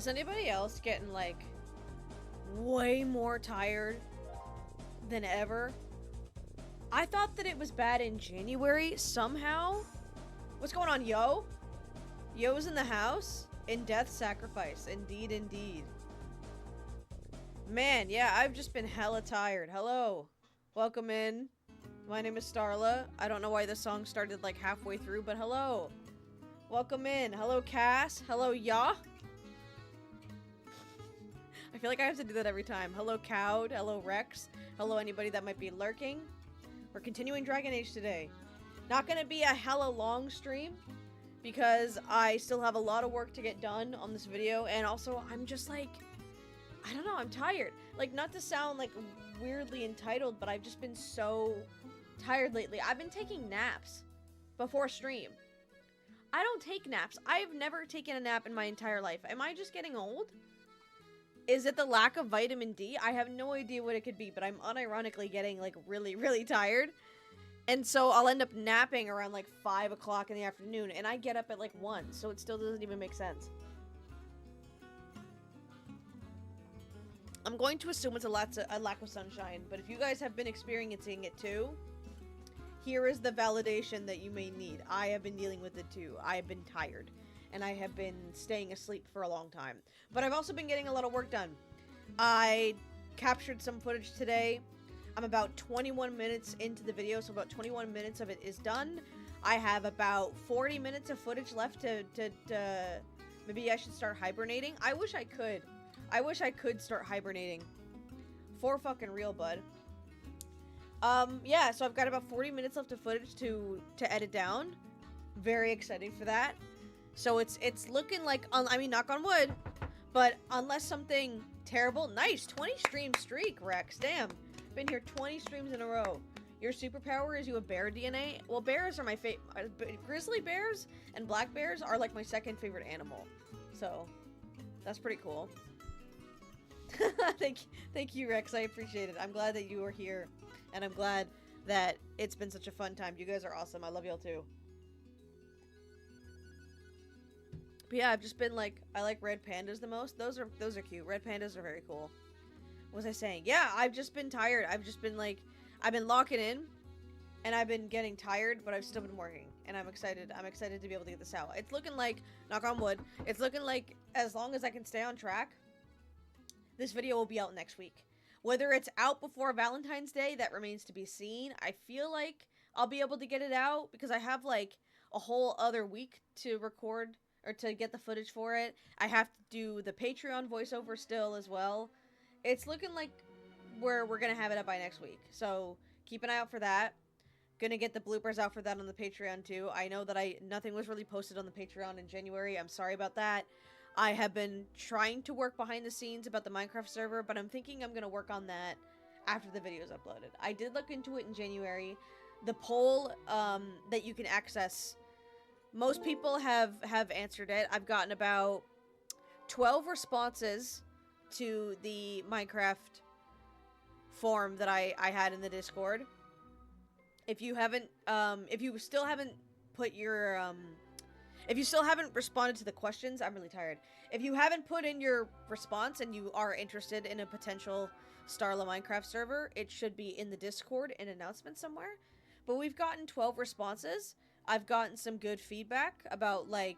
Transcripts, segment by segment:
Is anybody else getting, like, way more tired than ever? I thought that it was bad in January, somehow. What's going on, yo? Yo's in the house? In death sacrifice. Indeed, indeed. Man, yeah, I've just been hella tired. Hello. Welcome in. My name is Starla. I don't know why the song started, like, halfway through, but hello. Welcome in. Hello, Cass. Hello, Ya. I feel like I have to do that every time. Hello, Cowd. Hello, Rex. Hello, anybody that might be lurking. We're continuing Dragon Age today. Not gonna be a hella long stream, because I still have a lot of work to get done on this video, and also, I'm just like, I don't know, I'm tired. Like, not to sound, like, weirdly entitled, but I've just been so tired lately. I've been taking naps before stream. I don't take naps. I've never taken a nap in my entire life. Am I just getting old? Is it the lack of vitamin D? I have no idea what it could be, but I'm unironically getting, like, really, really tired. And so I'll end up napping around, like, 5 o'clock in the afternoon, and I get up at, like, 1, so it still doesn't even make sense. I'm going to assume it's a lack of sunshine, but if you guys have been experiencing it too, here is the validation that you may need. I have been dealing with it too. I have been tired. And I have been staying asleep for a long time. But I've also been getting a lot of work done. I captured some footage today. I'm about 21 minutes into the video, so about 21 minutes of it is done. I have about 40 minutes of footage left to maybe I should start hibernating. I wish I could. I wish I could start hibernating. For fucking real, bud. Yeah, so I've got about 40 minutes left of footage to edit down. Very excited for that. So it's looking like, I mean, knock on wood, but unless something terrible, nice, 20 stream streak, Rex, damn, been here 20 streams in a row. Your superpower is you have bear DNA? Well, bears are my favorite, grizzly bears and black bears are like my second favorite animal, so that's pretty cool. Thank you, Rex, I appreciate it. I'm glad that you are here, and I'm glad that it's been such a fun time. You guys are awesome, I love y'all too. But yeah, I've just been like, I like red pandas the most. Those are cute. Red pandas are very cool. What was I saying? Yeah, I've just been tired. I've just been like, I've been locking in, and I've been getting tired, but I've still been working, and I'm excited. I'm excited to be able to get this out. It's looking like, knock on wood, it's looking like as long as I can stay on track, this video will be out next week. Whether it's out before Valentine's Day, that remains to be seen. I feel like I'll be able to get it out because I have like a whole other week to record or to get the footage for it. I have to do the Patreon voiceover still as well. It's looking like we're gonna have it up by next week. So keep an eye out for that. Gonna get the bloopers out for that on the Patreon too. I know that nothing was really posted on the Patreon in January. I'm sorry about that. I have been trying to work behind the scenes about the Minecraft server, but I'm thinking I'm gonna work on that after the video is uploaded. I did look into it in January. The poll that you can access, most people have answered it. I've gotten about 12 responses to the Minecraft form that I had in the Discord. If you haven't, if you still haven't put your, if you still haven't responded to the questions, I'm really tired. If you haven't put in your response and you are interested in a potential Starla Minecraft server, it should be in the Discord in announcement somewhere. But we've gotten 12 responses. I've gotten some good feedback about, like,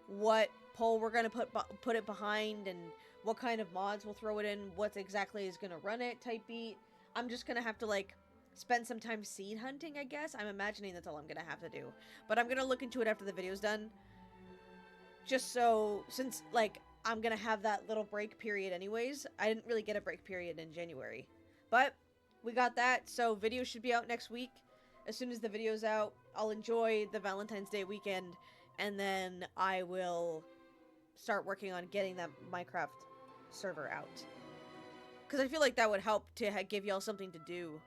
what poll we're going to put it behind and what kind of mods we'll throw it in, what exactly is going to run it type beat. I'm just going to have to, like, spend some time seed hunting, I guess. I'm imagining that's all I'm going to have to do. But I'm going to look into it after the video's done. Just so, since, like, I'm going to have that little break period anyways. I didn't really get a break period in January. But we got that, so video should be out next week. As soon as the video's out, I'll enjoy the Valentine's Day weekend, and then I will start working on getting that Minecraft server out. Because I feel like that would help to give y'all something to do.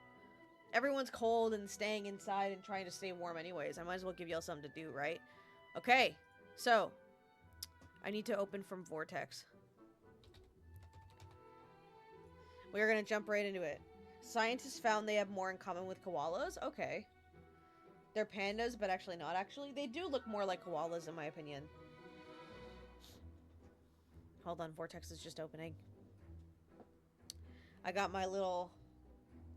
Everyone's cold and staying inside and trying to stay warm anyways. I might as well give y'all something to do, right? Okay, so I need to open from Vortex. We're going to jump right into it. Scientists found they have more in common with koalas? Okay. They're pandas, but actually not actually. They do look more like koalas in my opinion. Hold on, Vortex is just opening. I got my little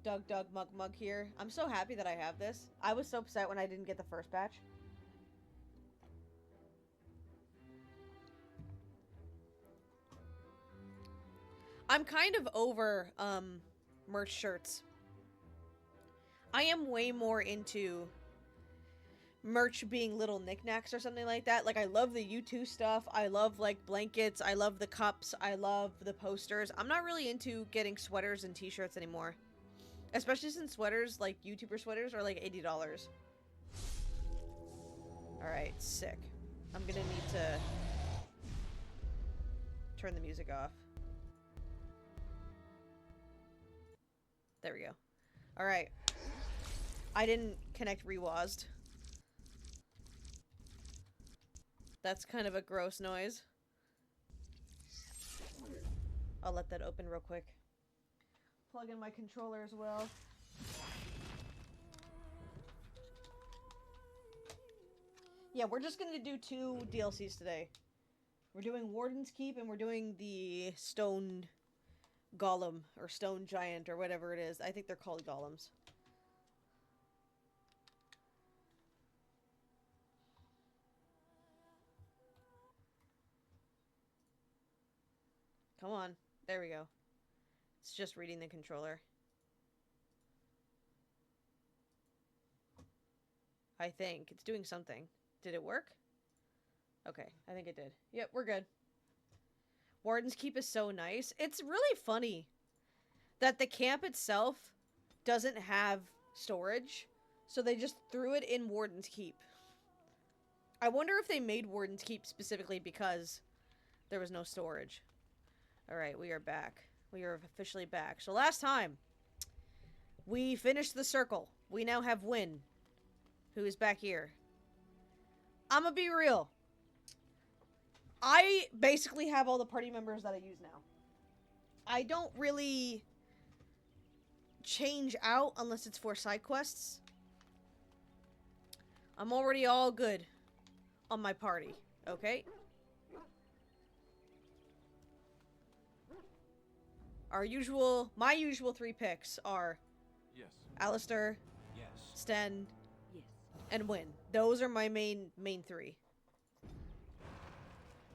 Doug Mug here. I'm so happy that I have this. I was so upset when I didn't get the first batch. I'm kind of over merch shirts. I am way more into merch being little knickknacks or something like that. Like, I love the U2 stuff. I love, like, blankets. I love the cups. I love the posters. I'm not really into getting sweaters and t-shirts anymore. Especially since sweaters, like, YouTuber sweaters, are like $80. Alright, sick. I'm gonna need to turn the music off. There we go. Alright. I didn't connect Rewazd. That's kind of a gross noise. I'll let that open real quick. Plug in my controller as well. Yeah, we're just gonna do 2 DLCs today. We're doing Warden's Keep and we're doing the Stone Golem or Stone Giant or whatever it is. I think they're called golems. Come on. There we go. It's just reading the controller. I think. It's doing something. Did it work? Okay, I think it did. Yep, we're good. Warden's Keep is so nice. It's really funny that the camp itself doesn't have storage, so they just threw it in Warden's Keep. I wonder if they made Warden's Keep specifically because there was no storage. Alright, we are back. We are officially back. So last time, we finished the circle. We now have Win, who is back here. I'm gonna be real. I basically have all the party members that I use now. I don't really change out unless it's for side quests. I'm already all good on my party, okay? My usual 3 picks are Alistair, Sten, and Win. Those are my main 3.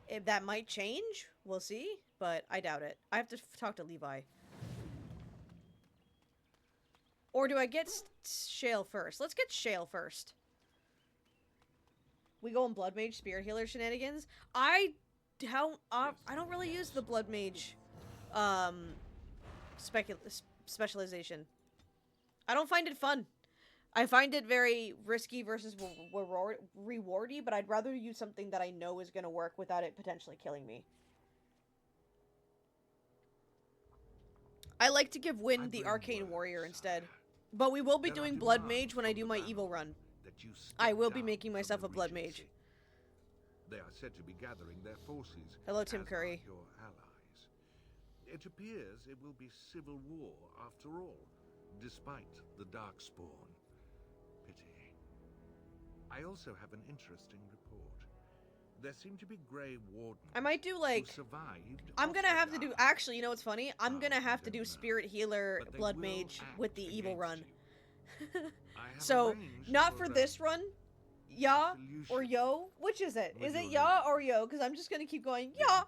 If that might change, we'll see, but I doubt it. I have to talk to Levi. Or do I get Shale first? Let's get Shale first. We go on Blood Mage Spirit Healer shenanigans. I don't really use the Blood Mage specialization. I don't find it fun. I find it very risky versus rewardy, but I'd rather use something that I know is going to work without it potentially killing me. I like to give Win the Arcane Warrior instead. But we will be doing Blood Mage when I do my evil run. I will be making myself a Blood Mage. They are said to be gathering their forces. Hello, Tim Curry. Your allies. It appears it will be civil war after all, despite the Darkspawn. Pity. I also have an interesting report. There seem to be Grey Wardens. I might do like. I'm gonna have to do. Actually, you know what's funny? I'm gonna have to do Spirit Healer Blood Mage with the evil run. So, not for this run. Ya or Yo? Which is it? Is it Ya or Yo? Because I'm just gonna keep going Ya.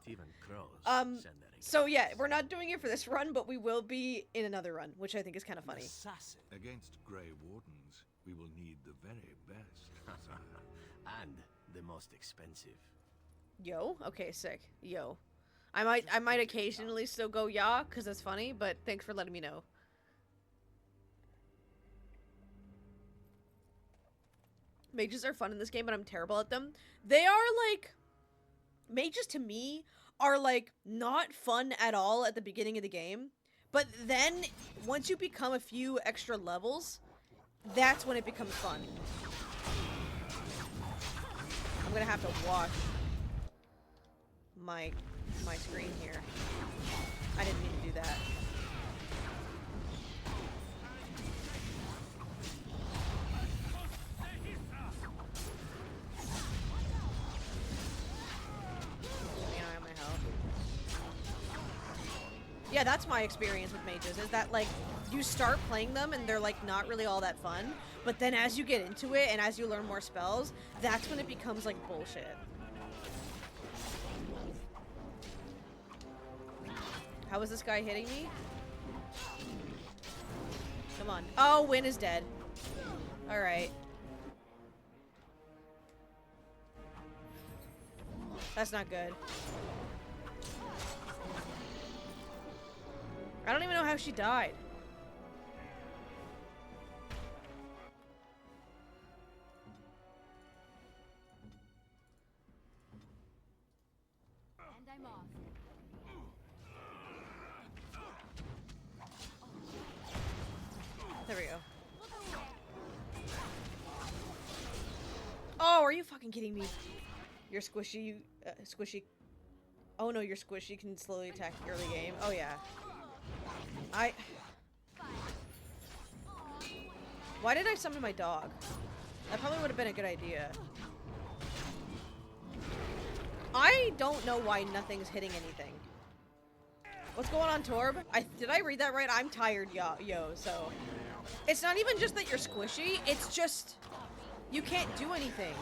So yeah, we're not doing it for this run, but we will be in another run, which I think is kind of funny. Against Grey Wardens, we will need the very best. And the most expensive. Yo? Okay, sick. Yo. I might occasionally still go Ya, because that's funny, but thanks for letting me know. Mages are fun in this game, but I'm terrible at them. They are like... Mages to me are like not fun at all at the beginning of the game. But then, once you become a few extra levels, that's when it becomes fun. I'm gonna have to watch my screen here. I didn't mean to do that. Keeping an eye on my health. Yeah, that's my experience with mages, is that, like, you start playing them and they're, like, not really all that fun, but then as you get into it and as you learn more spells, that's when it becomes, like, bullshit. How is this guy hitting me? Come on. Oh, Win is dead. Alright. That's not good. I don't even know how she died. And I'm off. There we go. Oh, are you fucking kidding me? You're squishy, squishy. Oh no, you're squishy. You can slowly attack early game. Oh yeah. Why did I summon my dog? That probably would have been a good idea. I don't know why nothing's hitting anything. What's going on, Torb? Did I read that right? I'm tired, yo, so. It's not even just that you're squishy, it's just you can't do anything.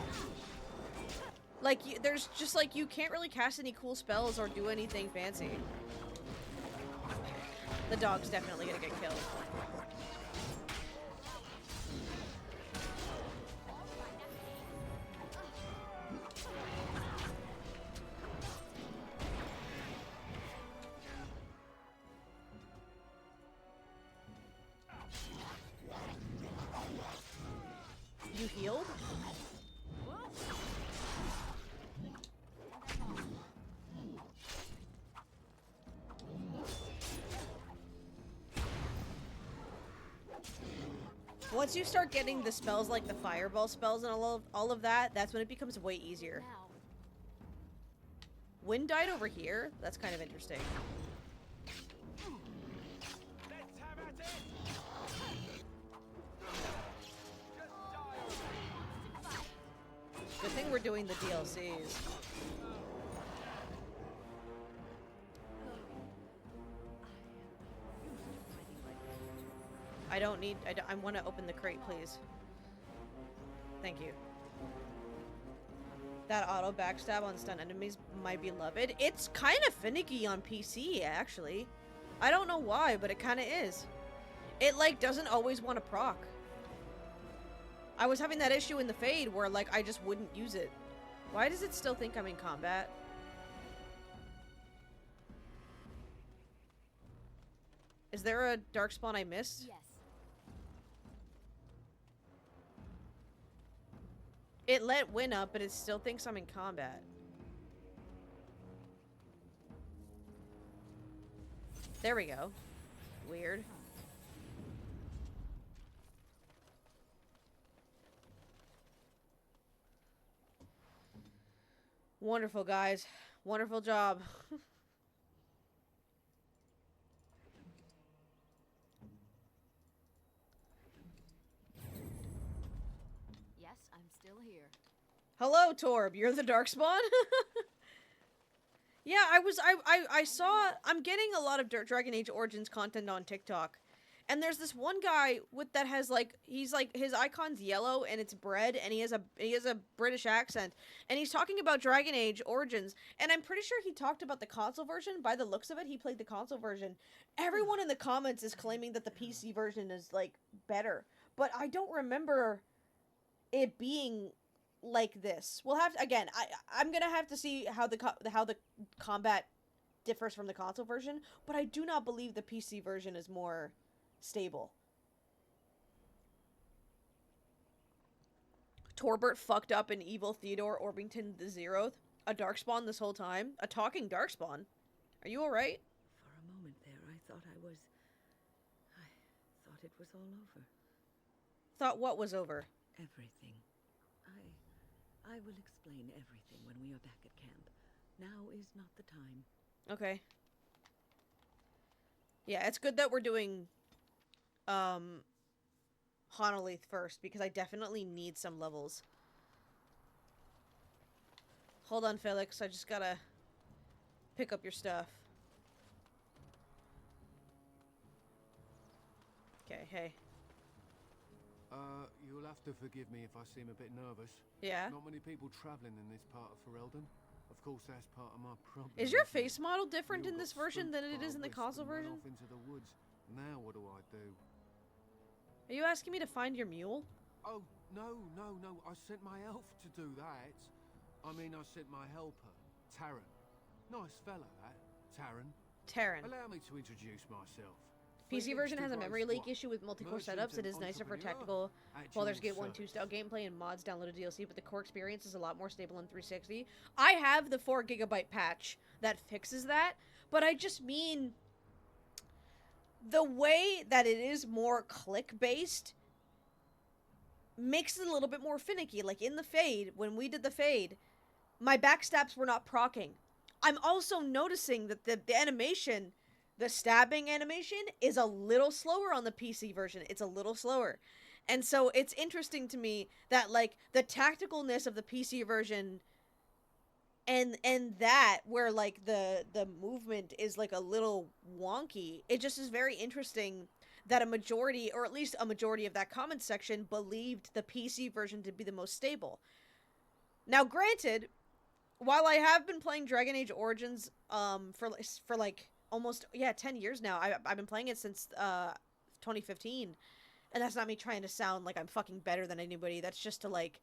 Like, there's just, like, you can't really cast any cool spells or do anything fancy. The dog's definitely gonna get killed. You healed? Once you start getting the spells like the fireball spells and all of that, that's when it becomes way easier. Now. Wind died over here? That's kind of interesting. Good thing we're doing the DLCs. I want to open the crate, please. Thank you. That auto backstab on stun enemies, my beloved. It's kind of finicky on PC, actually. I don't know why, but it kind of is. It, like, doesn't always want to proc. I was having that issue in the Fade where, like, I just wouldn't use it. Why does it still think I'm in combat? Is there a darkspawn I missed? Yes. It let Win up, but it still thinks I'm in combat. There we go. Weird. Wonderful, guys. Wonderful job. Yes, I'm still here. Hello, Torb. You're the Darkspawn? Yeah, I saw, I'm getting a lot of Dragon Age Origins content on TikTok. And there's this one guy that has, like, he's like, his icon's yellow and it's bread and he has a British accent. And he's talking about Dragon Age Origins. And I'm pretty sure he talked about the console version. By the looks of it, he played the console version. Everyone in the comments is claiming that the PC version is, like, better. But I don't remember it being like this. We'll have to, again, I'm gonna have to see how the combat differs from the console version, but I do not believe the PC version is more stable. Torbert fucked up an evil Theodore Orbington the Zeroth, a Darkspawn this whole time, a talking Darkspawn. Are you alright? For a moment there, I thought it was all over. Thought what was over? Everything. I will explain everything when we are back at camp. Now is not the time. Okay. Yeah, it's good that we're doing Honolith first, because I definitely need some levels. Hold on, Felix. I just gotta pick up your stuff. Okay, hey. You'll have to forgive me if I seem a bit nervous. Yeah. Not many people traveling in this part of Ferelden. Of course, that's part of my problem. Is your isn't it? face model different We all in this got version than spooked it by is in the a wisp console and ran version? off into the woods. Now what do I do? Are you asking me to find your mule? Oh, no. I sent my elf to do that. I mean, I sent my helper, Taran. Nice fella, that. Taran. Terran. Allow me to introduce myself. PC version has a memory leak Squad. issue with multi-core Merchant setups. It and is nicer for entrepreneur tactical at Baldur's your Gate 1 2 service. style gameplay and mods downloaded DLC, but the core experience is a lot more stable in 360. I have the 4 gigabyte patch that fixes that, but I just mean the way that it is more click-based makes it a little bit more finicky. Like in the Fade, when we did the Fade, my backstabs were not proccing. I'm also noticing that the animation, the stabbing animation, is a little slower on the PC version. It's a little slower. And so it's interesting to me that, like, the tacticalness of the PC version and that where, like, the movement is, like, a little wonky, it just is very interesting that a majority, or at least a majority of that comment section, believed the PC version to be the most stable. Now, granted, while I have been playing Dragon Age Origins for like almost 10 years now. I've been playing it since 2015, and that's not me trying to sound like I'm fucking better than anybody. That's just to like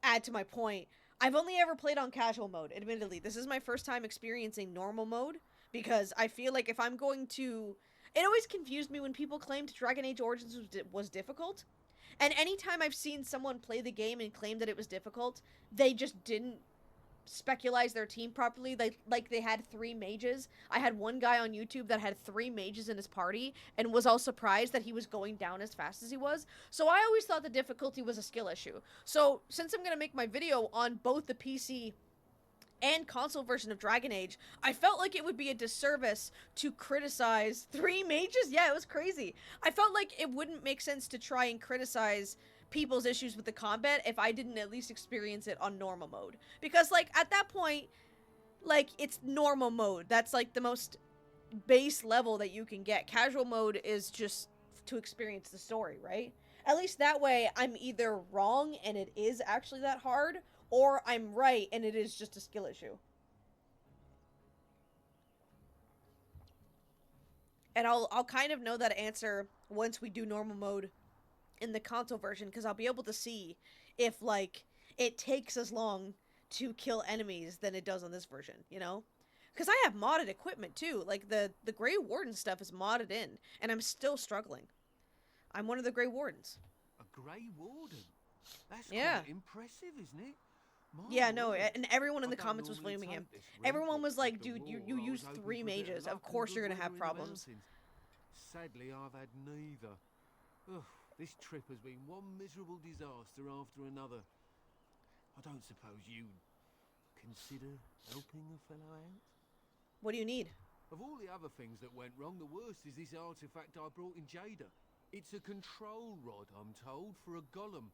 add to my point. I've only ever played on casual mode. Admittedly, this is my first time experiencing normal mode because I feel like if I'm going to, it always confused me when people claimed Dragon Age Origins was difficult. And anytime I've seen someone play the game and claim that it was difficult, they just didn't speculize their team properly. They had 3 mages. I had one guy on YouTube that had 3 mages in his party and was all surprised that he was going down as fast as he was. So I always thought the difficulty was a skill issue. So since I'm going to make my video on both the PC and console version of Dragon Age, I felt like it would be a disservice to criticize 3 mages. Yeah, it was crazy. I felt like it wouldn't make sense to try and criticize people's issues with the combat if I didn't at least experience it on normal mode. Because, like, at that point, like, it's normal mode. That's, like, the most base level that you can get. Casual mode is just to experience the story, right? At least that way, I'm either wrong and it is actually that hard, or I'm right and it is just a skill issue. And I'll kind of know that answer once we do normal mode in the console version, because I'll be able to see if, like, it takes as long to kill enemies than it does on this version, you know? Because I have modded equipment, too. Like, the Grey Warden stuff is modded in, and I'm still struggling. I'm one of the Grey Wardens. A Grey Warden? That's Yeah. quite impressive, isn't it? My Yeah, no, word. and everyone in I the don't comments was normally flaming him. take this Everyone route, was but like, with the dude, you war, I used was hoping 3 for a bit mages. luck Of and course good you're gonna weather have in the problems. mountains. Sadly, I've had neither. Ugh, this trip has been one miserable disaster after another. I don't suppose you'd consider helping a fellow out? What do you need? Of all the other things that went wrong, the worst is this artifact I brought in Jada. It's a control rod, I'm told, for a golem.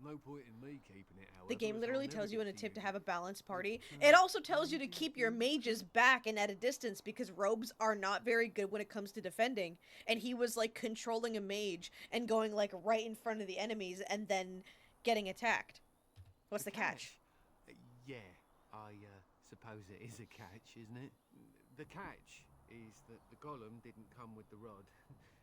No point in me keeping it, however. The game as I'll literally never tells you get in a tip to use have a it. balanced party. But, It also tells you to maybe keep your good. mages back and at a distance because rogues are not very good when it comes to defending. And he was like controlling a mage and going like right in front of the enemies and then getting attacked. What's the catch? Yeah, I suppose it is a catch, isn't it? The catch is that the golem didn't come with the rod.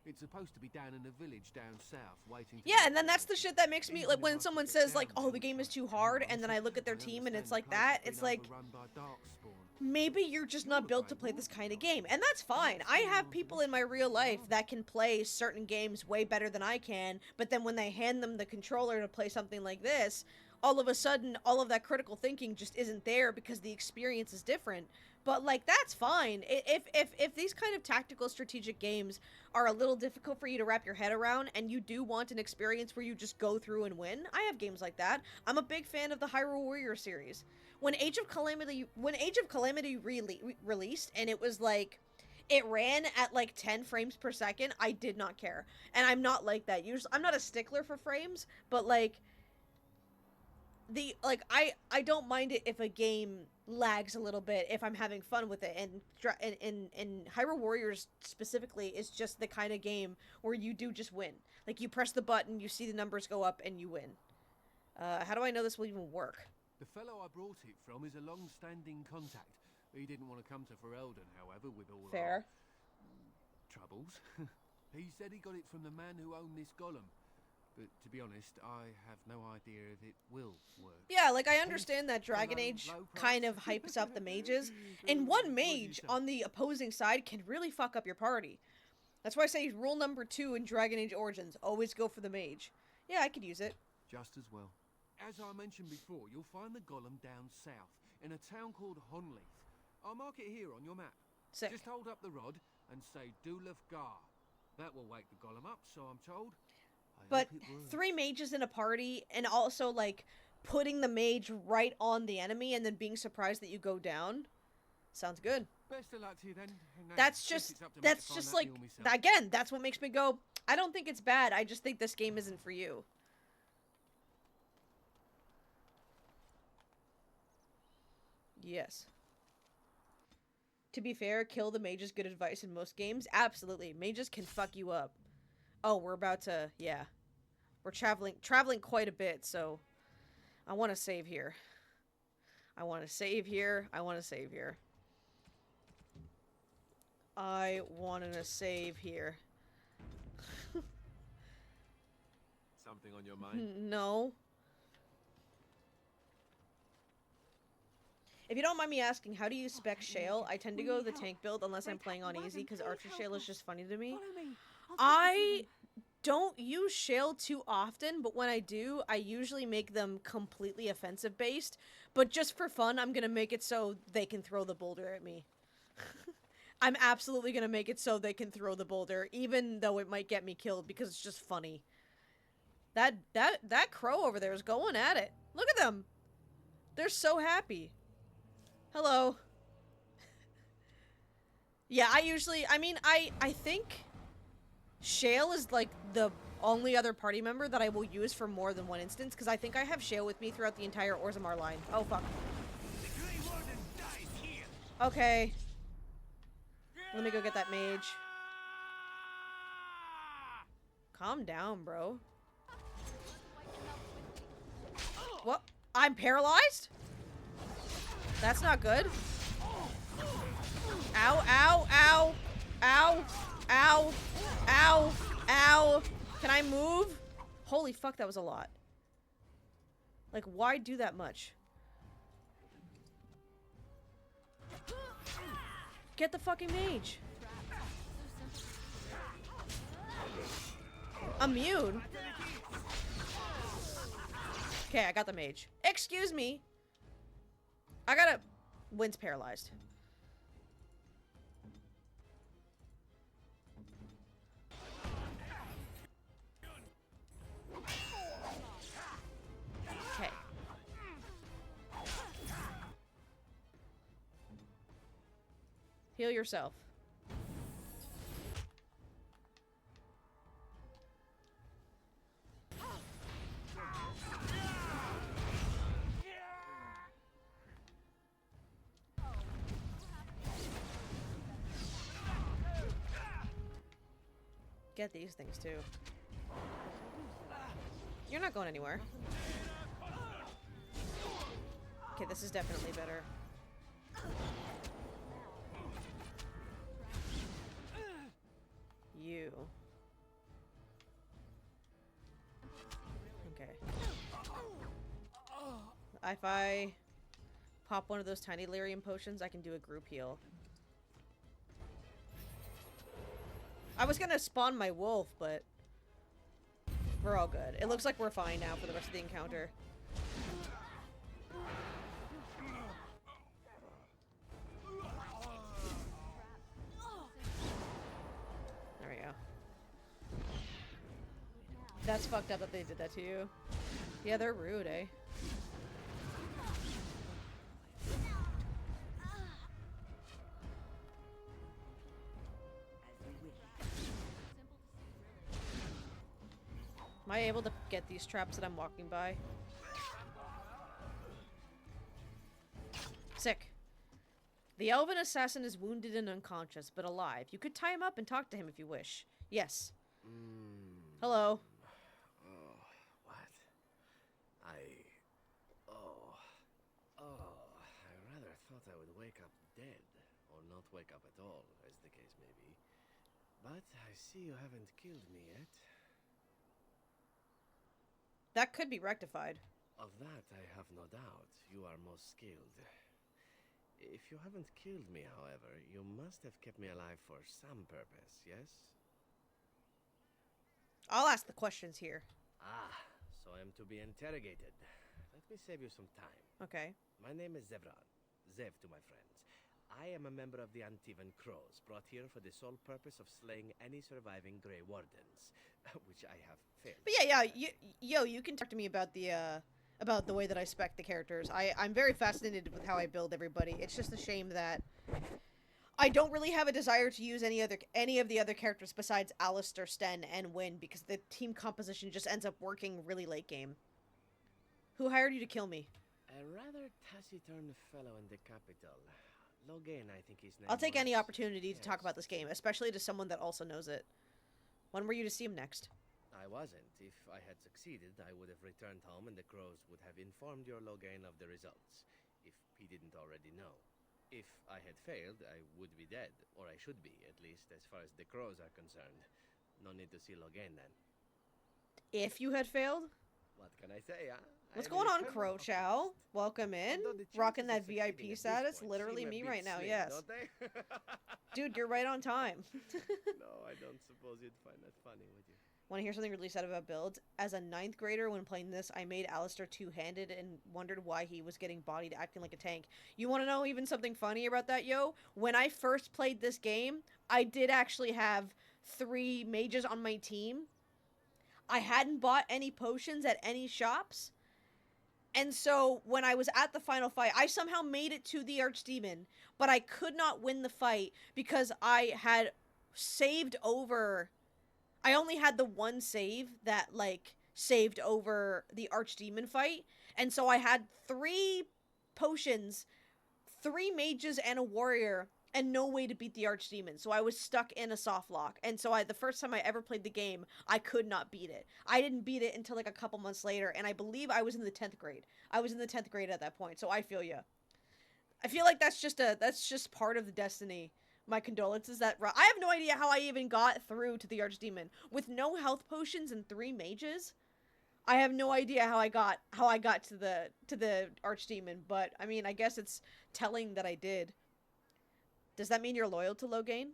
It's supposed to be down in a village down south, waiting to Yeah, get and then that's the there. shit that makes me Even like if when I someone could get says like, down "Oh, there, the game is which too I hard," can't, and then I look at their team and it's like understand that. the place It's has like been overrun by darkspawn. maybe you're just not built to play this kind of game, and that's fine. I have people in my real life that can play certain games way better than I can, but then when they hand them the controller to play something like this, all of a sudden all of that critical thinking just isn't there because the experience is different. But like that's fine. If these kind of tactical strategic games are a little difficult for you to wrap your head around and you do want an experience where you just go through and win, I have games like that. I'm a big fan of the Hyrule Warrior series. When Age of Calamity released and it was like it ran at like 10 frames per second, I did not care. And I'm not like that. Usually I'm not a stickler for frames, but like I don't mind it if a game lags a little bit if I'm having fun with it, and Hyrule Warriors specifically is just the kind of game where you do just win. Like, you press the button, you see the numbers go up, and you win. How do I know this will even work? The fellow I brought it from is a long-standing contact. He didn't want to come to Ferelden, however, with all Fair. our troubles. He said he got it from the man who owned this golem. But to be honest, I have no idea if it will work. Yeah, like, I understand that Dragon Age kind of hypes up the mages, and one mage on the opposing side can really fuck up your party. That's why I say rule number 2 in Dragon Age Origins, always go for the mage. Yeah, I could use it. Just as well. As I mentioned before, you'll find the golem down south, in a town called Honleith. I'll mark it here on your map. Sick. Just hold up the rod and say Dulaf Gar. That will wake the golem up, so I'm told. But 3 mages in a party, and also, like, putting the mage right on the enemy and then being surprised that you go down. Sounds good. Best of luck to you then. That's just like, again, that's what makes me go, I don't think it's bad, I just think this game isn't for you. Yes. To be fair, kill the mage is good advice in most games. Absolutely. Mages can fuck you up. Oh, we're about to, yeah. We're traveling quite a bit, so I want to save here. I want to save here. I want to save here. I want to save here. Something on your mind? No. If you don't mind me asking, how do you spec Shale? I tend to go the tank build unless I'm playing on easy, because Archer Shale is just funny to me. I don't use Shale too often, but when I do, I usually make them completely offensive based. But just for fun, I'm gonna make it so they can throw the boulder at me. I'm absolutely gonna make it so they can throw the boulder, even though it might get me killed, because it's just funny. That crow over there is going at it. Look at them. They're so happy. Hello. Yeah, I think Shale is like the only other party member that I will use for more than one instance, because I think I have Shale with me throughout the entire Orzammar line. Oh, fuck. Okay. Let me go get that mage. Calm down, bro. What? I'm paralyzed? That's not good. Ow, ow, ow. Ow. Ow. Ow. Ow. Can I move? Holy fuck, that was a lot. Like, why do that much? Get the fucking mage. Immune? Okay, I got the mage. Excuse me. I gotta... Wind's paralyzed. Okay. Heal yourself. Get these things too. You're not going anywhere. Okay, this is definitely better. You. Okay. If I pop one of those tiny lyrium potions, I can do a group heal. I was gonna spawn my wolf, but we're all good. It looks like we're fine now for the rest of the encounter. There we go. That's fucked up that they did that to you. Yeah, they're rude, eh? Am I able to get these traps that I'm walking by? Sick. The elven assassin is wounded and unconscious, but alive. You could tie him up and talk to him if you wish. Yes. Hello. Oh, what? Oh, I rather thought I would wake up dead, or not wake up at all, as the case may be. But I see you haven't killed me yet. That could be rectified. Of that I have no doubt. You are most skilled. If you haven't killed me, however, you must have kept me alive for some purpose, yes? I'll ask the questions here. Ah, so I am to be interrogated. Let me save you some time. Okay. My name is Zevran. Zev to my friends. I am a member of the Antivan Crows, brought here for the sole purpose of slaying any surviving Grey Wardens, which I have failed. But yeah, you can talk to me about the way that I spec the characters. I'm very fascinated with how I build everybody. It's just a shame that I don't really have a desire to use any of the other characters besides Alistair, Sten, and Wynn, because the team composition just ends up working really late game. Who hired you to kill me? A rather taciturn fellow in the capital. Logan, I think his name I'll take was. any opportunity to talk Yes. about this game, especially to someone that also knows it. When were you to see him next? I wasn't. If I had succeeded, I would have returned home and the Crows would have informed your Logan of the results, if he didn't already know. If I had failed, I would be dead, or I should be, at least as far as the Crows are concerned. No need to see Logan then. If you had failed? What can I say, huh? What's I am going an on, eternal Crow Chow? optimist. Welcome in. Although the Rocking chances that of succeeding VIP at this status. point Literally seem a me bit right now, slim, yes. don't they? Dude, you're right on time. No, I don't suppose you'd find that funny, would you? Want to hear something really sad about builds? As a 9th grader when playing this, I made Alistair two-handed and wondered why he was getting bodied acting like a tank. You want to know even something funny about that, yo? When I first played this game, I did actually have 3 mages on my team. I hadn't bought any potions at any shops. And so, when I was at the final fight, I somehow made it to the Archdemon, but I could not win the fight because I had saved over... I only had the one save that, like, saved over the Archdemon fight, and so I had 3 potions, 3 mages, and a warrior, and no way to beat the Archdemon, so I was stuck in a soft lock, and so the first time I ever played the game, I could not beat it. I didn't beat it until, like, a couple months later, and I believe I was in the 10th grade. I was in the 10th grade at that point, so I feel ya. I feel like that's just part of the destiny. My condolences. I have no idea how I even got through to the Archdemon with no health potions and 3 mages. I have no idea how I got to the Archdemon, but I mean, I guess it's telling that I did. Does that mean you're loyal to Logain?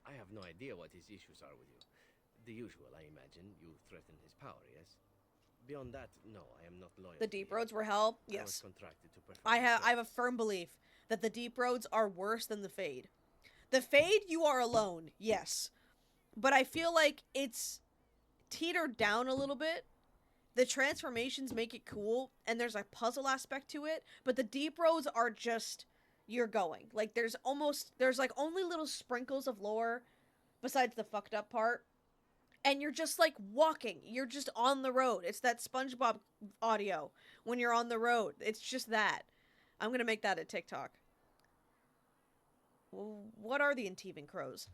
I have no idea what his issues are with you. The usual, I imagine. You threaten his power, yes? Beyond that, no, I am not loyal. The to Deep him. Roads were hell? I was Yes. contracted to perform I have service. a firm belief that the Deep Roads are worse than the Fade. The Fade, you are alone, yes. But I feel like it's teetered down a little bit. The transformations make it cool, and there's a puzzle aspect to it, but the Deep Roads are just, you're going. Like, there's like only little sprinkles of lore, besides the fucked up part, and you're just like walking. You're just on the road. It's that SpongeBob audio when you're on the road. It's just that. I'm gonna make that a TikTok. What are the Antivan Crows?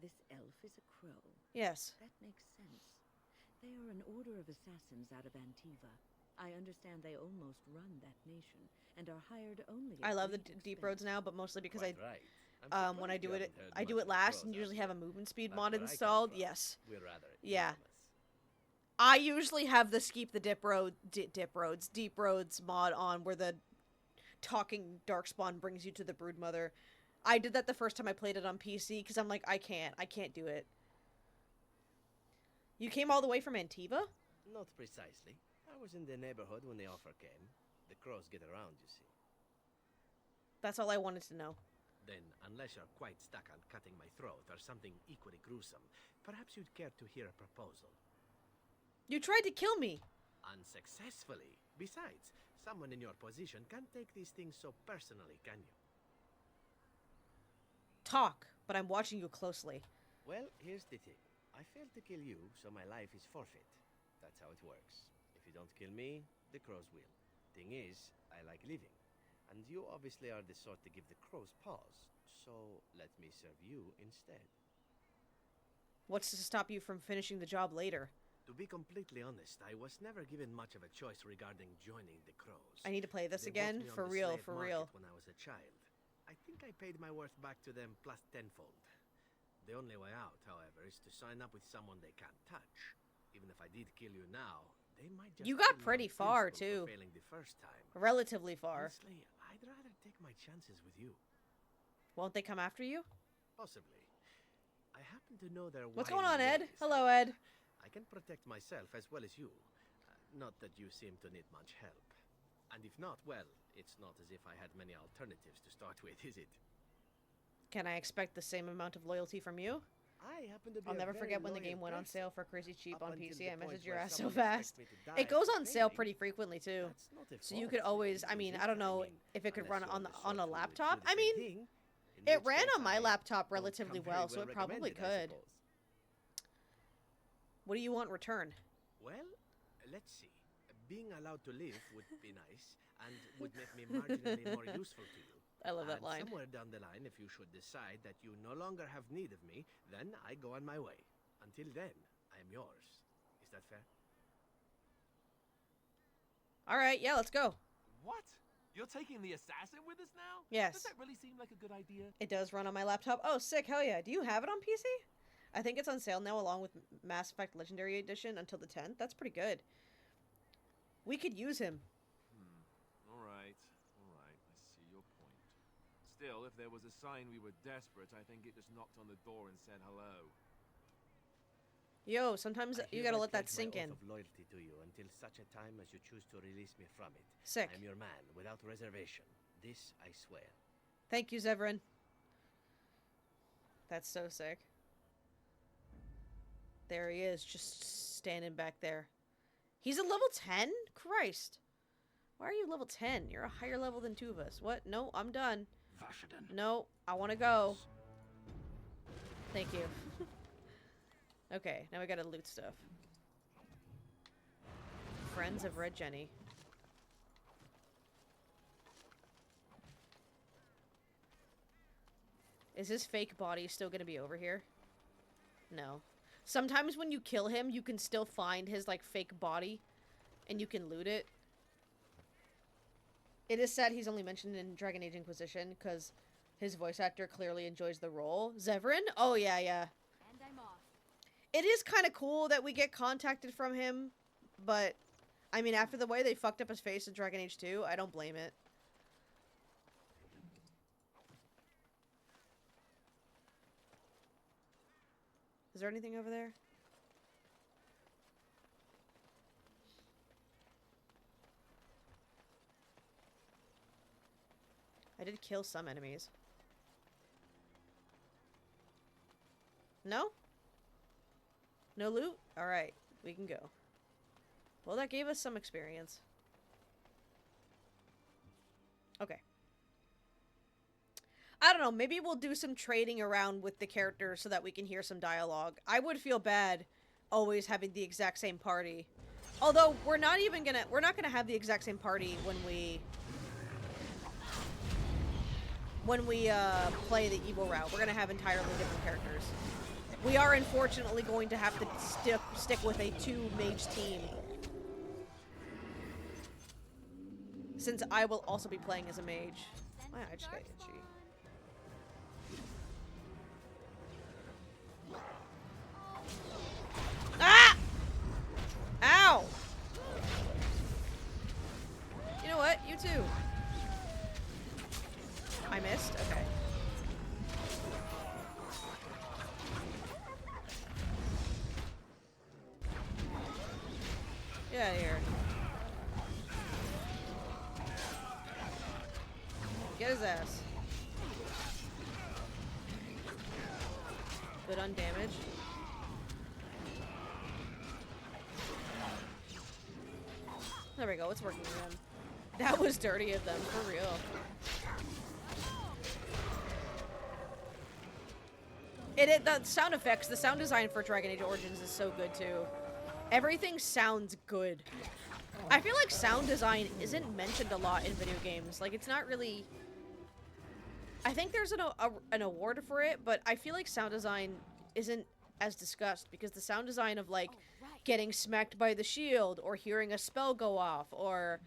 This elf is a crow. Yes. That makes sense. They are an order of assassins out of Antiva. I understand they almost run that nation and are hired only at I love the great Deep Roads expense. now, but mostly because Quite right. I'm when I surprised do you it, haven't heard I do much it of last Crows and usually out have a there. movement speed That's mod where I come installed. from. Yes. We're rather Yeah. infamous. I usually have the Skeep the Deep Roads mod on where the talking Darkspawn brings you to the Broodmother. I did that the first time I played it on PC because I'm like, I can't do it. You came all the way from Antiva? Not precisely. I was in the neighborhood when the offer came. The Crows get around, you see. That's all I wanted to know. Then, unless you're quite stuck on cutting my throat or something equally gruesome, perhaps you'd care to hear a proposal. You tried to kill me. Unsuccessfully. Besides, someone in your position can't take these things so personally, can you? Talk, but I'm watching you closely. Well, here's the thing. I failed to kill you, so my life is forfeit. That's how it works. If you don't kill me, the Crows will. Thing is, I like living. And you obviously are the sort to give the crows pause, so let me serve you instead. What's to stop you from finishing the job later? To be completely honest, I was never given much of a choice regarding joining the crows. I need to play this They again? bought me on For the real, slave for market real. when I was a child. I think I paid my worth back to them plus tenfold. The only way out, however, is to sign up with someone they can't touch. Even if I did kill you now, they might just You got kill you pretty on far, principle for too. failing the first time. Relatively far. Honestly, I'd rather take my chances with you. Won't they come after you? Possibly. I happen to know their What's going wily on, Ed? ways. Hello, Ed. I can protect myself as well as you. Not that you seem to need much help. And if not, well, it's not as if I had many alternatives to start with, is it? Can I expect the same amount of loyalty from you? I happen to be I'll a never very forget when the loyal game went on person. sale for crazy cheap Up on until PC. the I point messaged your where ass so someone fast. expects me to die It goes for on sale failing. pretty frequently too. That's not a So you fault could for always, I easy mean, hit, I don't know if it could unless run you're on the the, sort on a who would laptop. do the I same mean, thing, in it which ran case on my I laptop don't relatively come very well, so it probably recommended, I could. suppose. What do you want in return? Well, let's see. Being allowed to live would be nice, and would make me marginally more useful to you. I love that And line. somewhere down the line, if you should decide that you no longer have need of me, then I go on my way. Until then, I am yours. Is that fair? All right, yeah, let's go. What? You're taking the assassin with us now? Yes. Does that really seem like a good idea? It does run on my laptop. Oh, sick. Hell yeah. Do you have it on PC? I think it's on sale now along with Mass Effect Legendary Edition until the 10th. That's pretty good. We could use him. Alright. I see your point. Still, if there was a sign we were desperate, I think it just knocked on the door and said hello. Yo, sometimes I you gotta hereby let that pledge my sink in. oath of loyalty to you until such a time as you choose to release me from it. Sick. I am your man, without reservation. This I swear. Thank you, Zevran. That's so sick. There he is, just standing back there. He's a level 10? Christ. Why are you level 10? You're a higher level than two of us. What? No, I'm done. No, I want to go. Thank you. Okay, now we gotta loot stuff. Friends of Red Jenny. Is his fake body still gonna be over here? No. Sometimes when you kill him, you can still find his, like, fake body. And you can loot it. It is said he's only mentioned in Dragon Age Inquisition, because his voice actor clearly enjoys the role. Zevran? Oh, yeah. And I'm off. It is kind of cool that we get contacted from him, but, I mean, after the way they fucked up his face in Dragon Age 2, I don't blame it. Is there anything over there? I did kill some enemies. No? No loot? Alright, we can go. Well, that gave us some experience. Okay. I don't know, maybe we'll do some trading around with the characters so that we can hear some dialogue. I would feel bad always having the exact same party. Although, we're not gonna have the exact same party when we play the evil route. We're gonna have entirely different characters. We are unfortunately going to have to stick with a 2-mage team. Since I will also be playing as a mage. Wow, I just got itchy. Ah! Ow! You know what? You too. I missed? Okay. Get out of here. Get his ass. Good on damage. There we go, it's working again. That was dirty of them, for real. The sound effects, the sound design for Dragon Age Origins is so good too. Everything sounds good. I feel like sound design isn't mentioned a lot in video games. Like, it's not really... I think there's an award for it, but I feel like sound design isn't as discussed, because the sound design of, like, getting smacked by the shield, or hearing a spell go off, or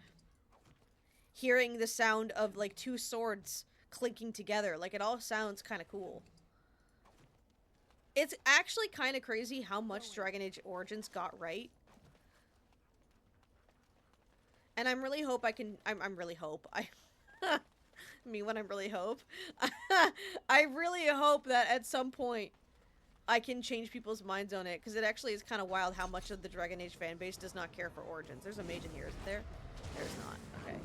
hearing the sound of, like, two swords clinking together, like, it all sounds kind of cool. It's actually kind of crazy how much Dragon Age Origins got right. And I'm really hope I can... I'm really hope. Me when I'm really hope. I really hope that at some point I can change people's minds on it, because it actually is kind of wild how much of the Dragon Age fan base does not care for Origins. There's a mage in here, isn't there? There's not. Okay.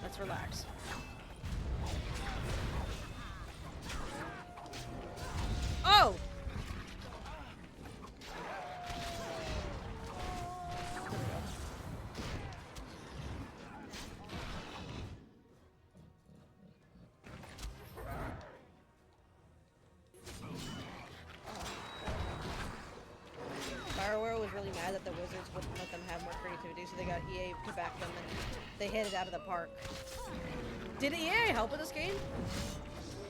Let's relax. Oh! BioWare was really mad that the Wizards wouldn't let them have more creativity, so they got EA to back them, and they hit it out of the park. Did EA help with this game?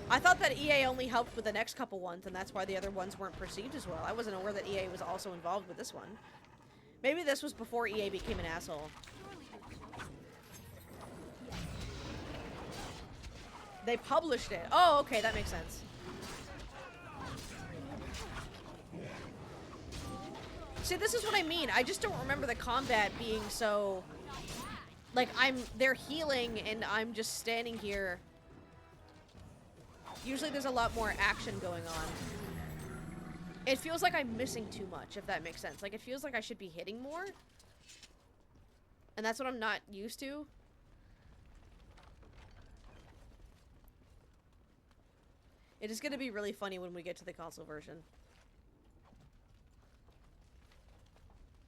I thought that EA only helped with the next couple ones, and that's why the other ones weren't perceived as well. I wasn't aware that EA was also involved with this one. Maybe this was before EA became an asshole. They published it. Oh, okay, that makes sense. See, this is what I mean. I just don't remember the combat being so... Like, they're healing, and I'm just standing here. Usually there's a lot more action going on. It feels like I'm missing too much, if that makes sense. Like, it feels like I should be hitting more. And that's what I'm not used to. It is going to be really funny when we get to the console version.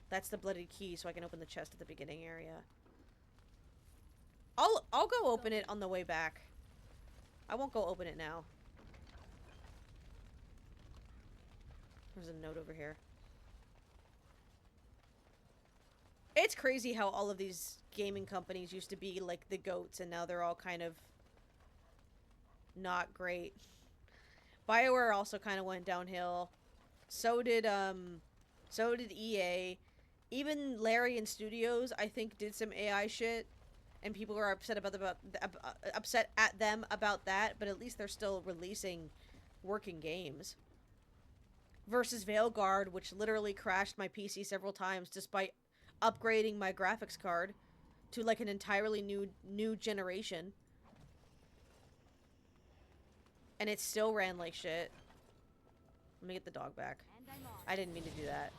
That's the bloody key, so I can open the chest at the beginning area. I'll go open it on the way back. I won't go open it now. There's a note over here. It's crazy how all of these gaming companies used to be like the GOATs, and now they're all kind of not great. BioWare also kind of went downhill. So did EA. Even Larian Studios, I think, did some AI shit, and people were upset upset at them about that. But at least they're still releasing working games. Versus Veilguard, which literally crashed my PC several times, despite upgrading my graphics card to like an entirely new generation, and it still ran like shit. Let me get the dog back. I didn't mean to do that.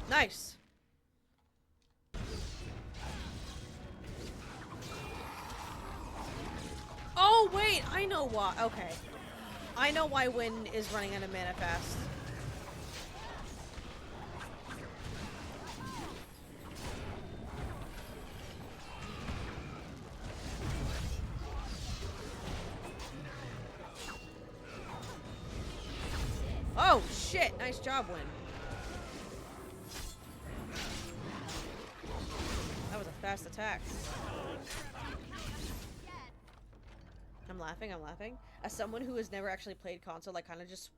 Nice. Oh, wait, I know why. Okay. I know why Wynn is running out of mana fast. Oh, shit. Nice job, Wynn. That was a fast attack. I'm laughing. As someone who has never actually played console, I kind of just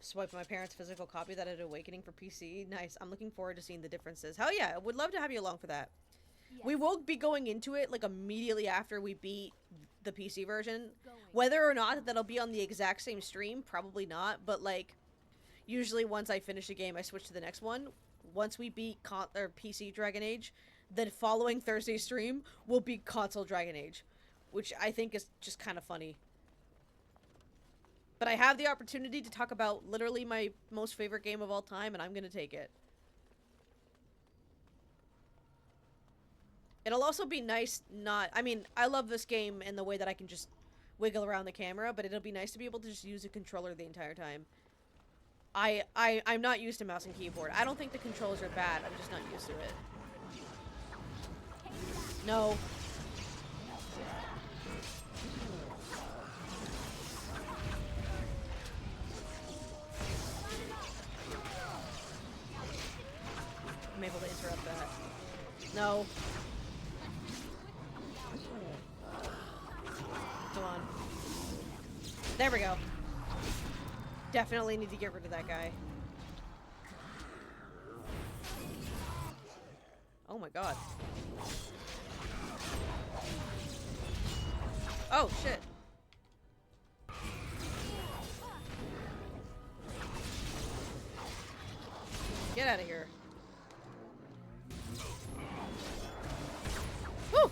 swiped my parents' physical copy that had Awakening for PC. Nice. I'm looking forward to seeing the differences. Hell yeah, I would love to have you along for that. Yes. We will be going into it, like, immediately after we beat the PC version. Whether or not that'll be on the exact same stream, probably not. But, like, usually once I finish a game, I switch to the next one. Once we beat PC Dragon Age, the following Thursday stream will be console Dragon Age, which I think is just kind of funny. But I have the opportunity to talk about literally my most favorite game of all time, and I'm gonna take it. It'll also be nice not... I mean, I love this game in the way that I can just wiggle around the camera, but it'll be nice to be able to just use a controller the entire time. I'm not used to mouse and keyboard. I don't think the controls are bad. I'm just not used to it. No. I'm able to interrupt that. No. Come on. There we go. Definitely need to get rid of that guy. Oh my god. Oh shit. Get out of here. Woo!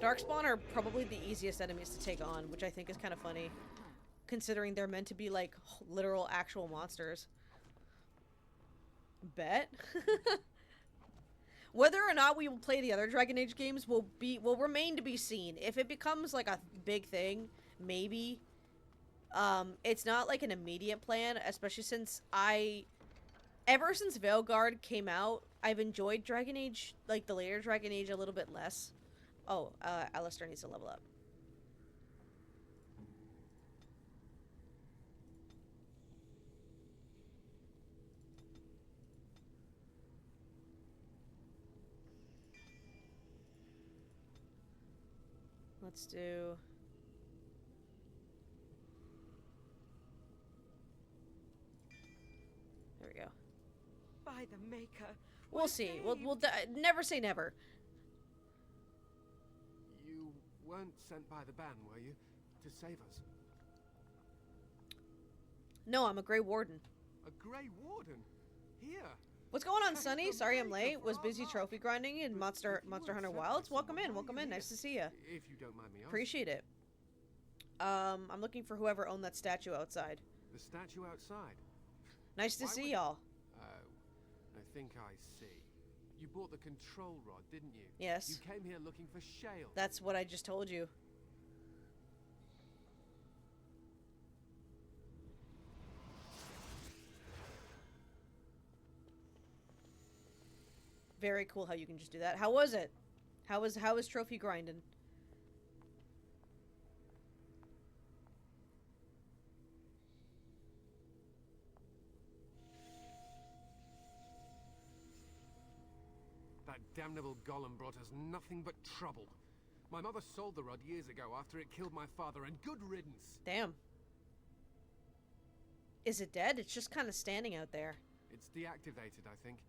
Darkspawn are probably the easiest enemies to take on, which I think is kind of funny, considering they're meant to be like literal actual monsters. Bet. Whether or not we will play the other Dragon Age games will remain to be seen. If it becomes like a big thing, maybe. It's not like an immediate plan, especially since ever since Veilguard came out, I've enjoyed Dragon Age, like the later Dragon Age, a little bit less. Oh, Alistair needs to level up. Let's do... There we go. By the Maker. We'll see. We'll never say never. You weren't sent by the ban, were you? To save us? No, I'm a Grey Warden. A Grey Warden? Here? What's going on, Sonny? Sorry I'm late. Was busy trophy grinding in Monster Hunter Wilds. Welcome in, welcome in. Nice to see you. If you don't mind me asking. Appreciate it. I'm looking for whoever owned that statue outside. The statue outside? Nice to see y'all. I think I see. You bought the control rod, didn't you? Yes. You came here looking for shale. That's what I just told you. Very cool how you can just do that. How was it? How was trophy grinding? That damnable golem brought us nothing but trouble. My mother sold the rod years ago after it killed my father, and good riddance. Damn. Is it dead? It's just kind of standing out there. It's deactivated, I think.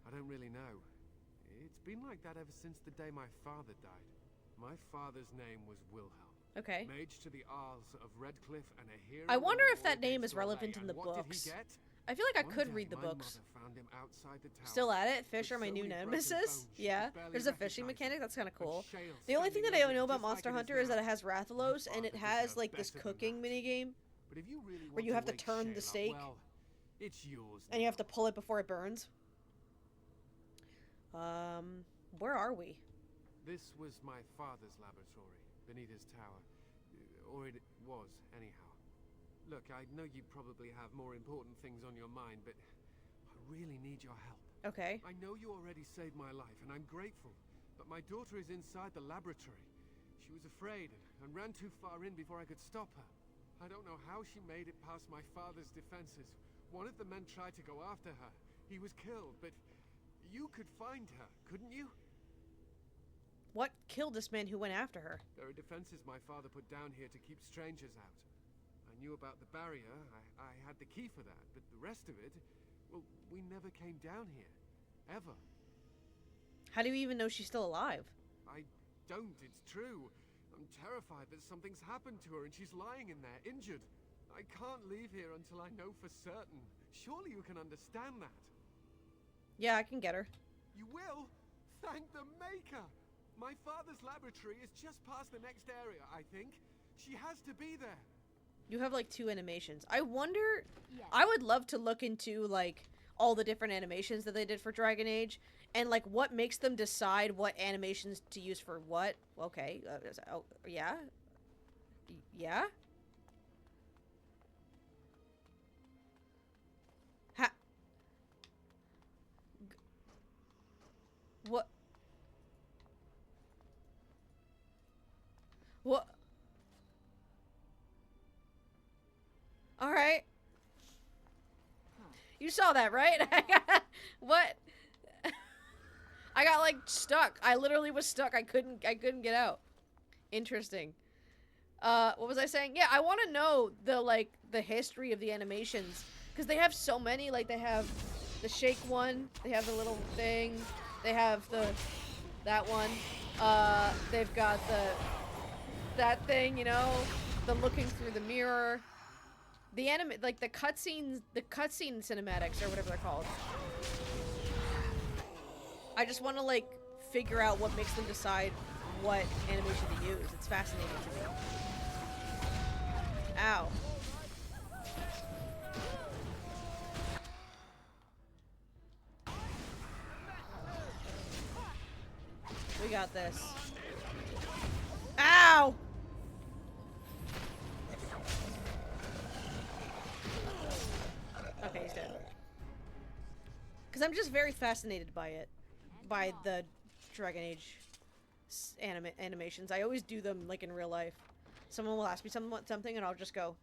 I don't really know. It's been like that ever since the day my father died. My father's name was Wilhelm. Okay. Mage to the Isles of Redcliffe and a hero. I wonder in if that war name against is relevant Orlais. in the And what books. did he get? I feel like I One could day, read the my books. mother found him outside the tower. Still at it? Fish With are my so new many broken nemesis? bones, she Yeah. could barely There's a fishing recognize mechanic? him. That's kind of But cool. shale The only thing that standing I know over about just like Monster it is Hunter is that it now. has Rathalos, and it Father has deserved like this better than cooking that. minigame But if you really where want you have to wake turn the shale up, steak, well, it's yours and you have to now. pull it before it burns. Where are we? This was my father's laboratory, beneath his tower. Or it was, anyhow. Look, I know you probably have more important things on your mind, but I really need your help. Okay. I know you already saved my life, and I'm grateful, but my daughter is inside the laboratory. She was afraid and ran too far in before I could stop her. I don't know how she made it past my father's defenses. One of the men tried to go after her. He was killed, but you could find her, couldn't you? What killed this man who went after her? There are defenses my father put down here to keep strangers out. I knew about the barrier, I had the key for that, but the rest of it, well, we never came down here. Ever. How do you even know she's still alive? I don't, it's true. I'm terrified that something's happened to her and she's lying in there, injured. I can't leave here until I know for certain. Surely you can understand that. Yeah, I can get her. You will? Thank the Maker! My father's laboratory is just past the next area, I think. She has to be there. You have like 2 animations. I wonder... Yes. I would love to look into like all the different animations that they did for Dragon Age And, like, what makes them decide what animations to use for what? Okay. Oh, yeah? Yeah? Ha- what? What? Alright. You saw that, right? What? I got, like, stuck. I literally was stuck. I couldn't get out. Interesting. What was I saying? Yeah, I want to know the history of the animations. Because they have so many. Like, they have the shake one. They have the little thing. They have that one. They've got that thing, you know? The looking through the mirror. The the cutscenes, the cutscene cinematics, or whatever they're called. I just want to, like, figure out what makes them decide what animation to use. It's fascinating to me. Ow. We got this. Ow! Okay, he's dead. Because I'm just very fascinated by it. By the Dragon Age animations. I always do them, like, in real life. Someone will ask me something and I'll just go.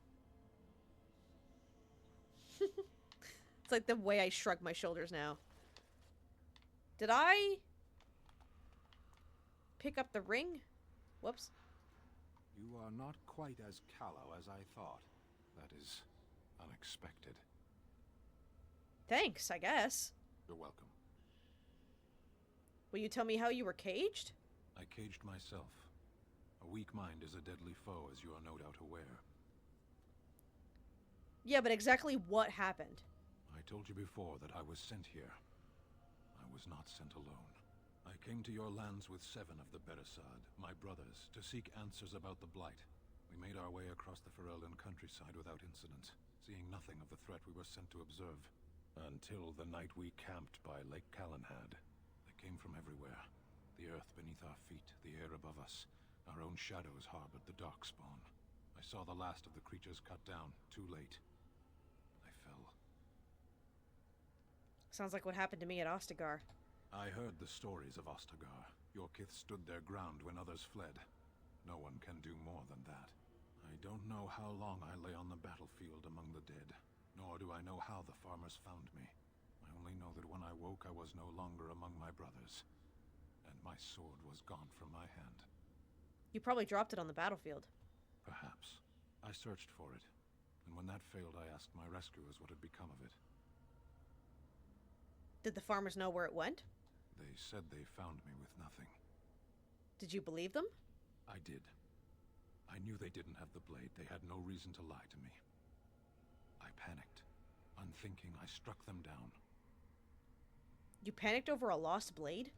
It's like the way I shrug my shoulders now. Did I pick up the ring? Whoops. You are not quite as callow as I thought. That is unexpected. Thanks, I guess. You're welcome. Will you tell me how you were caged? I caged myself. A weak mind is a deadly foe, as you are no doubt aware. Yeah, but exactly what happened? I told you before that I was sent here. I was not sent alone. I came to your lands with 7 of the Beresad, my brothers, to seek answers about the Blight. We made our way across the Ferelden countryside without incident, seeing nothing of the threat we were sent to observe. Until the night we camped by Lake Calenhad. They came from everywhere. The earth beneath our feet, the air above us. Our own shadows harbored the Darkspawn. I saw the last of the creatures cut down, too late. I fell. Sounds like what happened to me at Ostagar. I heard the stories of Ostagar. Your kith stood their ground when others fled. No one can do more than that. I don't know how long I lay on the battlefield among the dead, nor do I know how the farmers found me. I only know that when I woke, I was no longer among my brothers, and my sword was gone from my hand. You probably dropped it on the battlefield. Perhaps. I searched for it, and when that failed, I asked my rescuers what had become of it. Did the farmers know where it went? They said they found me with nothing. Did you believe them? I did. I knew they didn't have the blade. They had no reason to lie to me. I panicked. Unthinking, I struck them down. You panicked over a lost blade?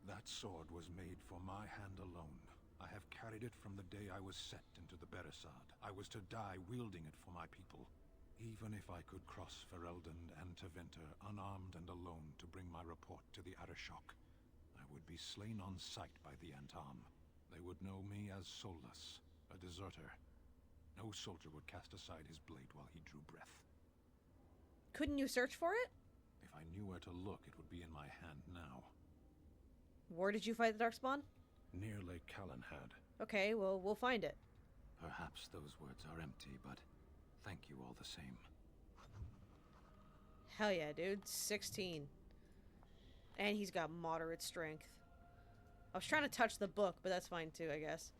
That sword was made for my hand alone. I have carried it from the day I was set into the Beresad. I was to die wielding it for my people. Even if I could cross Ferelden and Tevinter unarmed and alone to bring my report to the Arishok, I would be slain on sight by the Antam. They would know me as soulless, a deserter. No soldier would cast aside his blade while he drew breath. Couldn't you search for it? If I knew where to look, it would be in my hand now. Where did you fight the Darkspawn? Near Lake Calenhad. Okay, well, we'll find it. Perhaps those words are empty, but thank you all the same. Hell yeah, dude. 16. And he's got moderate strength. I was trying to touch the book, but that's fine too, I guess.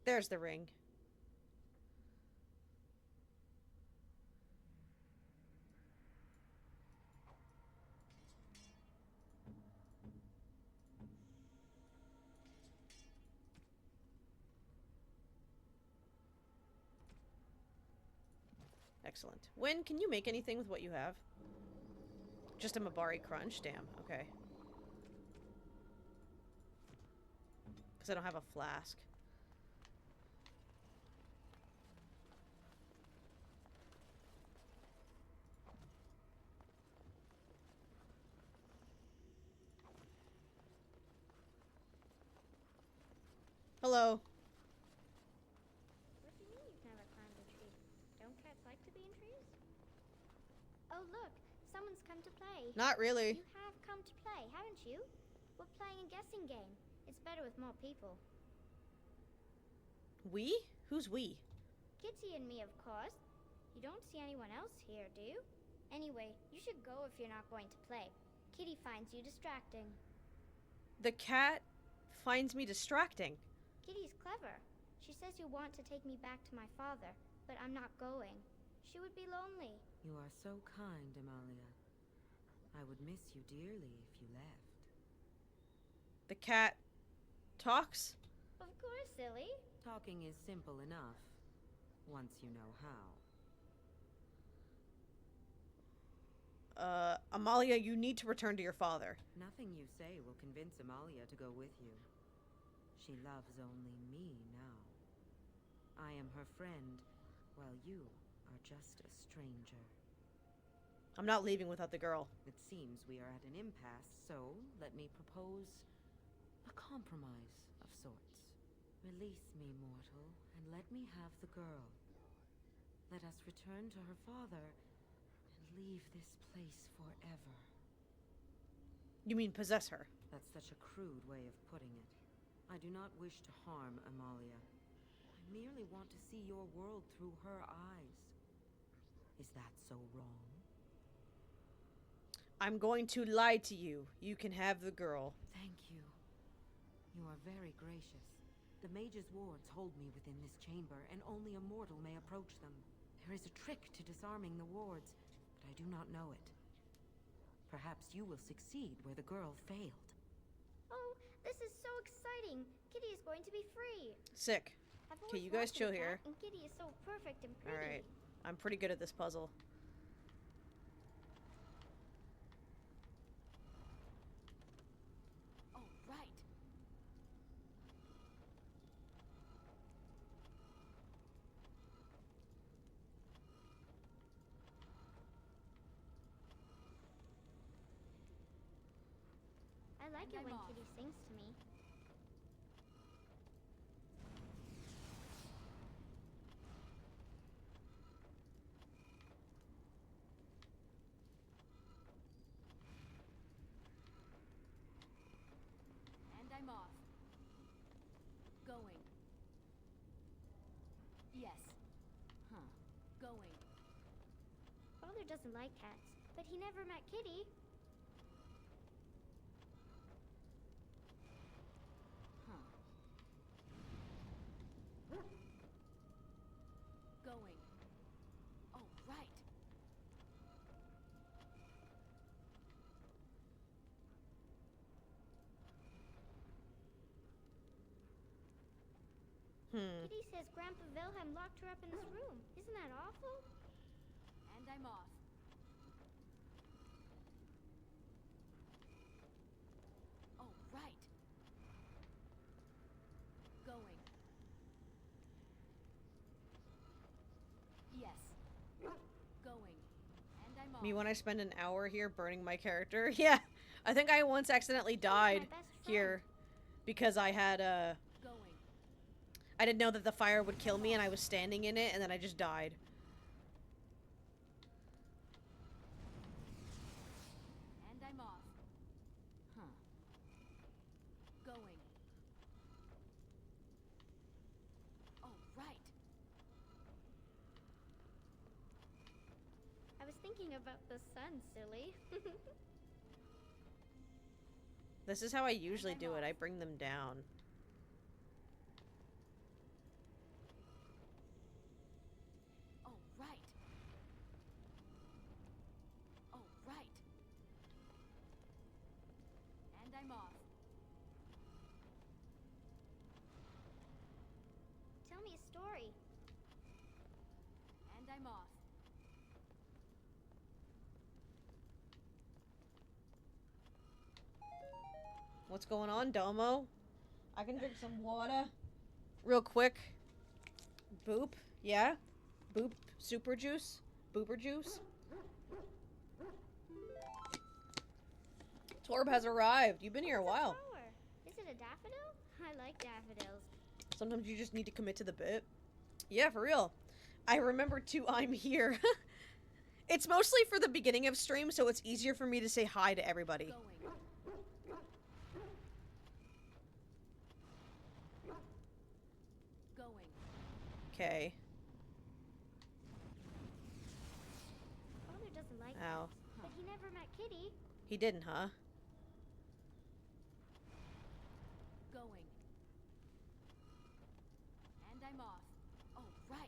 There's the ring. Excellent. Wynn, can you make anything with what you have? Just a Mabari crunch? Damn, okay. Because I don't have a flask. Hello. What do you mean you've never climbed a tree? Don't cats like to be in trees? Oh look, someone's come to play. Not really. You have come to play, haven't you? We're playing a guessing game. It's better with more people. We? Who's we? Kitty and me, of course. You don't see anyone else here, do you? Anyway, you should go if you're not going to play. Kitty finds you distracting. The cat finds me distracting. Kitty's clever. She says you want to take me back to my father, but I'm not going. She would be lonely. You are so kind, Amalia. I would miss you dearly if you left. The cat talks? Of course, silly. Talking is simple enough, once you know how. Amalia, you need to return to your father. Nothing you say will convince Amalia to go with you. She loves only me now. I am her friend, while you are just a stranger. I'm not leaving without the girl. It seems we are at an impasse, so let me propose a compromise of sorts. Release me, mortal, and let me have the girl. Let us return to her father and leave this place forever. You mean possess her? That's such a crude way of putting it. I do not wish to harm Amalia. I merely want to see your world through her eyes. Is that so wrong? I'm going to lie to you. You can have the girl. Thank you. You are very gracious. The mage's wards hold me within this chamber, and only a mortal may approach them. There is a trick to disarming the wards, but I do not know it. Perhaps you will succeed where the girl failed. Oh, this is so exciting. Kitty is going to be free. Sick. I've Okay, always you guys wanted a chill cat, here. And Kitty is so perfect and pretty. Alright. I'm pretty good at this puzzle. Oh, right. I like And it when I'm off. Kitty sings to me. And I'm off. Going. Yes. Huh. Going. Father doesn't like cats, but he never met Kitty. Huh. Going. Oh, right. Kitty says Grandpa Wilhelm locked her up in this room. Isn't that awful? And I'm off. Oh, right. Going. Yes. Going. And I'm off. Me when I spend an hour here burning my character. Yeah. I think I once accidentally died my best here because I had Going. I didn't know that the fire would kill me and I was standing in it and then I just died. And I'm off. Huh. Going. Oh, right. I was thinking about the sun, silly. This is how I usually do it. I bring them down. Oh, right. Oh, right. And I'm off. Tell me a story. And I'm off. What's going on, Domo? I can drink some water. Real quick. Boop. Yeah? Boop. Super juice? Booper juice? Torb has arrived. You've been here a What's while. flower? Is it a daffodil? I like daffodils. Sometimes you just need to commit to the bit. Yeah, for real. I remember too, I'm here. It's mostly for the beginning of stream, so it's easier for me to say hi to everybody. Going. Going. Okay. Father doesn't like Ow. cats, but he never met Kitty. He didn't, huh? Going. And I'm off. Oh, right.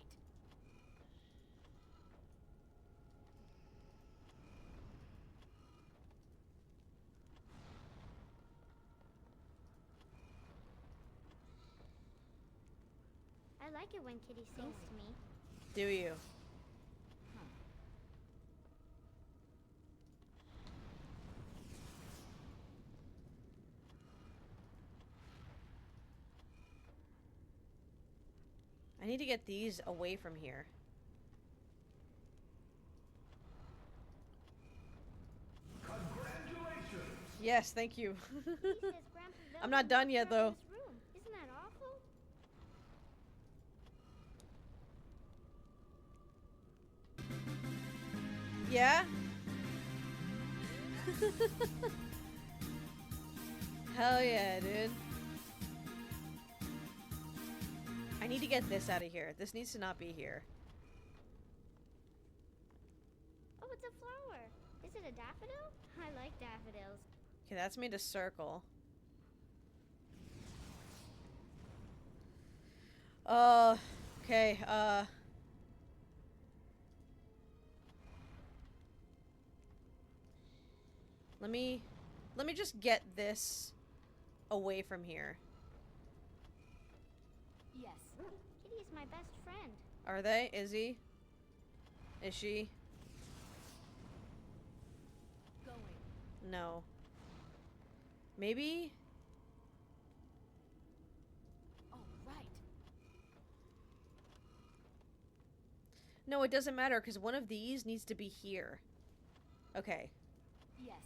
I like it when Kitty sings to me. Do you? I need to get these away from here. Congratulations! Yes, thank you. Kitty says Grandpa I'm not done yet, though. In this room. Isn't that awful? Yeah? Hell yeah, dude. I need to get this out of here. This needs to not be here. Oh, it's a flower. Is it a daffodil? I like daffodils. Okay, that's made a circle. Okay, let me just get this away from here. Yes. Kitty's my best friend. Are they? Is he? Is she? Going. No. Maybe? Oh, right. No, it doesn't matter because one of these needs to be here. Okay. Yes.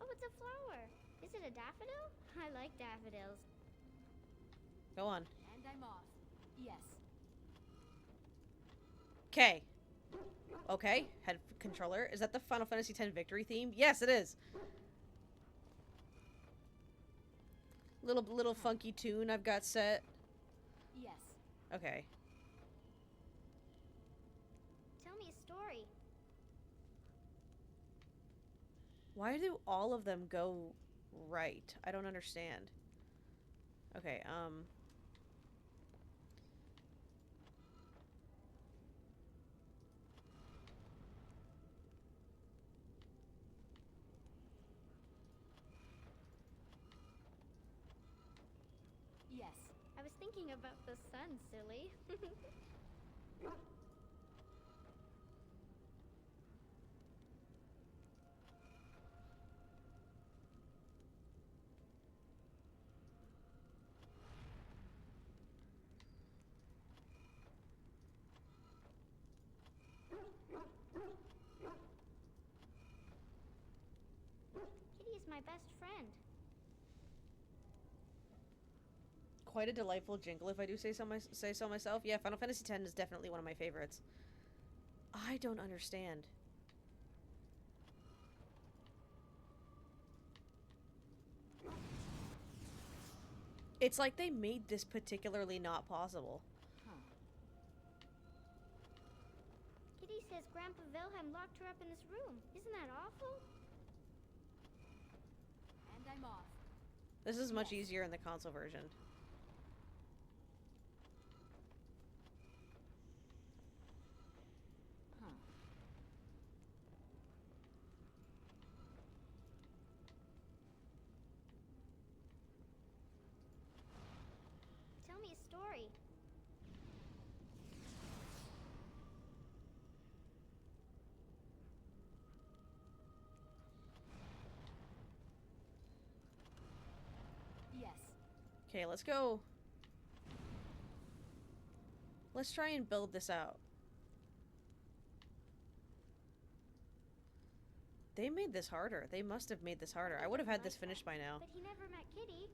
Oh, it's a flower. Is it a daffodil? I like daffodils. Go on. And I'm off. Yes. Okay. Okay. Head controller. Is that the Final Fantasy X victory theme? Yes, it is. Little funky tune I've got set. Yes. Okay. Tell me a story. Why do all of them go right? I don't understand. Okay, Yes. I was thinking about the sun, silly. Kitty is my best friend. quite a delightful jingle if I do say so myself. Yeah, Final Fantasy X is definitely one of my favorites. I don't understand. It's like they made this particularly not possible. Kitty says Grandpa Wilhelm locked her up in this room. Isn't that awful? And I'm off. This is much easier in the console version. Tell me a story. Yes. Okay, let's go. Let's try and build this out. They made this harder. They must have made this harder. I would have had this finished by now. But he never met Kitty.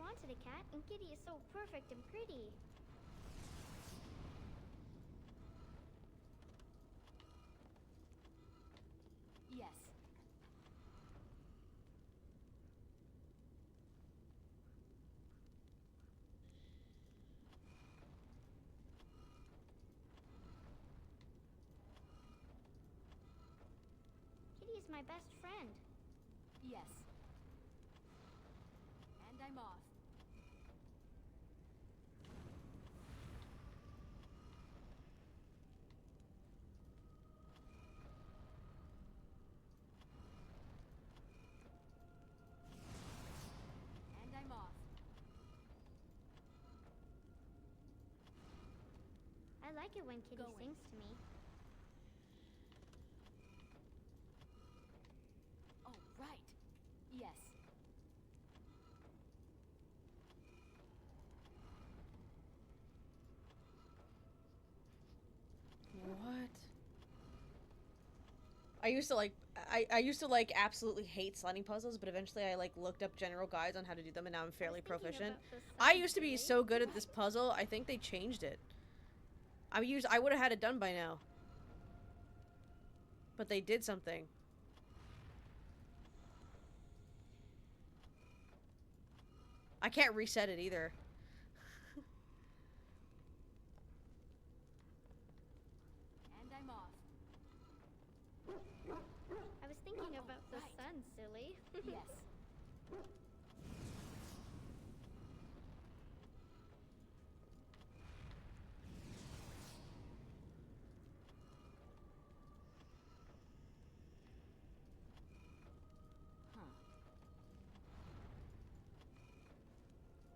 wanted a cat, and Kitty is so perfect and pretty. Yes. Kitty is my best friend. Yes. And I'm off. And I'm off. I like it when Kitty Going. sings to me. Oh, right. Yes. What? I used to like I used to like absolutely hate sliding puzzles, but eventually I like looked up general guides on how to do them and now I'm fairly thinking proficient. about this I used to be Sunday. so good at this puzzle, I think they changed it. I would have had it done by now. But they did something. I can't reset it either. And I'm off. I was thinking about the right. sun, silly. Yes. Huh.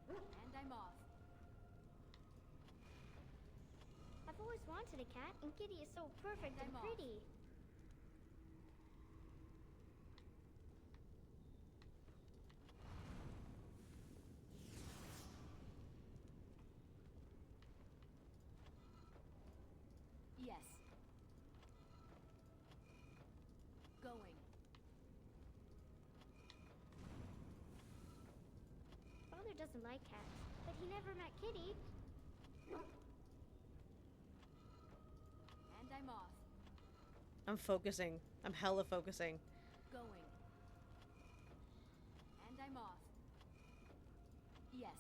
And I'm off. I've always wanted a cat, and Kitty is so perfect and I'm off. pretty. Yes. Going. Father doesn't like cats, but he never met Kitty. And I'm off. I'm focusing. I'm hella focusing. Going. And I'm off. Yes.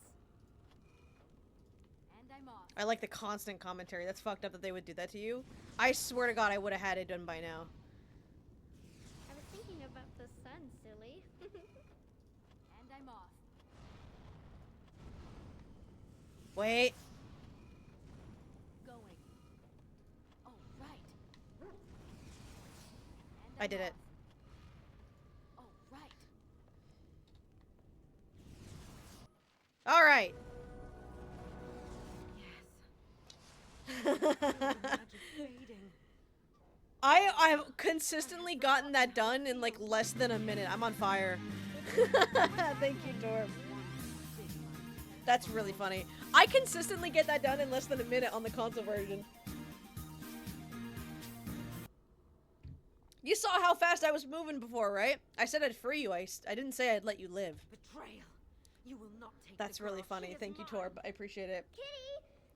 And I'm off. I like the constant commentary. That's fucked up that they would do that to you. I swear to God, I would have had it done by now. I was thinking about the sun, silly. And I'm off. Wait. Going. Oh, right. And I did I'm it. off. Oh, right. All right. Magic fading. I've consistently gotten that done in like less than a minute. I'm on fire. Thank you, Torb. That's really funny. I consistently get that done in less than a minute on the console version. You saw how fast I was moving before, right? I said I'd free you. I didn't say I'd let you live. Betrayal. You will not take That's the really girl. funny. She is Thank you, mine. Torb. I appreciate it. Kitty,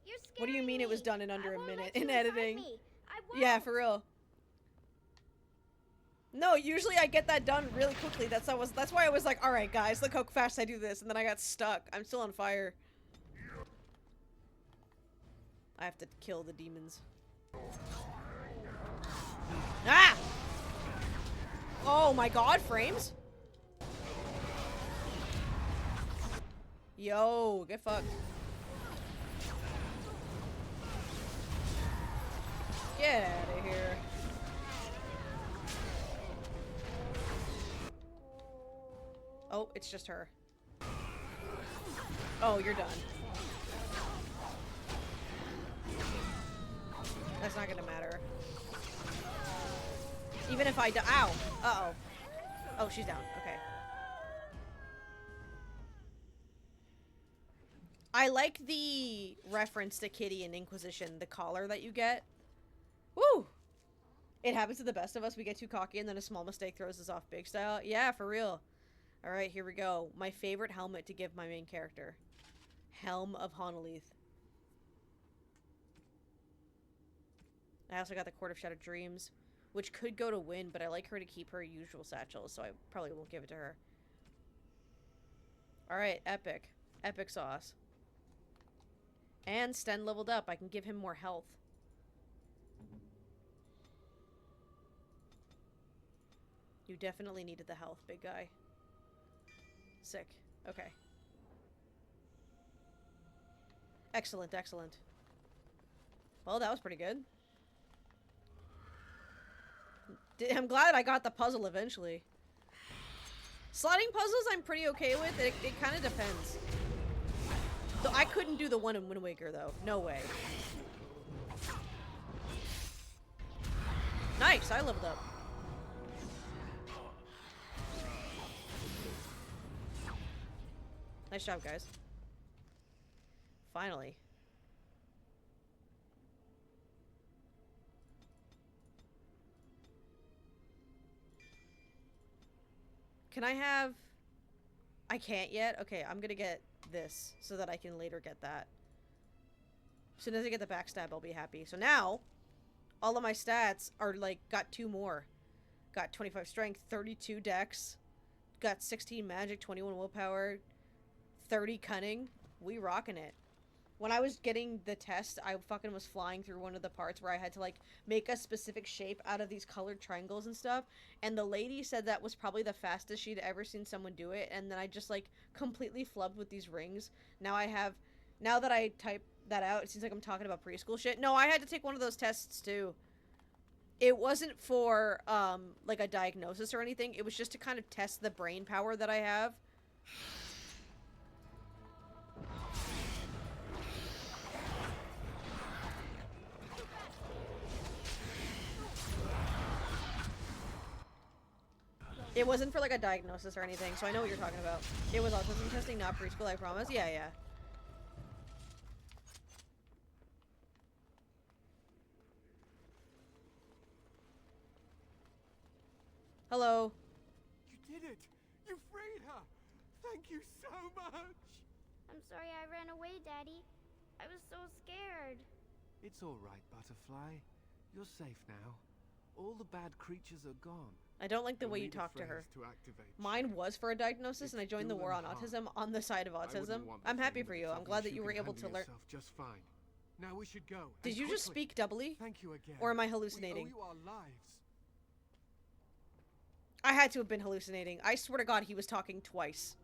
you're scaring What do you mean it was me. done in under I a won't minute let in you inside editing? me. I won't. Yeah, for real. No, usually I get that done really quickly. That's why I was like, all right, guys, look how fast I do this, and then I got stuck. I'm still on fire. I have to kill the demons. Ah! Oh my God, frames? Yo, get fucked. Get out of here. Oh, it's just her. Oh, you're done. That's not gonna matter. Even if I die. Ow! Uh-oh. Oh, she's down. Okay. I like the reference to Kitty in Inquisition, the collar that you get. Woo! It happens to the best of us. We get too cocky and then a small mistake throws us off big style. Yeah, for real. Alright, here we go. My favorite helmet to give my main character. Helm of Honolith. I also got the Court of Shattered Dreams, which could go to Win, but I like her to keep her usual satchels, so I probably won't give it to her. Alright, epic. Epic sauce. And Sten leveled up. I can give him more health. You definitely needed the health, big guy. Sick. Okay. Excellent, excellent. Well, that was pretty good. I'm glad I got the puzzle eventually. Slotting puzzles I'm pretty okay with. It kind of depends. So I couldn't do the one in Wind Waker, though. No way. Nice, I leveled up. Nice job, guys. Finally. Can I have... I can't yet? Okay, I'm gonna get this so that I can later get that. As soon as I get the backstab, I'll be happy. So now, all of my stats are like, got 2 more. Got 25 strength, 32 dex, got 16 magic, 21 willpower, 30 cunning. We rocking it. When I was getting the test, I fucking was flying through one of the parts where I had to, like, make a specific shape out of these colored triangles and stuff. And the lady said that was probably the fastest she'd ever seen someone do it. And then I just, like, completely flubbed with these rings. Now that I type that out, it seems like I'm talking about preschool shit. No, I had to take one of those tests, too. It wasn't for, like, a diagnosis or anything. It was just to kind of test the brain power that I have. It wasn't for, like, a diagnosis or anything, so I know what you're talking about. It was autism testing, not preschool, I promise. Yeah, yeah. Hello. You did it! You freed her! Thank you so much! I'm sorry I ran away, Daddy. I was so scared. It's all right, Butterfly. You're safe now. All the bad creatures are gone. I don't like the You'll way you need a talk to her. phrase to activate Mine you. was for a diagnosis, It's and I joined the do war on them harm. autism on the side of I wouldn't autism. want the I'm happy thing, for but you. it's I'm glad obvious that you were can able to handle learn. yourself just fine. Now we should go. Did and you just quickly. speak doubly? Thank you again. Or am I We hallucinating? owe you our lives. I had to have been hallucinating. I swear to God, he was talking twice.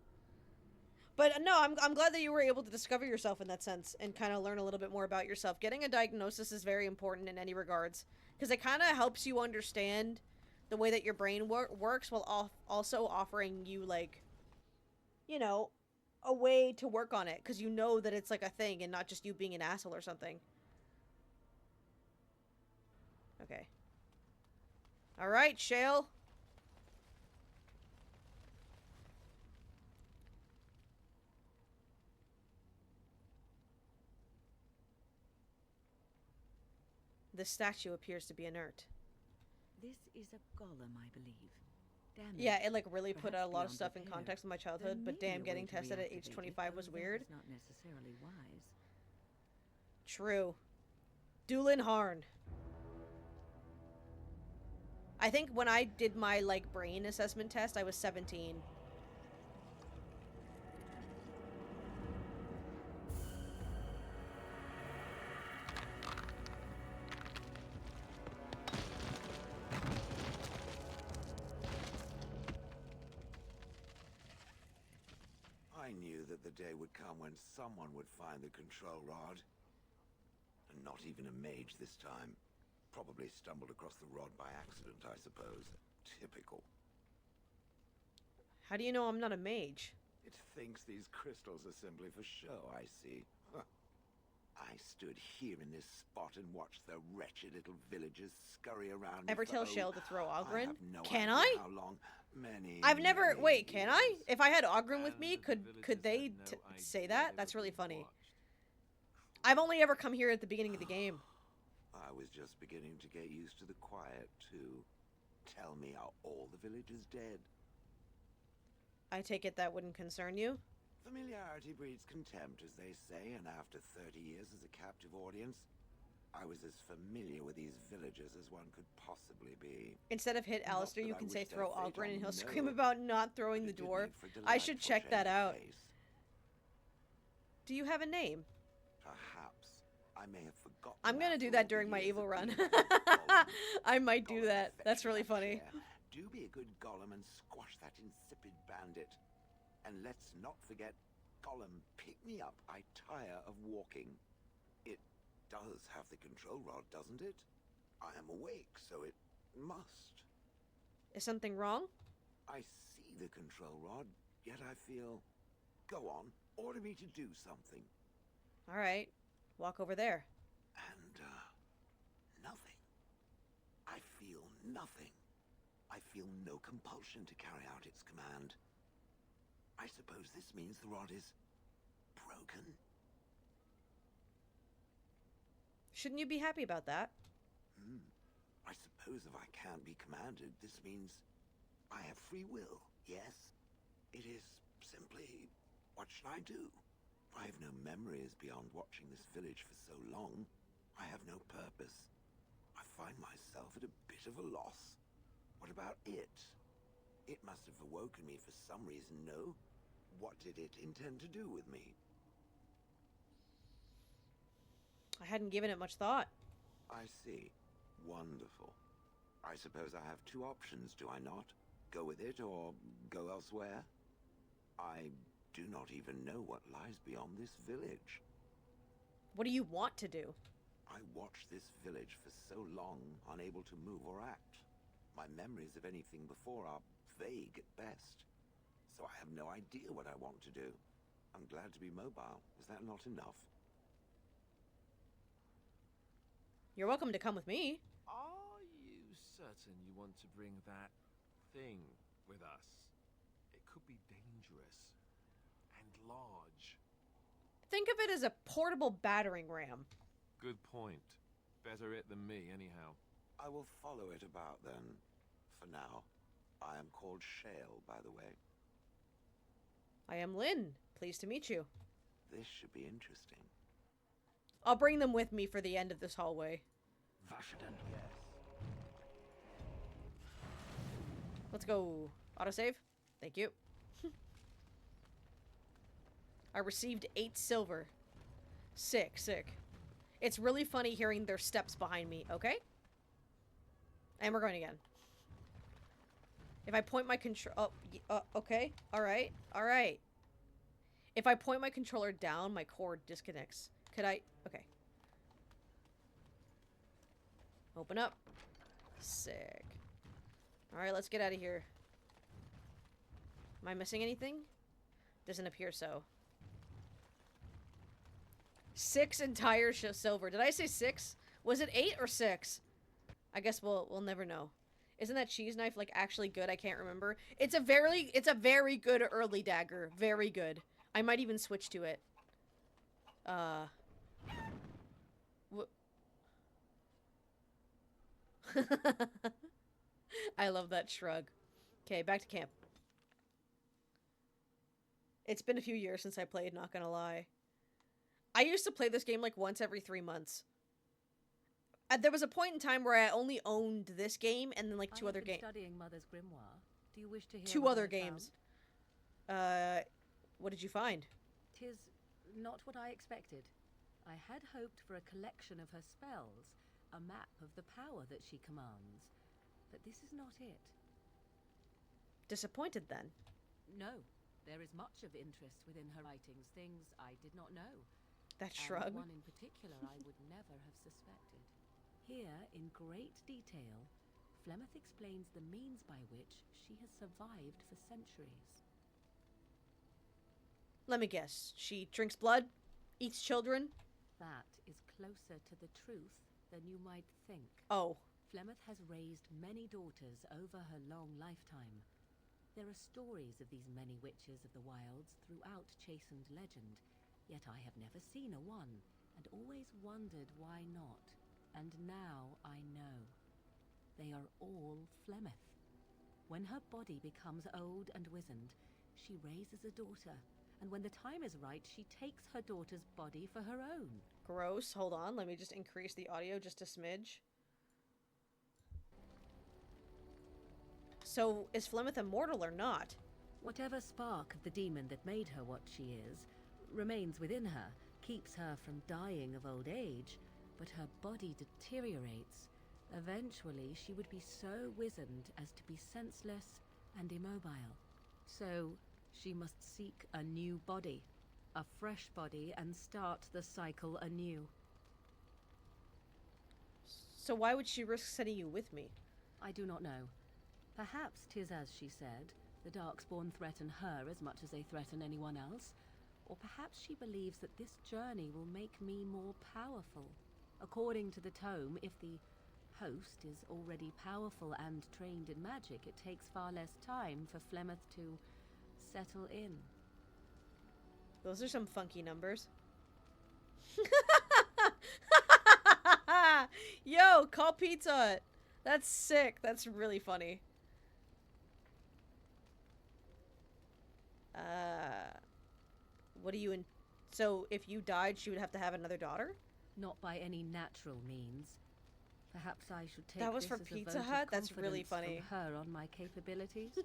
But no, I'm glad that you were able to discover yourself in that sense and kind of learn a little bit more about yourself. Getting a diagnosis is very important in any regards because it kind of helps you understand the way that your brain works while also offering you, like, you know, a way to work on it because you know that it's like a thing and not just you being an asshole or something. Okay. All right, Shale. The statue appears to be inert. This is a golem, I believe. Damage, Yeah, it like really put perhaps a lot of beyond stuff in repair. context of my There childhood, may but be a damn, way getting to tested at age reactivate it, 25 was though weird. that is not necessarily wise. True. Doolin Harn. I think when I did my, like, brain assessment test, I was 17. I knew that the day would come when someone would find the control rod. And not even a mage this time. Probably stumbled across the rod by accident, I suppose. Typical. How do you know I'm not a mage? It thinks these crystals are simply for show, I see. Huh. I stood here in this spot and watched the wretched little villagers scurry around. Ever for, tell Shale to throw I Ogren? have no Can idea I? How long. Many. I've never. many Wait, can I? years. If I had Ogren with me, And the could villagers they had no say idea that? they That's were really being funny. watched. I've only ever come here at the beginning of the game. I was just beginning to get used to the quiet, too. Tell me, are all the villagers dead? I take it that wouldn't concern you? Familiarity breeds contempt, as they say, and after 30 years as a captive audience, I was as familiar with these villagers as one could possibly be. Instead of hit Not Alistair, that you I can wish say their throw fate Ogren and on he'll them, scream no, about not throwing but the it did dwarf. make for a I should delightful check that change of out. pace. Do you have a name? Perhaps I may have forgotten. I'm gonna do after that all the during my years evil of run. being a good golem. I might do Golem that. That's fetch me really that funny. chair. Do be a good golem and squash that insipid bandit. And let's not forget, golem, pick me up. I tire of walking. It does have the control rod, doesn't it? I am awake, so it must. Is something wrong? I see the control rod, yet I feel... Go on, order me to do something. All right. Walk over there. And, nothing. I feel nothing. I feel no compulsion to carry out its command. I suppose this means the rod is broken. Shouldn't you be happy about that? I suppose if I can't be commanded, this means I have free will, yes? It is simply, what should I do? I have no memories beyond watching this village for so long. I have no purpose. I find myself at a bit of a loss. What about it? It must have awoken me for some reason, no? What did it intend to do with me? I hadn't given it much thought. I see. Wonderful. I suppose I have two options, do I not? Go with it or go elsewhere? I do not even know what lies beyond this village. What do you want to do? I watched this village for so long, unable to move or act. My memories of anything before are vague at best. So I have no idea what I want to do. I'm glad to be mobile. Is that not enough? You're welcome to come with me. Are you certain you want to bring that thing with us? It could be dangerous and large. Think of it as a portable battering ram. Good point. Better it than me, anyhow. I will follow it about then. For now. I am called Shale, by the way. I am Lynn. Pleased to meet you. This should be interesting. I'll bring them with me for the end of this hallway. Vashden, yes. Let's go. Autosave. Thank you. I received 8 silver. Sick. It's really funny hearing their steps behind me, okay? And we're going again. If I point my control... okay. Alright. If I point my controller down, my cord disconnects. Could I... Okay. Open up. Sick. Alright, let's get out of here. Am I missing anything? Doesn't appear so. 6 entire silver. Did I say 6? Was it 8 or 6? I guess we'll never know. Isn't that cheese knife like actually good? I can't remember. It's a very good early dagger. Very good. I might even switch to it. I love that shrug. Okay, back to camp. It's been a few years since I played, not gonna lie. I used to play this game like once every 3 months. There was a point in time where I only owned this game and then like 2 other games. Studying Mother's grimoire. Do you wish to hear 2 what other I games. found? What did you find? 'Tis not what I expected. I had hoped for a collection of her spells, a map of the power that she commands. But this is not it. Disappointed then? No. There is much of interest within her writings, things I did not know. That And shrug. one in particular I would never have suspected. Here, in great detail, Flemeth explains the means by which she has survived for centuries. Let me guess. She drinks blood? Eats children? That is closer to the truth than you might think. Oh. Flemeth has raised many daughters over her long lifetime. There are stories of these many witches of the wilds throughout chastened legend, yet I have never seen a one, and always wondered why not. And now I know. They are all Flemeth. When her body becomes old and wizened, she raises a daughter, and when the time is right, she takes her daughter's body for her own. Gross. Hold on. Let me just increase the audio just a smidge. So, is Flemeth immortal or not? Whatever spark of the demon that made her what she is remains within her, keeps her from dying of old age, but her body deteriorates. Eventually, she would be so wizened as to be senseless and immobile. So, she must seek a new body, a fresh body, and start the cycle anew. So why would she risk sending you with me? I do not know. Perhaps 'tis as she said, the Darkspawn threaten her as much as they threaten anyone else. Or perhaps she believes that this journey will make me more powerful. According to the tome, if the host is already powerful and trained in magic, it takes far less time for Flemeth to settle in. Those are some funky numbers. Yo, call Pizza Hut. That's sick. That's really funny. What do you in... So, if you died, she would have to have another daughter? Not by any natural means. Perhaps I should take That was this from as Pizza a vote Hut? of That's really confidence funny. from her on my capabilities.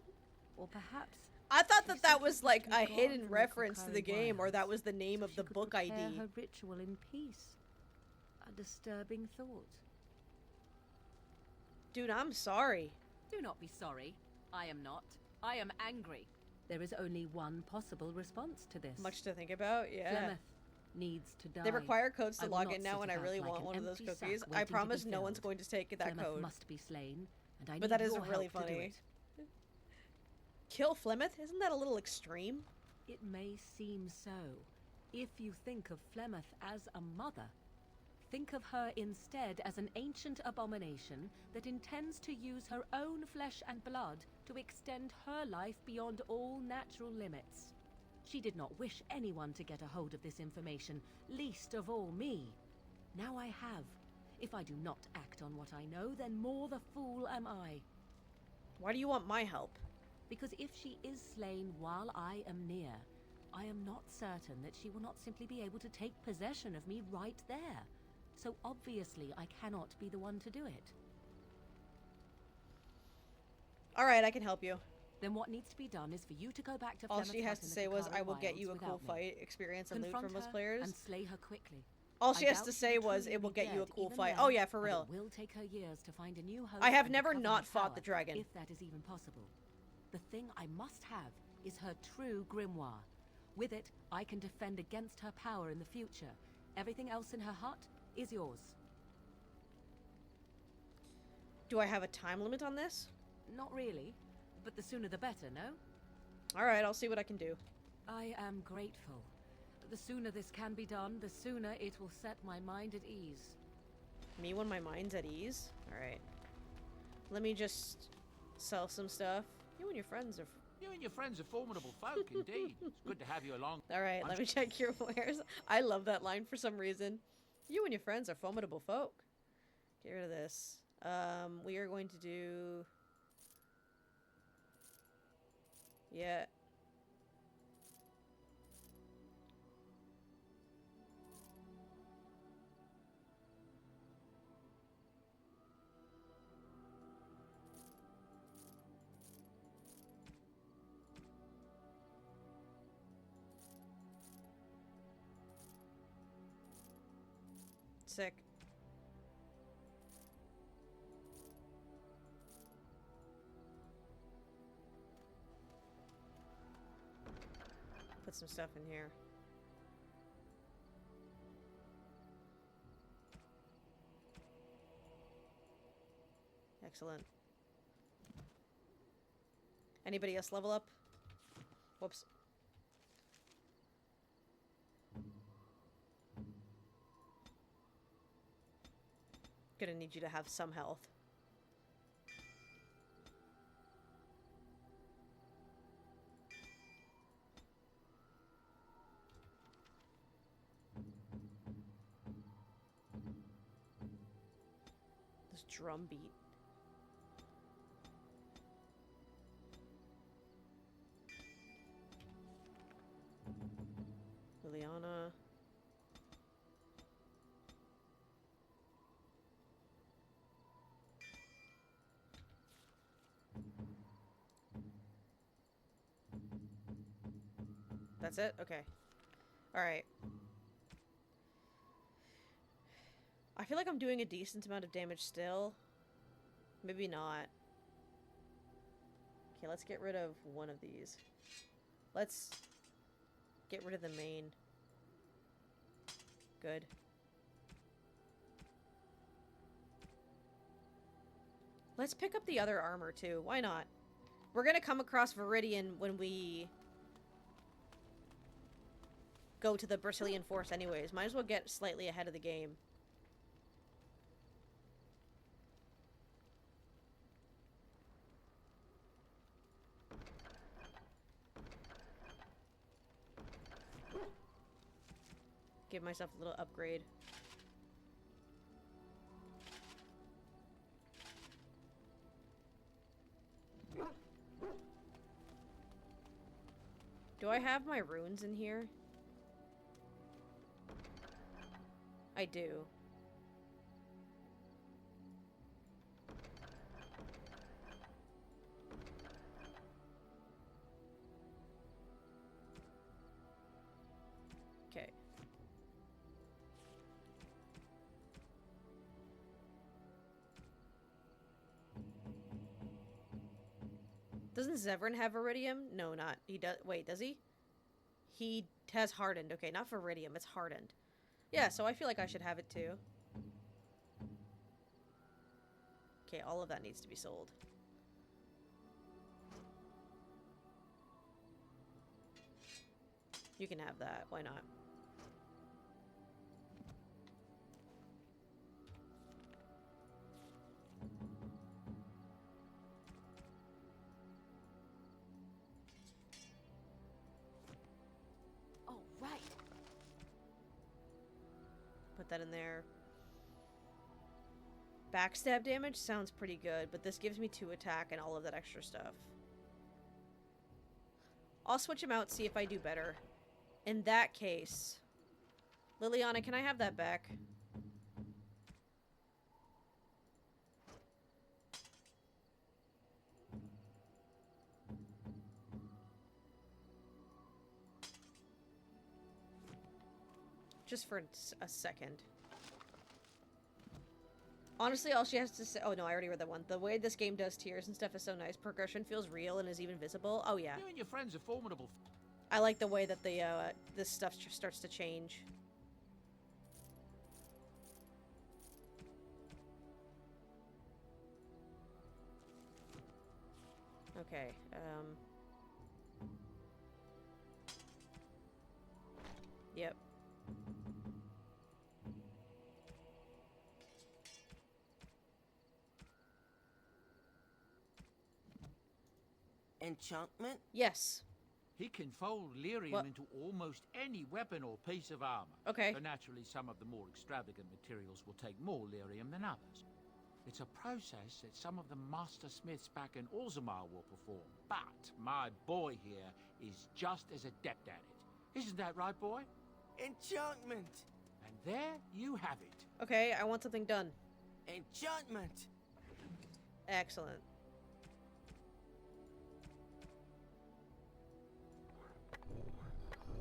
Or perhaps I thought she that that was simply like wished me a gone hidden from the reference to the Kokari game, or wilds, that was the name so of she the could book prepare ID. her ritual in peace. A disturbing thought. Dude, I'm sorry. Do not be sorry. I am not. I am angry. There is only one possible response to this. Much to think about, yeah. Flemeth needs to die. They require codes to I will log not in now, sit and I about really like want an one of those empty sack cookies. I waiting to be promise no one's filled. going to take that Flemeth code. must be slain, and I But need that is your really help to do funny. it. Kill Flemeth? Isn't that a little extreme? It may seem so. If you think of Flemeth as a mother, think of her instead as an ancient abomination that intends to use her own flesh and blood to extend her life beyond all natural limits. She did not wish anyone to get a hold of this information, least of all me. Now I have. If I do not act on what I know, then more the fool am I. Why do you want my help? Because if she is slain while I am near, I am not certain that she will not simply be able to take possession of me right there. So obviously I cannot be the one to do it. Alright, I can help you. Then what needs to be done is for you to go back to All Flemeth she has Hut to in the say was, Kokari I will get Wilds you a cool without me. fight experience and loot Confront from most her players. and slay her quickly. All she I has doubt to she say will was, truly it will be get you a dead cool even fight. then, Oh yeah, for but real. It will take her years to find a new host I have and never recover not her fought the power, dragon. if that is even possible. The thing I must have is her true grimoire. With it, I can defend against her power in the future. Everything else in her hut is yours. Do I have a time limit on this? Not really, but the sooner the better, no? Alright, I'll see what I can do. I am grateful. The sooner this can be done, the sooner it will set my mind at ease. Me when my mind's at ease? Alright. Let me just sell some stuff. You and your friends are... You and your friends are formidable folk, indeed. It's good to have you along. Alright, let me check your wares. I love that line for some reason. You and your friends are formidable folk. Get rid of this. We are going to do... Yeah. Sick. Put some stuff in here. Excellent. Anybody else level up? Whoops. Gonna need you to have some health. This drum beat. That's it? Okay. Alright. I feel like I'm doing a decent amount of damage still. Maybe not. Okay, let's get rid of one of these. Let's get rid of the main. Good. Let's pick up the other armor too. Why not? We're gonna come across Viridian when we go to the Brazilian Force anyways. Might as well get slightly ahead of the game. Give myself a little upgrade. Do I have my runes in here? I do. Okay. Doesn't Zevran have Iridium? No, not. He does. Wait, does he? He has Hardened. Okay, not for Iridium. It's Hardened. Yeah, so I feel like I should have it too. Okay, all of that needs to be sold. You can have that. Why not? Oh, right. Put that in there. Backstab damage sounds pretty good, but this gives me 2 attack and all of that extra stuff. I'll switch them out, see if I do better. In that case... Liliana, can I have that back? Just for a second. Honestly, all she has to say... Oh, no, I already read that one. The way this game does tiers and stuff is so nice. Progression feels real and is even visible. Oh, yeah. You and your friends are formidable. I like the way that the this stuff starts to change. Okay, Yep. Enchantment? Yes. He can fold lyrium What? into almost any weapon or piece of armor. Okay. But naturally, some of the more extravagant materials will take more lyrium than others. It's a process that some of the master smiths back in Orzammar will perform. But my boy here is just as adept at it. Isn't that right, boy? Enchantment! And there you have it. Okay, I want something done. Enchantment! Excellent.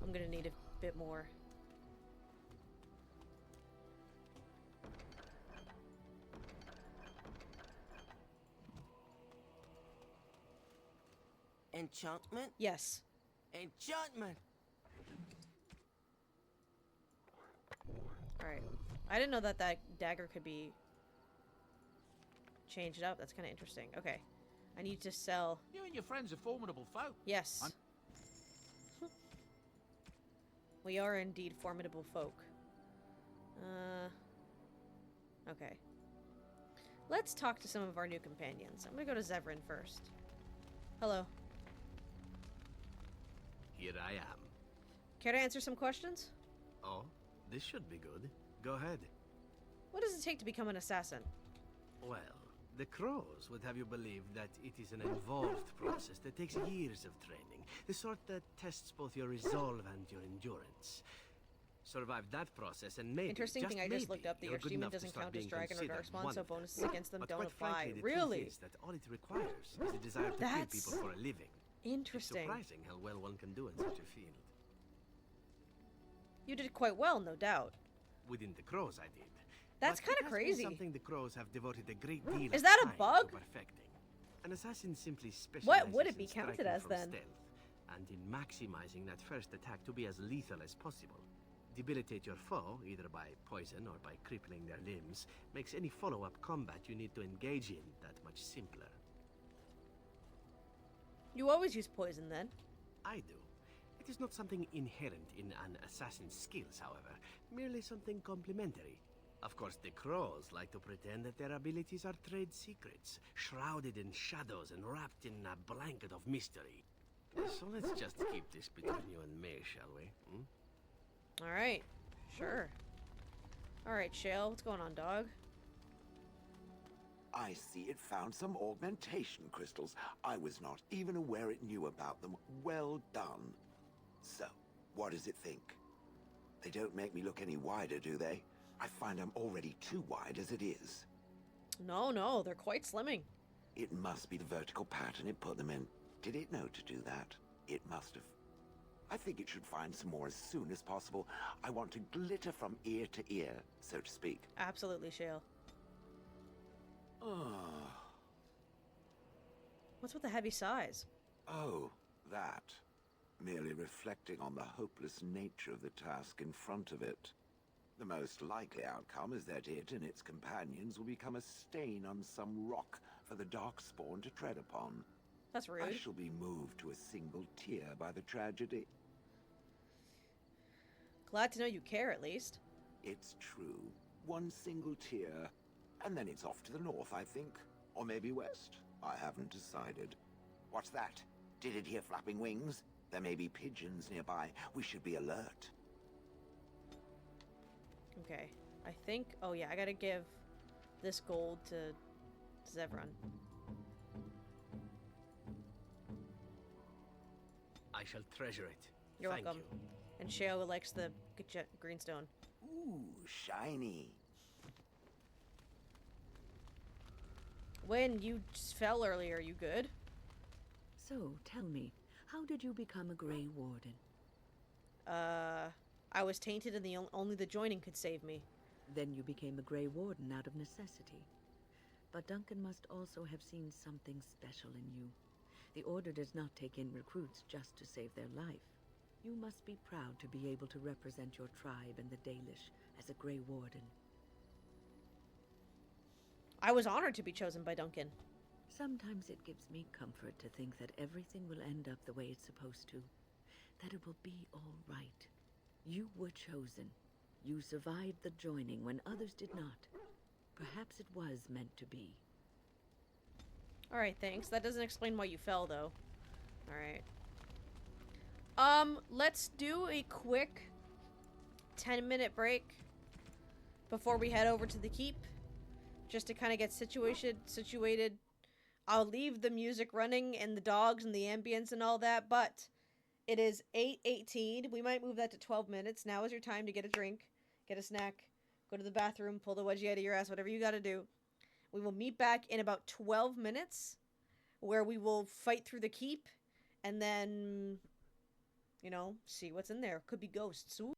I'm gonna need a bit more. Enchantment? Yes. Enchantment! Alright. I didn't know that that dagger could be changed up. That's kind of interesting. Okay. I need to sell... You and your friends are formidable folk. Yes. We are indeed formidable folk. Okay. Let's talk to some of our new companions. I'm gonna go to Zevran first. Hello. Here I am. Care to answer some questions? Oh, this should be good. Go ahead. What does it take to become an assassin? Well, the crows would have you believe that it is an involved process that takes years of training. The sort that tests both your resolve and your endurance. Survive that process and maybe, Interesting thing, I just looked up that you're your good achievement enough to doesn't start count as being dragon or considered darkspawn, one so of them. bonuses against them But don't quite apply. frankly, the Really? truth is that all it requires is the desire to kill That's people for a living. It's interesting. surprising how well one can do in such a field. You did quite well, no doubt. Within the crows, I did. That's But kind it of has been crazy. something the crows have devoted a great deal Is of that a time bug? to perfecting. An assassin simply specializes What would it be in counted striking as from then? stealth, and in maximizing that first attack to be as lethal as possible. Debilitate your foe, either by poison or by crippling their limbs, makes any follow-up combat you need to engage in that much simpler. You always use poison then. I do. It is not something inherent in an assassin's skills, however, merely something complementary. Of course, the crows like to pretend that their abilities are trade secrets, shrouded in shadows and wrapped in a blanket of mystery. So let's just keep this between you and me, shall we? Hmm? Alright. Sure. Alright, Shale, what's going on, dog? I see it found some augmentation crystals. I was not even aware it knew about them. Well done. So, what does it think? They don't make me look any wider, do they? I find I'm already too wide as it is. No, they're quite slimming. It must be the vertical pattern it put them in. Did it know to do that? It must have. I think it should find some more as soon as possible. I want to glitter from ear to ear, so to speak. Absolutely, Shale. What's with the heavy sighs? Oh, that. Merely reflecting on the hopeless nature of the task in front of it. The most likely outcome is that it and its companions will become a stain on some rock for the Darkspawn to tread upon. That's rude. I shall be moved to a single tear by the tragedy. Glad to know you care, at least. It's true. One single tear, and then it's off to the north, I think. Or maybe west. I haven't decided. What's that? Did it hear flapping wings? There may be pigeons nearby. We should be alert. Okay. I think... Oh, yeah, I gotta give this gold to Zevran. I shall treasure it. You're Thank welcome. you. And Shale likes the greenstone. Ooh, shiny. When you just fell earlier, you good? So, tell me, how did you become a Grey Warden? I was tainted and only the joining could save me. Then you became a Grey Warden out of necessity. But Duncan must also have seen something special in you. The Order does not take in recruits just to save their life. You must be proud to be able to represent your tribe and the Dalish as a Grey Warden. I was honored to be chosen by Duncan. Sometimes it gives me comfort to think that everything will end up the way it's supposed to. That it will be all right. You were chosen. You survived the joining when others did not. Perhaps it was meant to be. Alright, thanks. That doesn't explain why you fell, though. Alright. Let's do a quick 10-minute break before we head over to the keep. Just to kind of get situated. I'll leave the music running and the dogs and the ambience and all that, but it is 8:18. We might move that to 12 minutes. Now is your time to get a drink, get a snack, go to the bathroom, pull the wedgie out of your ass, whatever you gotta do. We will meet back in about 12 minutes where we will fight through the keep and then, you know, see what's in there. Could be ghosts. Ooh.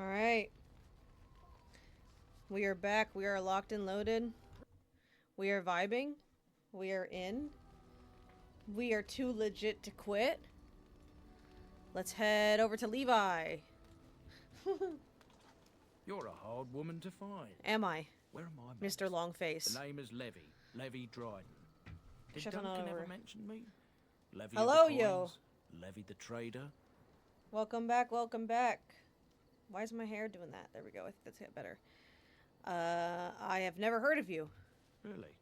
Alright. We are back. We are locked and loaded. We are vibing. We are in. We are too legit to quit. Let's head over to Levi. You're a hard woman to find. Am I? Where am I, Mr. Longface. The name is Levy. Levy Dryden. Did Shut on Duncan over. ever mention me? Levy Hello, of the yo. coins, Levy the trader. Welcome back, welcome back. Why is my hair doing that? There we go. I think that's it better. I have never heard of you. Really?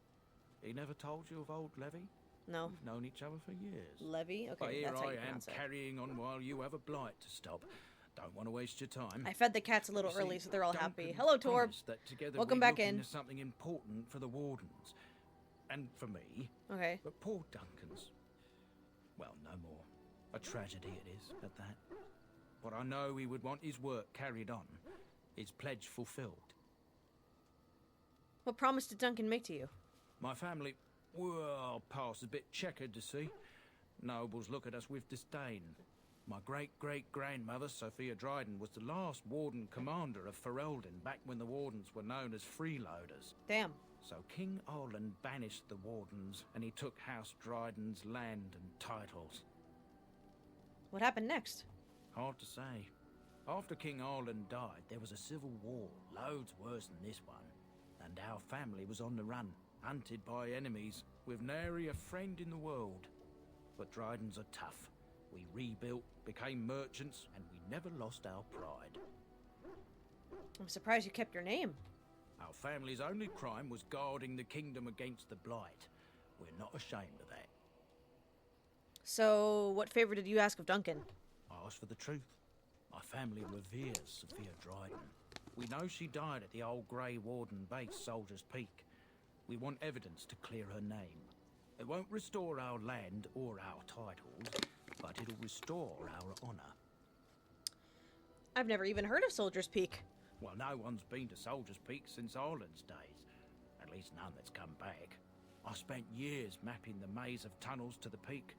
He never told you of old Levy? No. We've known each other for years. Levy? Okay, but here that's how I you am pronounce it. carrying on while you have a blight to stop. Don't want to waste your time. I fed the cats a little You see, early, so they're all Duncan happy. Hello, Torb. promised that together Welcome we'd back look in. into something important for the Wardens. And for me. Okay. But poor Duncan's... well, no more. A tragedy it is, at that. But I know he would want his work carried on. His pledge fulfilled. What promise did Duncan make to you? My family, well, past a bit checkered to see. Nobles look at us with disdain. My great-great-grandmother, Sophia Dryden, was the last Warden commander of Ferelden back when the Wardens were known as freeloaders. Damn. So King Orland banished the Wardens, and he took House Dryden's land and titles. What happened next? Hard to say. After King Orland died, there was a civil war, loads worse than this one. And our family was on the run, hunted by enemies, with nary a friend in the world. But Drydens are tough. We rebuilt, became merchants, and we never lost our pride. I'm surprised you kept your name. Our family's only crime was guarding the kingdom against the Blight. We're not ashamed of that. So, what favor did you ask of Duncan? I asked for the truth. My family reveres Sophia Dryden. We know she died at the old Grey Warden base, Soldier's Peak. We want evidence to clear her name. It won't restore our land or our titles, but it'll restore our honor. I've never even heard of Soldier's Peak. Well, no one's been to Soldier's Peak since Ireland's days. At least none that's come back. I spent years mapping the maze of tunnels to the peak,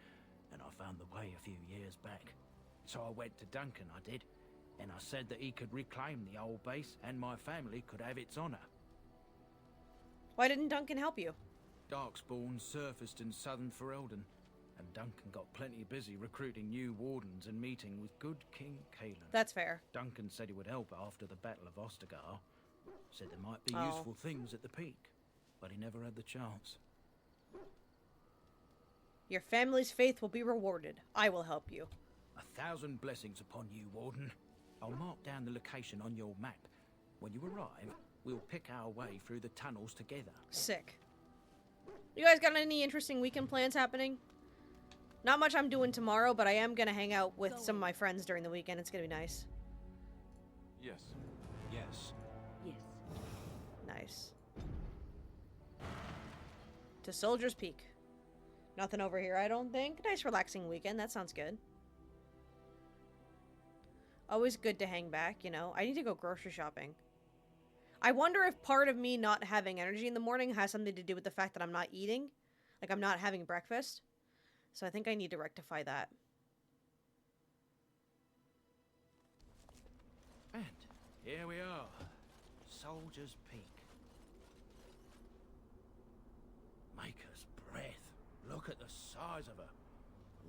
and I found the way a few years back. So I went to Duncan, I did, and I said that he could reclaim the old base and my family could have its honor. Why didn't Duncan help you? Darkspawn surfaced in southern Ferelden, and Duncan got plenty busy recruiting new wardens and meeting with good King Caelan. That's fair. Duncan said he would help after the Battle of Ostagar. Said there might be Oh. useful things at the peak, but he never had the chance. Your family's faith will be rewarded. I will help you. 1,000 blessings upon you, Warden. I'll mark down the location on your map. When you arrive, we'll pick our way through the tunnels together. Sick. You guys got any interesting weekend plans happening? Not much I'm doing tomorrow, but I am gonna hang out with some of my friends during the weekend. It's gonna be nice. Yes. Yes. Yes. Nice. To Soldier's Peak. Nothing over here, I don't think. Nice relaxing weekend. That sounds good. Always good to hang back, you know. I need to go grocery shopping. I wonder if part of me not having energy in the morning has something to do with the fact that I'm not eating. Like, I'm not having breakfast. So I think I need to rectify that. And here we are. Soldier's Peak. Maker's breath. Look at the size of her.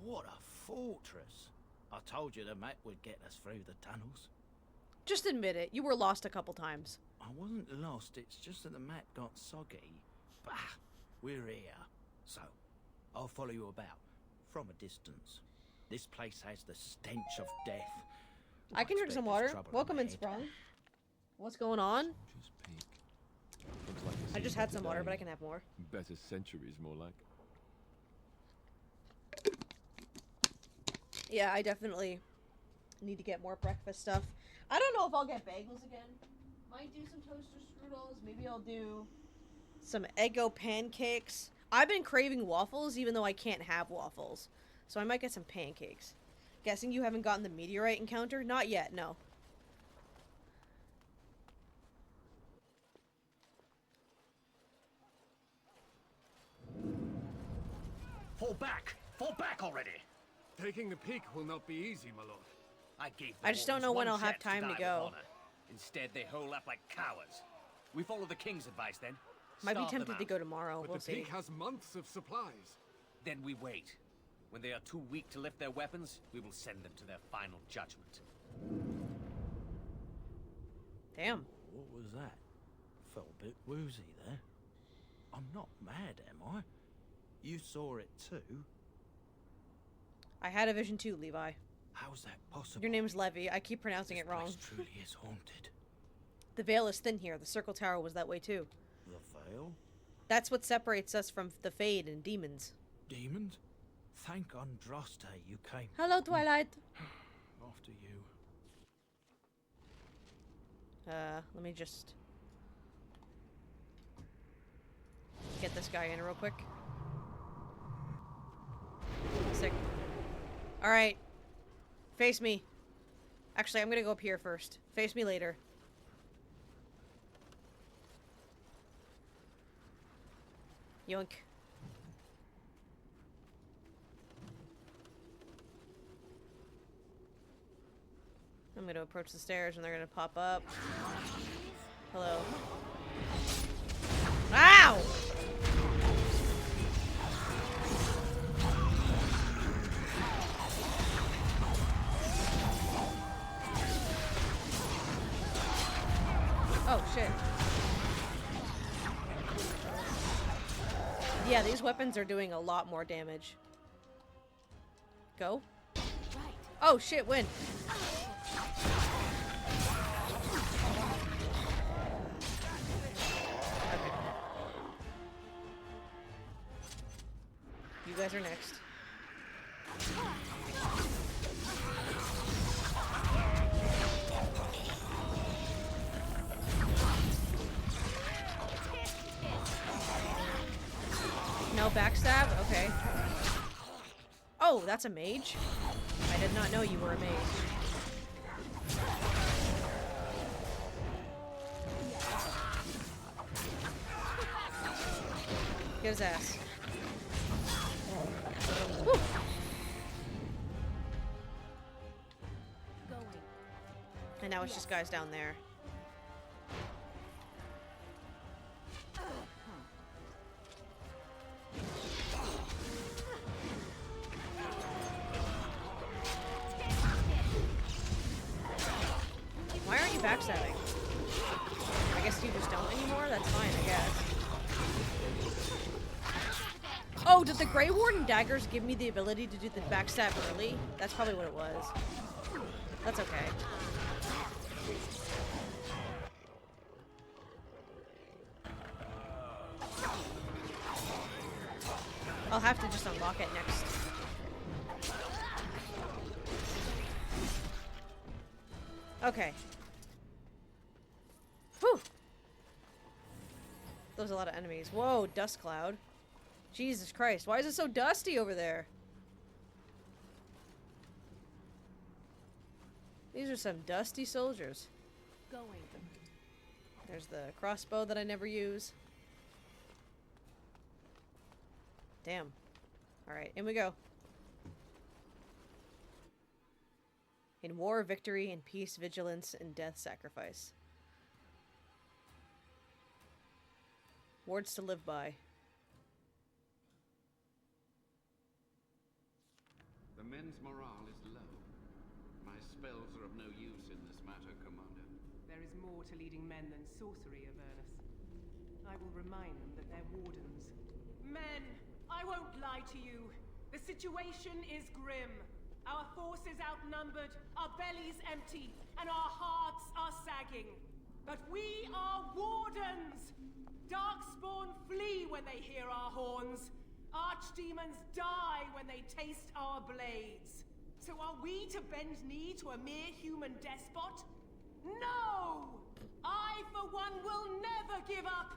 What a fortress. I told you the map would get us through the tunnels. Just admit it. You were lost a couple times. I wasn't lost, it's just that the map got soggy. Bah, we're here. So, I'll follow you about, from a distance. This place has the stench of death. I can drink some water. Welcome in, Sprung. What's going on? Just peek. Looks like a I just season had some water, today. but I can have more. Better centuries, more like. Yeah, I definitely need to get more breakfast stuff. I don't know if I'll get bagels again. Might do some toaster strudels. Maybe I'll do some Eggo pancakes. I've been craving waffles, even though I can't have waffles. So I might get some pancakes. Guessing you haven't gotten the meteorite encounter? Not yet, no. Fall back! Fall back already! Taking the peak will not be easy, my lord. I gave I just don't know when I'll have time to die with go. honor. Instead, they hole up like cowards. We follow the king's advice then. Might be Starve them tempted to out. go tomorrow. But We'll the see. peak has months of supplies. Then we wait. When they are too weak to lift their weapons, we will send them to their final judgment. Damn. What was that? Felt a bit woozy there. I'm not mad, am I? You saw it too? I had a vision too, Levi. How's that possible? Your name's Levy. I keep pronouncing This it wrong. place truly is haunted. The veil is thin here. The circle tower was that way too. The veil? That's what separates us from the Fade and demons. Demons? Thank Andraste you came. Hello, Twilight. After you. Let me just get this guy in real quick. Sick. Alright. Face me. Actually, I'm gonna go up here first. Face me later. Yoink. I'm gonna approach the stairs and they're gonna pop up. Hello. Ow! Oh, shit. Yeah, these weapons are doing a lot more damage. Go. Oh, shit, win. You guys are next. No backstab? Okay. Oh, that's a mage? I did not know you were a mage. Get his ass. Woo. And now it's just guys down there. Why aren't you backstabbing? I guess you just don't anymore? That's fine, I guess. Oh, did the Grey Warden daggers give me the ability to do the backstab early? That's probably what it was. That's okay. I'll have to just unlock it next. Okay. Whew. Those are a lot of enemies. Whoa, dust cloud. Jesus Christ, why is it so dusty over there? These are some dusty soldiers. Going. There's the crossbow that I never use. Damn. Alright, in we go. In war, victory, in peace, vigilance, and death, sacrifice. Words to live by. The men's morale is low. My spells are of no use in this matter, Commander. There is more to leading men than sorcery, Avernus. I will remind them that they're wardens. Men, I won't lie to you. The situation is grim. Our forces outnumbered, our bellies empty, and our hearts are sagging. But we are wardens! Darkspawn flee when they hear our horns. Archdemons die when they taste our blades. So are we to bend knee to a mere human despot? No! I, for one, will never give up.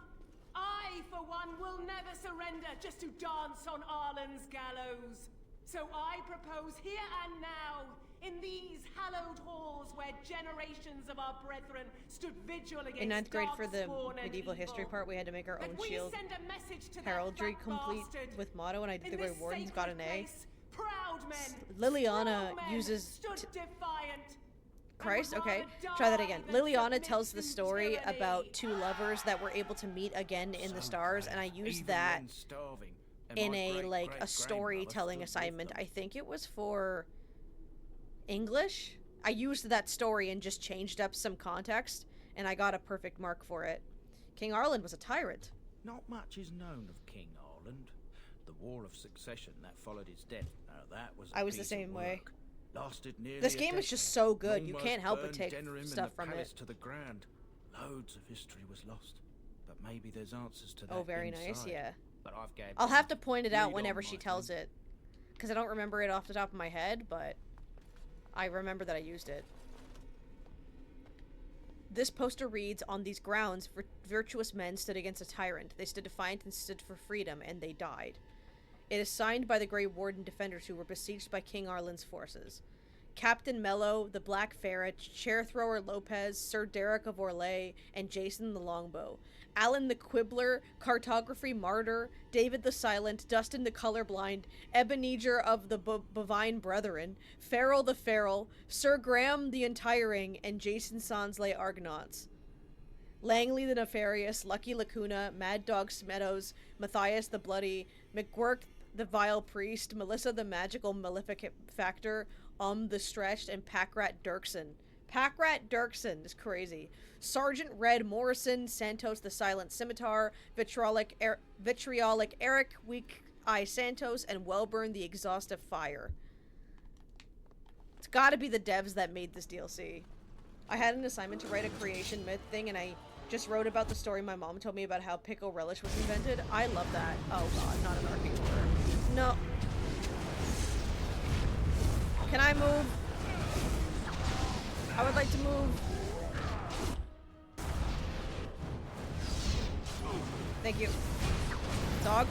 I, for one, will never surrender just to dance on Arlen's gallows. So I propose here and now, in these hallowed halls where generations of our brethren stood vigil against In 9th grade for the Darkspawn and medieval history evil, part, we had to make our that own we shield send a message to that heraldry fat complete bastard. with motto, and I did the In Grey this Wardens, got an A. place, proud men, Liliana strong men uses... stood defiant. Christ, okay. Try that again. Liliana tells the story about two lovers that were able to meet again in the stars, and I used that in a, like, a storytelling assignment. I think it was for English. I used that story and just changed up some context, and I got a perfect mark for it. King Arlen was a tyrant. Not much is known of King Arland. The War of Succession that followed his death, that was I was a the piece of same way. work. Lasted nearly This a game is decade. just so good. You Almost can't help but burned take Denerim stuff and the from palace it. to the ground. Loads of history was lost, but maybe there's answers to that. Oh, very nice, inside. yeah. But I've gathered I'll have to point it out Read whenever on, she my tells friend. it. Because I don't remember it off the top of my head, but I remember that I used it. This poster reads, on these grounds, virtuous men stood against a tyrant. They stood defiant and stood for freedom, and they died. It is signed by the Grey Warden defenders who were besieged by King Arlen's forces. Captain Mello, the Black Ferret, Chair Thrower Lopez, Sir Derek of Orlais, and Jason the Longbow. Alan the Quibbler, Cartography Martyr, David the Silent, Dustin the Colorblind, Ebenezer of the Bovine Brethren, Farrell the Feral, Sir Graham the Untiring, and Jason Sansley Argonauts. Langley the Nefarious, Lucky Lacuna, Mad Dog Meadows, Matthias the Bloody, McGurk the Vile Priest, Melissa the Magical Maleficent Factor, the Stretched, and Packrat Dirksen. Packrat Dirksen is crazy. Sergeant Red Morrison, Santos the Silent Scimitar, Vitriolic Eric, Weak Eye Santos, and Wellburn the Exhaustive Fire. It's gotta be the devs that made this DLC. I had an assignment to write a creation myth thing, and I just wrote about the story my mom told me about how pickle relish was invented. I love that. Oh god, not an arcade horror. No. Can I move? I would like to move. Thank you. Dog.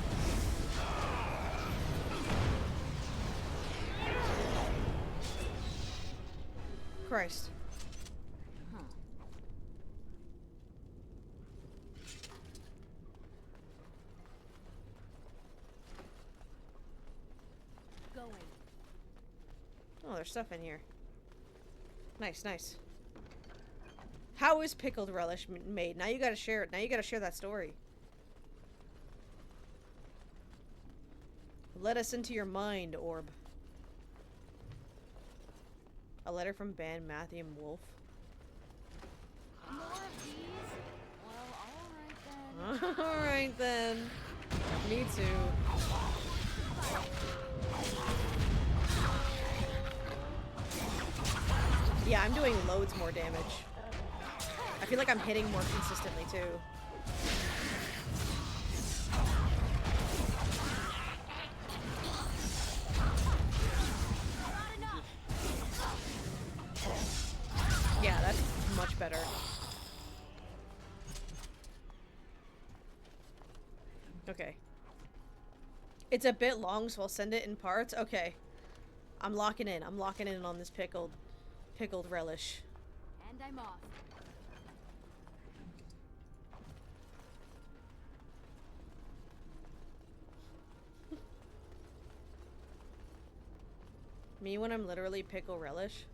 Christ. Going. Oh, there's stuff in here. Nice, nice. How is pickled relish made? Now you gotta share it. Now you gotta share that story. Let us into your mind, Orb. A letter from Ban Matthew Wolf. More of these? Well, alright then. Alright then. Me too. Yeah, I'm doing loads more damage. I feel like I'm hitting more consistently too. Yeah, that's much better. Okay. It's a bit long, so I'll send it in parts. Okay. I'm locking in. I'm locking in on this pickled relish. And I'm off. Me when I'm literally pickle relish.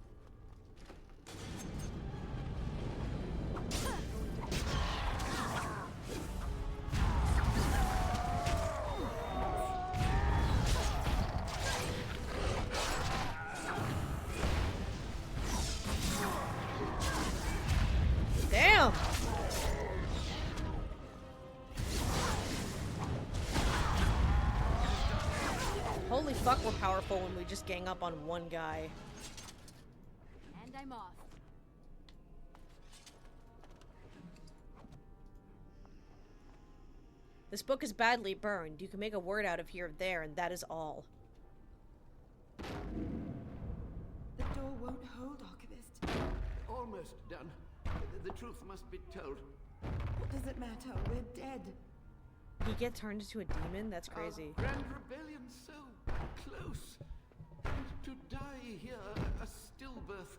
Damn! Holy fuck, we're powerful when we just gang up on one guy. And I'm off. This book is badly burned. You can make a word out of here or there, and that is all. The door won't hold, Archivist. Almost done. The truth must be told. What does it matter? We're dead. He get turned into a demon? That's crazy. Our grand rebellion so close. And to die here, a stillbirth.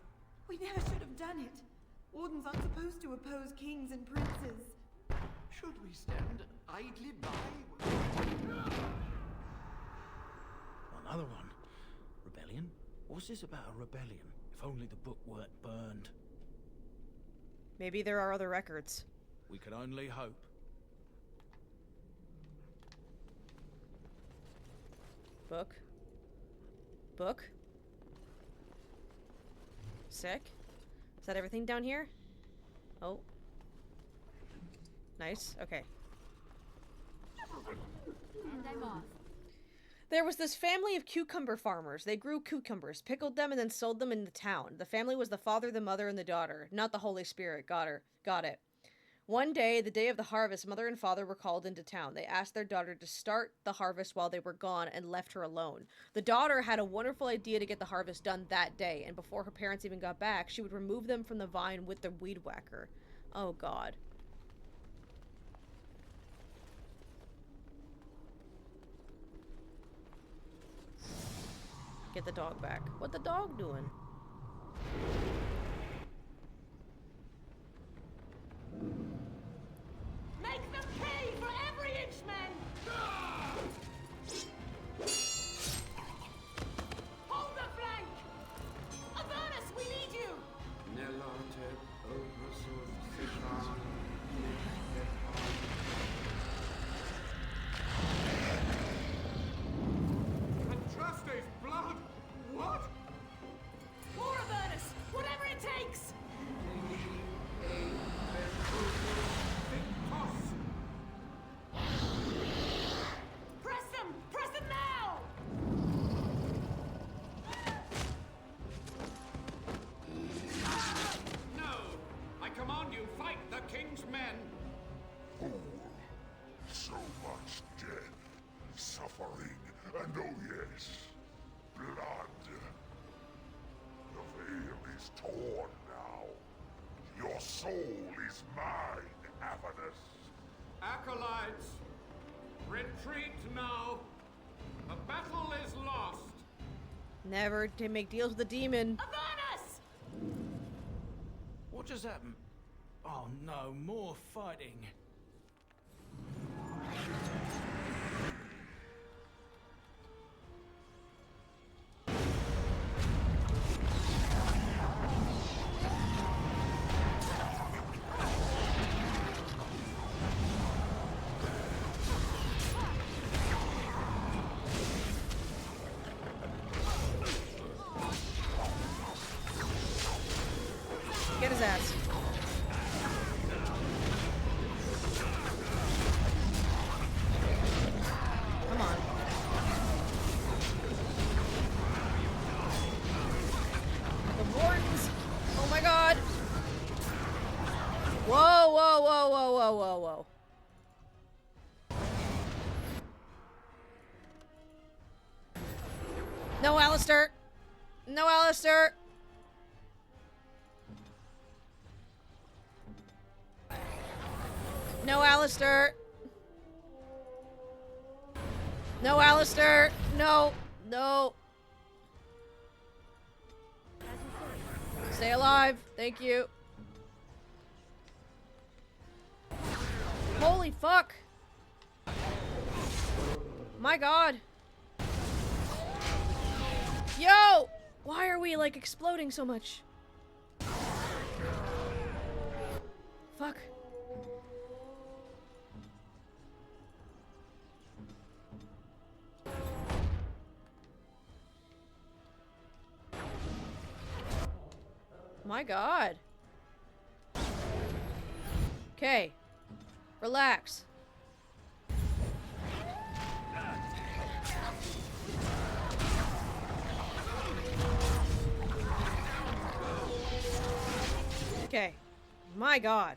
We never should have done it. Wardens aren't supposed to oppose kings and princes. Should we stand idly by? Another one. Rebellion? What's this about a rebellion? If only the book weren't burned. Maybe there are other records. We can only hope. Book. Book. Sick. Is that everything down here? Oh. Nice. Okay. And I'm off. There was this family of cucumber farmers. They grew cucumbers, pickled them, and then sold them in the town. The family was the father, the mother, and the daughter. Not the Holy Spirit. Got it. One day, the day of the harvest, mother and father were called into town. They asked their daughter to start the harvest while they were gone and left her alone. The daughter had a wonderful idea to get the harvest done that day, and before her parents even got back, she would remove them from the vine with the weed whacker. Oh, God. Get the dog back. What the dog doing? Make them pay for every inch, men! Hold the flank! Avernus, we need you! Andraste's blood! What? More Avernus! We're Blood. The veil is torn now. Your soul is mine, Avernus. Acolytes, retreat now. The battle is lost. Never to make deals with the demon. Avernus! What just happened? Oh no, more fighting. Get his ass. Come on. The wardens. Oh my god. Whoa, whoa, whoa, whoa, whoa, whoa, whoa. No, Alistair. No, Alistair. No, Alistair. No, Alistair. No. No. Stay alive. Thank you. Holy fuck. My god. Yo! Why are we, like, exploding so much? Fuck. My god. Okay. Relax. Okay. My god.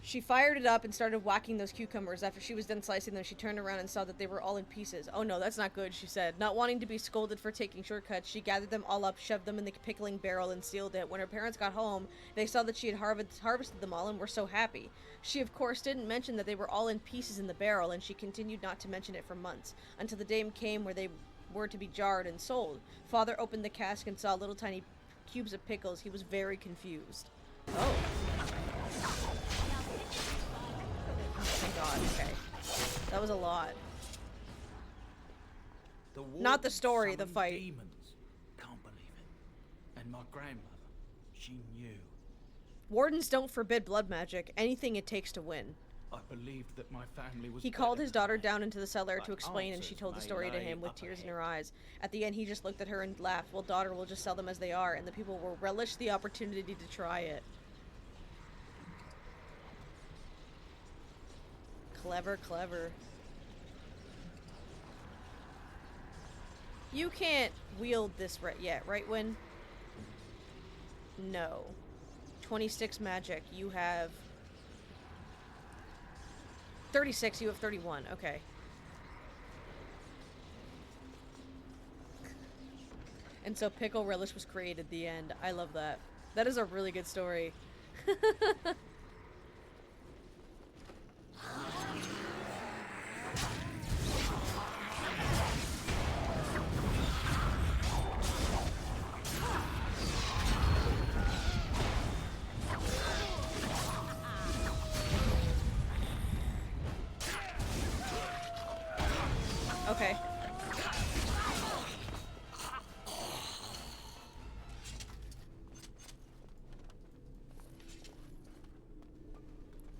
She fired it up and started whacking those cucumbers. After she was done slicing them, she turned around and saw that they were all in pieces. Oh no, that's not good, she said. Not wanting to be scolded for taking shortcuts, she gathered them all up, shoved them in the pickling barrel, and sealed it. When her parents got home, they saw that she had harvested them all and were so happy. She, of course, didn't mention that they were all in pieces in the barrel, and she continued not to mention it for months, until the day came where they were to be jarred and sold. Father opened the cask and saw little tiny cubes of pickles. He was very confused. Oh. Thank God, okay. That was a lot. Not the story, the fight. Demons. Can't believe it. And my grandmother, she knew. Wardens don't forbid blood magic, anything it takes to win. I believed that my family was He called better his than daughter that. down into the cellar to But explain, and she told the answers story to may him lay with tears up in her eyes. At the end, he just looked at her and laughed. Well, daughter, we'll just sell them as they are, and the people will relish the opportunity to try it. Clever, clever. You can't wield this yet, right, Win? No. 26 magic. You have 36. You have 31. Okay. And so Pickle Relish was created at the end. I love that. That is a really good story. Okay.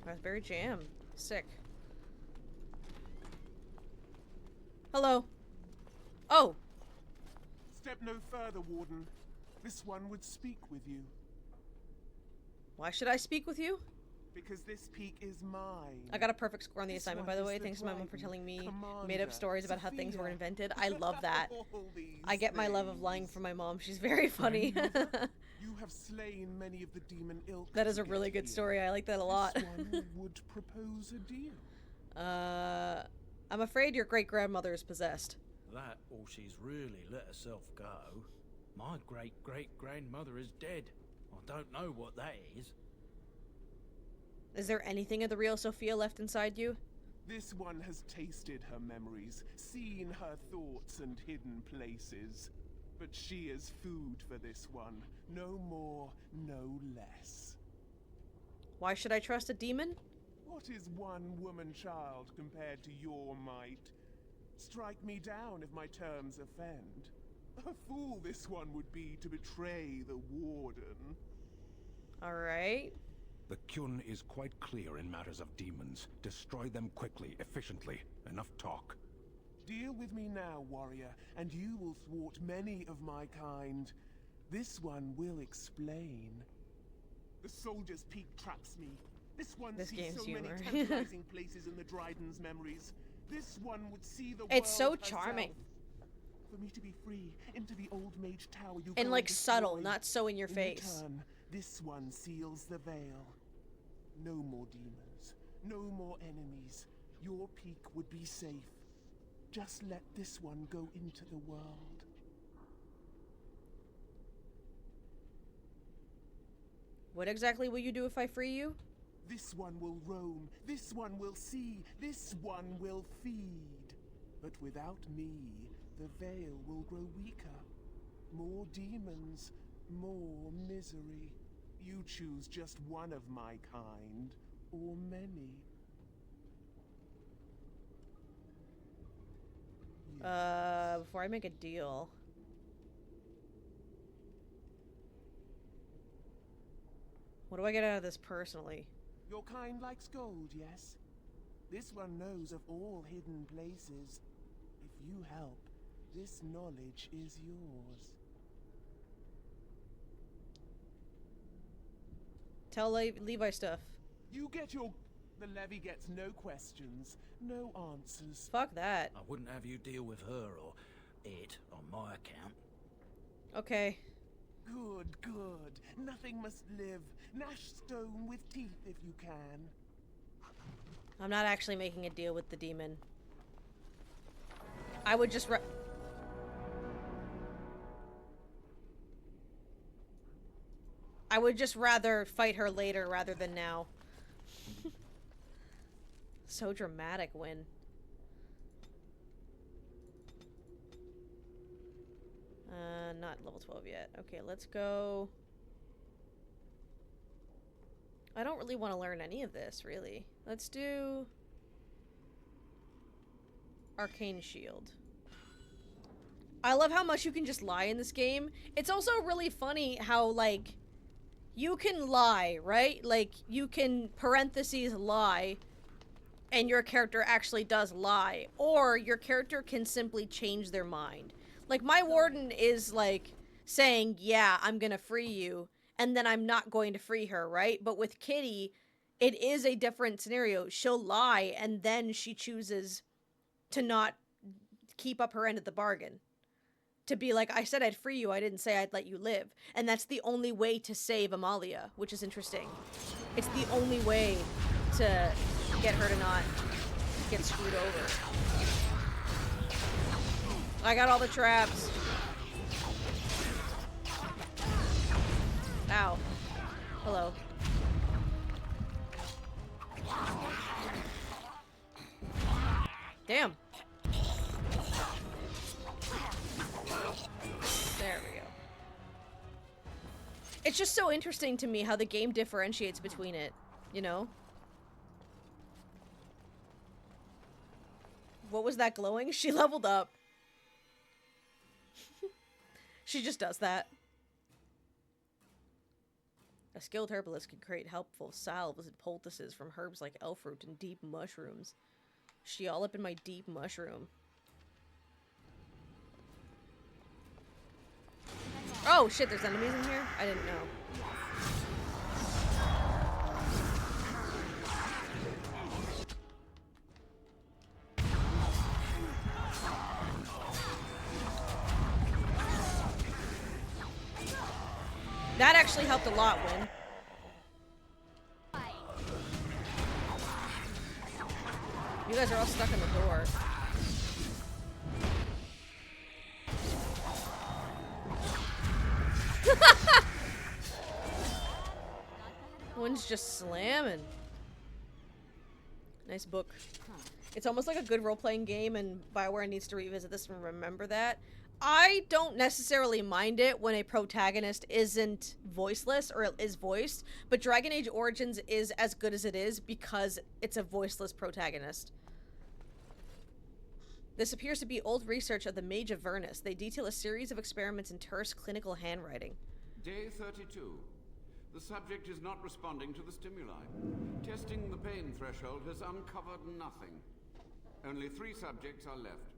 Raspberry jam. Sick. Hello. Oh. Step no further, Warden. This one would speak with you. Why should I speak with you? Because this peak is mine. I got a perfect score on the This assignment, one by the is way. the Thanks to my mom for Dryden, telling me Commander, made-up stories about how things were Sophia. invented. I love that. All these I get my love of lying from my mom. She's very funny. You have slain many of the demon ilk. That is to a really get good here. story. I like that a lot. This one would propose a deal. I'm afraid your great-grandmother is possessed. That, or she's really let herself go. My great-great-grandmother is dead. I don't know what that is. Is there anything of the real Sophia left inside you? This one has tasted her memories, seen her thoughts and hidden places. But she is food for this one. No more, no less. Why should I trust a demon? What is one woman child compared to your might? Strike me down if my terms offend. A fool this one would be to betray the Warden. Alright. The Kyun is quite clear in matters of demons. Destroy them quickly, efficiently. Enough talk. Deal with me now, warrior, and you will thwart many of my kind. This one will explain. The Soldier's Peak traps me. This one sees so many tantalizing places in the Dryden's memories. This one would see the world It's so charming. For me to be free, into the Old Mage Tower you And like subtle, not so in your face. Return, this one seals the veil. No more demons, no more enemies. Your peak would be safe. Just let this one go into the world. What exactly will you do if I free you? This one will roam, this one will see, this one will feed. But without me, the veil will grow weaker. More demons, more misery. You choose just one of my kind, or many. Before I make a deal. What do I get out of this personally? Your kind likes gold, yes? This one knows of all hidden places. If you help, this knowledge is yours. Tell Levi stuff. You get your... The levy gets no questions, no answers. Fuck that. I wouldn't have you deal with her or it on my account. Okay. Good, good. Nothing must live. Gnash stone with teeth if you can. I'm not actually making a deal with the demon. I would just I would just rather fight her later rather than now. So dramatic, Win. Not level 12 yet. Okay, let's go. I don't really want to learn any of this, really. Let's do Arcane Shield. I love how much you can just lie in this game. It's also really funny how, like, you can lie, right? Like, you can parentheses lie, and your character actually does lie. Or your character can simply change their mind. Like, my warden is, like, saying, yeah, I'm gonna free you, and then I'm not going to free her, right? But with Kitty, it is a different scenario. She'll lie, and then she chooses to not keep up her end of the bargain. To be like, I said I'd free you, I didn't say I'd let you live. And that's the only way to save Amalia, which is interesting. It's the only way to get her to not get screwed over. I got all the traps. Ow. Hello. Damn. There we go. It's just so interesting to me how the game differentiates between it, you know? What was that glowing? She leveled up. She just does that. A skilled herbalist can create helpful salves and poultices from herbs like elfroot and deep mushrooms. She all up in my deep mushroom. Oh shit, there's enemies in here? I didn't know. That actually helped a lot, Win. You guys are all stuck in the door. One's just slamming. Nice book. It's almost like a good role-playing game, and BioWare needs to revisit this and remember that. I don't necessarily mind it when a protagonist isn't voiceless or is voiced, but Dragon Age Origins is as good as it is because it's a voiceless protagonist. This appears to be old research of the Mage of Vernus. They detail a series of experiments in terse clinical handwriting. Day 32. The subject is not responding to the stimuli. Testing the pain threshold has uncovered nothing. Only 3 subjects are left.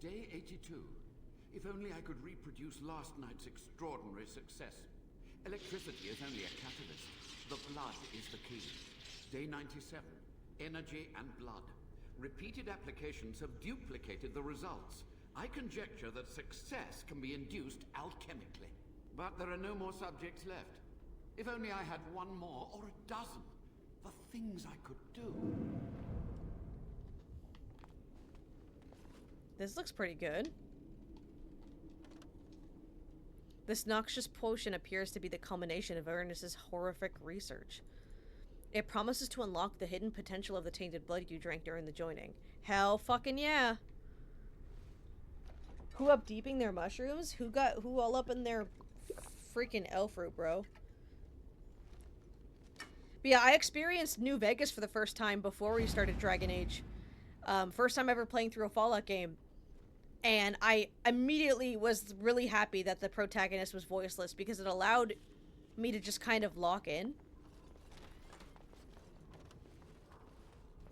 Day 82. If only I could reproduce last night's extraordinary success. Electricity is only a catalyst. The blood is the key. Day 97. Energy and blood. Repeated applications have duplicated the results. I conjecture that success can be induced alchemically. But there are no more subjects left. If only I had 1 more, or a dozen. The things I could do. This looks pretty good. This noxious potion appears to be the culmination of Ernest's horrific research. It promises to unlock the hidden potential of the tainted blood you drank during the joining. Hell fucking yeah. Who up deeping their mushrooms? Who all up in their freaking elf fruit, bro? But yeah, I experienced New Vegas for the first time before we started Dragon Age. First time ever playing through a Fallout game. And I immediately was really happy that the protagonist was voiceless because it allowed me to just kind of lock in.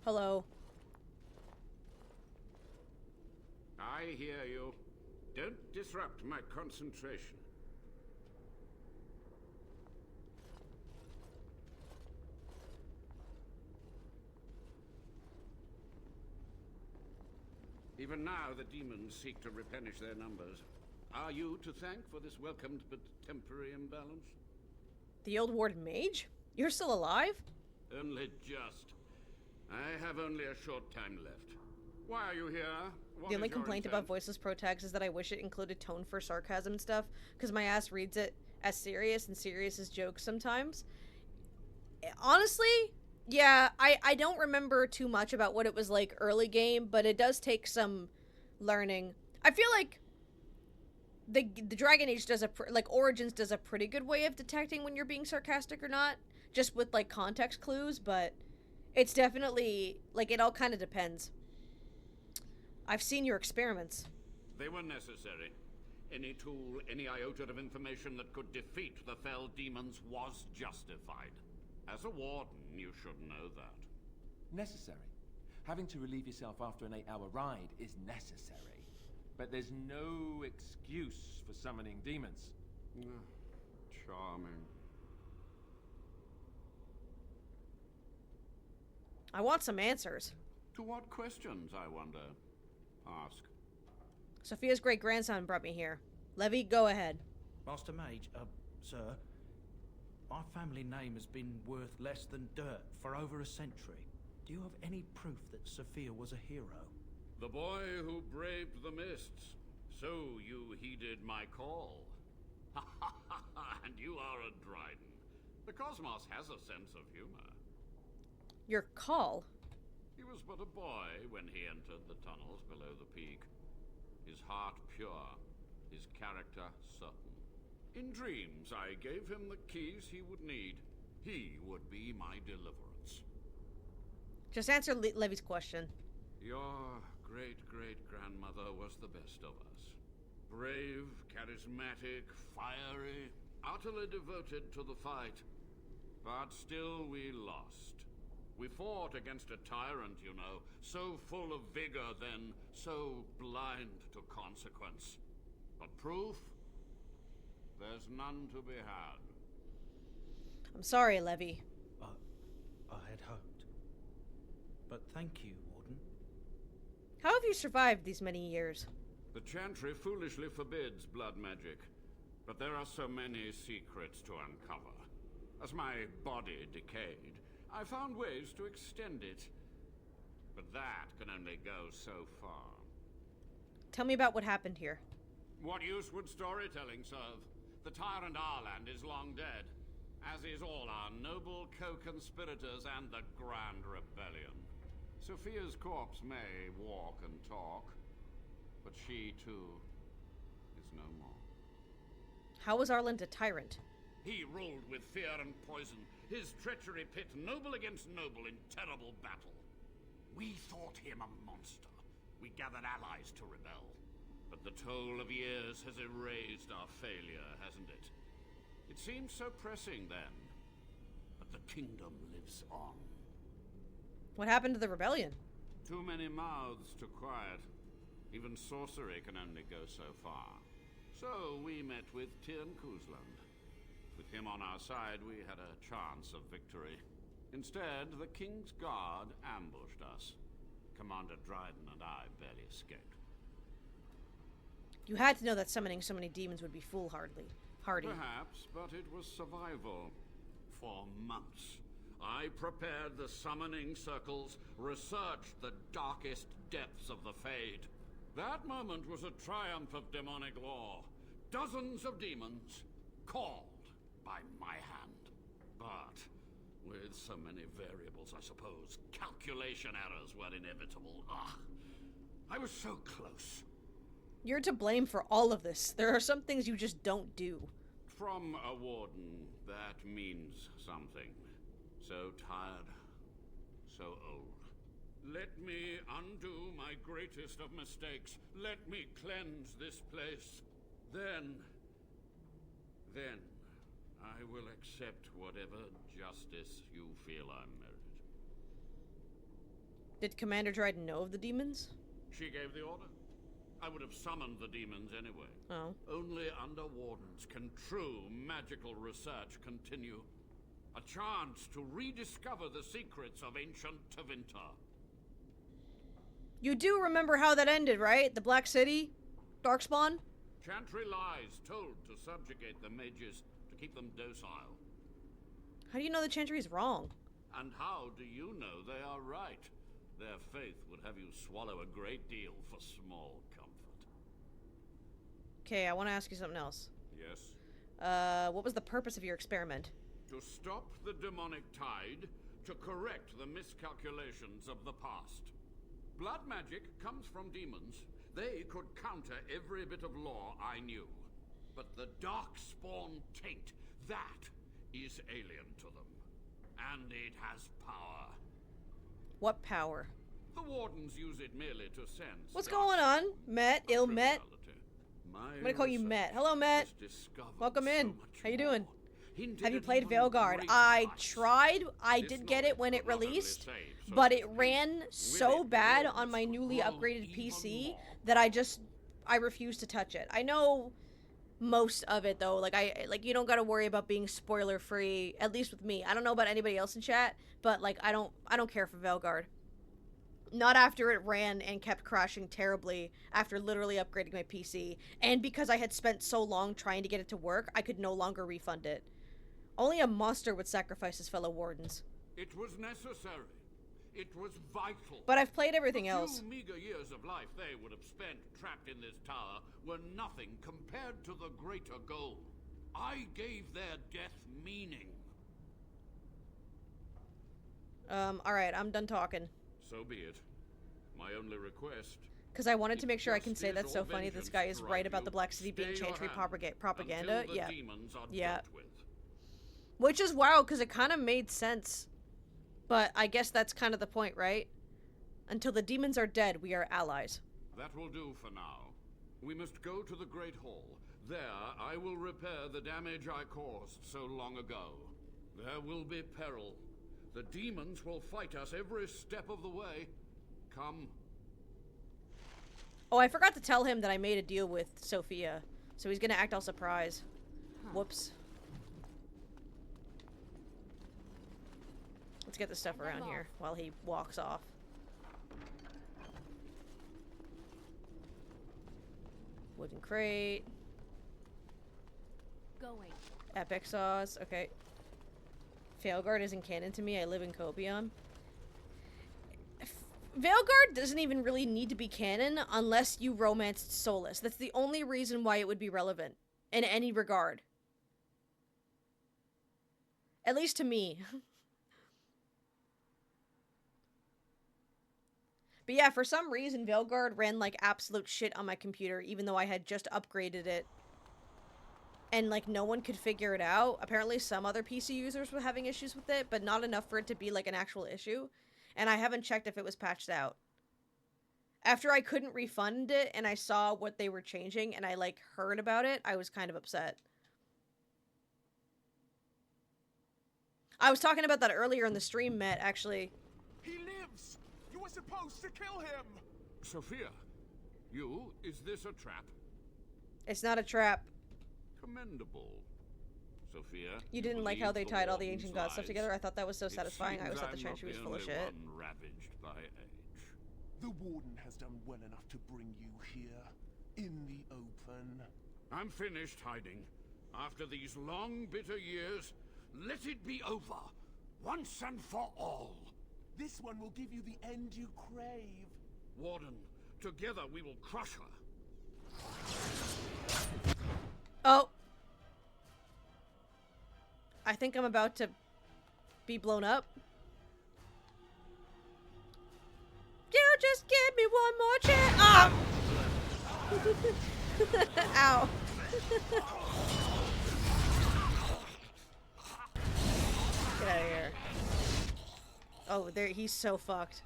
Hello. I hear you. Don't disrupt my concentration. Even now, the demons seek to replenish their numbers. Are you to thank for this welcomed but temporary imbalance? The old warden mage? You're still alive? Only just. I have only a short time left. Why are you here? What The only is your complaint intent? about voiceless protags is that I wish it included tone for sarcasm and stuff, because my ass reads it as serious and serious as jokes sometimes. Honestly, yeah, I don't remember too much about what it was like early game, but it does take some learning. I feel like the Dragon Age does Origins does a pretty good way of detecting when you're being sarcastic or not, just with like context clues, but it's definitely like it all kind of depends. I've seen your experiments. They were necessary. Any tool, any iota of information that could defeat the fell demons was justified. As a warden, you should know that. Necessary. Having to relieve yourself after an 8-hour ride is necessary. But there's no excuse for summoning demons. Charming. I want some answers. To what questions, I wonder? Ask. Sophia's great-grandson brought me here. Levy, go ahead. Master Mage, sir, my family name has been worth less than dirt for over a century. Do you have any proof that Sophia was a hero? The boy who braved the mists. So you heeded my call. And you are a Dryden. The cosmos has a sense of humor. Your call? He was but a boy when he entered the tunnels below the peak. His heart pure, his character certain. In dreams, I gave him the keys he would need. He would be my deliverance. Just answer Levy's question. Your great-great-grandmother was the best of us. Brave, charismatic, fiery, utterly devoted to the fight. But still we lost. We fought against a tyrant, you know, so full of vigor then, so blind to consequence. But proof? There's none to be had. I'm sorry, Levy. I had hoped. But thank you, Warden. How have you survived these many years? The Chantry foolishly forbids blood magic, but there are so many secrets to uncover. As my body decayed, I found ways to extend it. But that can only go so far. Tell me about what happened here. What use would storytelling serve? The tyrant Arland is long dead, as is all our noble co-conspirators and the Grand Rebellion. Sophia's corpse may walk and talk, but she too is no more. How was Arland a tyrant? He ruled with fear and poison, his treachery pit noble against noble in terrible battle. We thought him a monster. We gathered allies to rebel. But the toll of years has erased our failure, hasn't it? It seemed so pressing then. But the kingdom lives on. What happened to the rebellion? Too many mouths to quiet. Even sorcery can only go so far. So we met with Tyrn Kuzland. With him on our side, we had a chance of victory. Instead, the King's Guard ambushed us. Commander Dryden and I barely escaped. You had to know that summoning so many demons would be foolhardy. Perhaps, but it was survival. For months, I prepared the summoning circles, researched the darkest depths of the Fade. That moment was a triumph of demonic law. Dozens of demons called by my hand. But with so many variables, I suppose, calculation errors were inevitable. I was so close. You're to blame for all of this. There are some things you just don't do. From a warden, that means something. So tired, so old. Let me undo my greatest of mistakes. Let me cleanse this place. Then I will accept whatever justice you feel I merited. Did Commander Dryden know of the demons? She gave the order. I would have summoned the demons anyway. Oh. Only under wardens can true magical research continue. A chance to rediscover the secrets of ancient Tevinter. You do remember how that ended, right? The Black City? Darkspawn? Chantry lies told to subjugate the mages, to keep them docile. How do you know the Chantry is wrong? And how do you know they are right? Their faith would have you swallow a great deal for small comfort. Okay, I want to ask you something else. Yes? What was the purpose of your experiment? To stop the demonic tide, to correct the miscalculations of the past. Blood magic comes from demons. They could counter every bit of law I knew. But the Darkspawn taint, that is alien to them. And it has power. What power? The wardens use it merely to sense. What's going on? Met? Ill Met? I'm gonna call you Met. Hello, Met. Welcome in. How you doing? Have you played Veilguard? I tried. I did get it when it released, but it ran so bad on my newly upgraded PC that I refused to touch it. I know most of it though. Like you don't gotta worry about being spoiler free. At least with me. I don't know about anybody else in chat, but like I don't care for Veilguard. Not after it ran and kept crashing terribly after literally upgrading my PC. And because I had spent so long trying to get it to work, I could no longer refund it. Only a monster would sacrifice his fellow wardens. It was necessary. It was vital. But I've played everything else. The few meager years of life they would have spent trapped in this tower were nothing compared to the greater goal. I gave their death meaning. Alright, I'm done talking. So be it. My only request. Because I wanted to make sure I can say that's so funny this guy is right about the Black City being Chantry propaganda. Yeah. Yeah. Which is wild, because it kind of made sense. But I guess that's kind of the point, right? Until the demons are dead, we are allies. That will do for now. We must go to the Great Hall. There, I will repair the damage I caused so long ago. There will be peril. The demons will fight us every step of the way. Come. Oh, I forgot to tell him that I made a deal with Sophia. So he's gonna act all surprised. Whoops. Let's get this stuff around here while he walks off. Wooden crate. Going. Epic sauce. Okay. Veilguard isn't canon to me. I live in Copion. Veilguard doesn't even really need to be canon unless you romanced Solus. That's the only reason why it would be relevant in any regard. At least to me. But yeah, for some reason, Veilguard ran like absolute shit on my computer, even though I had just upgraded it. And like no one could figure it out. Apparently some other PC users were having issues with it, but not enough for it to be like an actual issue. And I haven't checked if it was patched out. After I couldn't refund it and I saw what they were changing and I like heard about it, I was kind of upset. I was talking about that earlier in the stream, Matt, actually. He lives! You were supposed to kill him! Sophia, is this a trap? It's not a trap. Commendable. Sophia, You didn't like how they believe tied all the Warden's ancient god stuff lies? together? I thought that was so satisfying. I It always thought the seems Trench I'm was not full of the shit. only one ravaged by age. The Warden has done well enough to bring you here, in the open. I'm finished hiding. After these long, bitter years, let it be over, once and for all. This one will give you the end you crave. Warden, together we will crush her. Oh. I think I'm about to be blown up. You just give me one more chance. Ah! Ow. Get out of here. Oh, there, he's so fucked.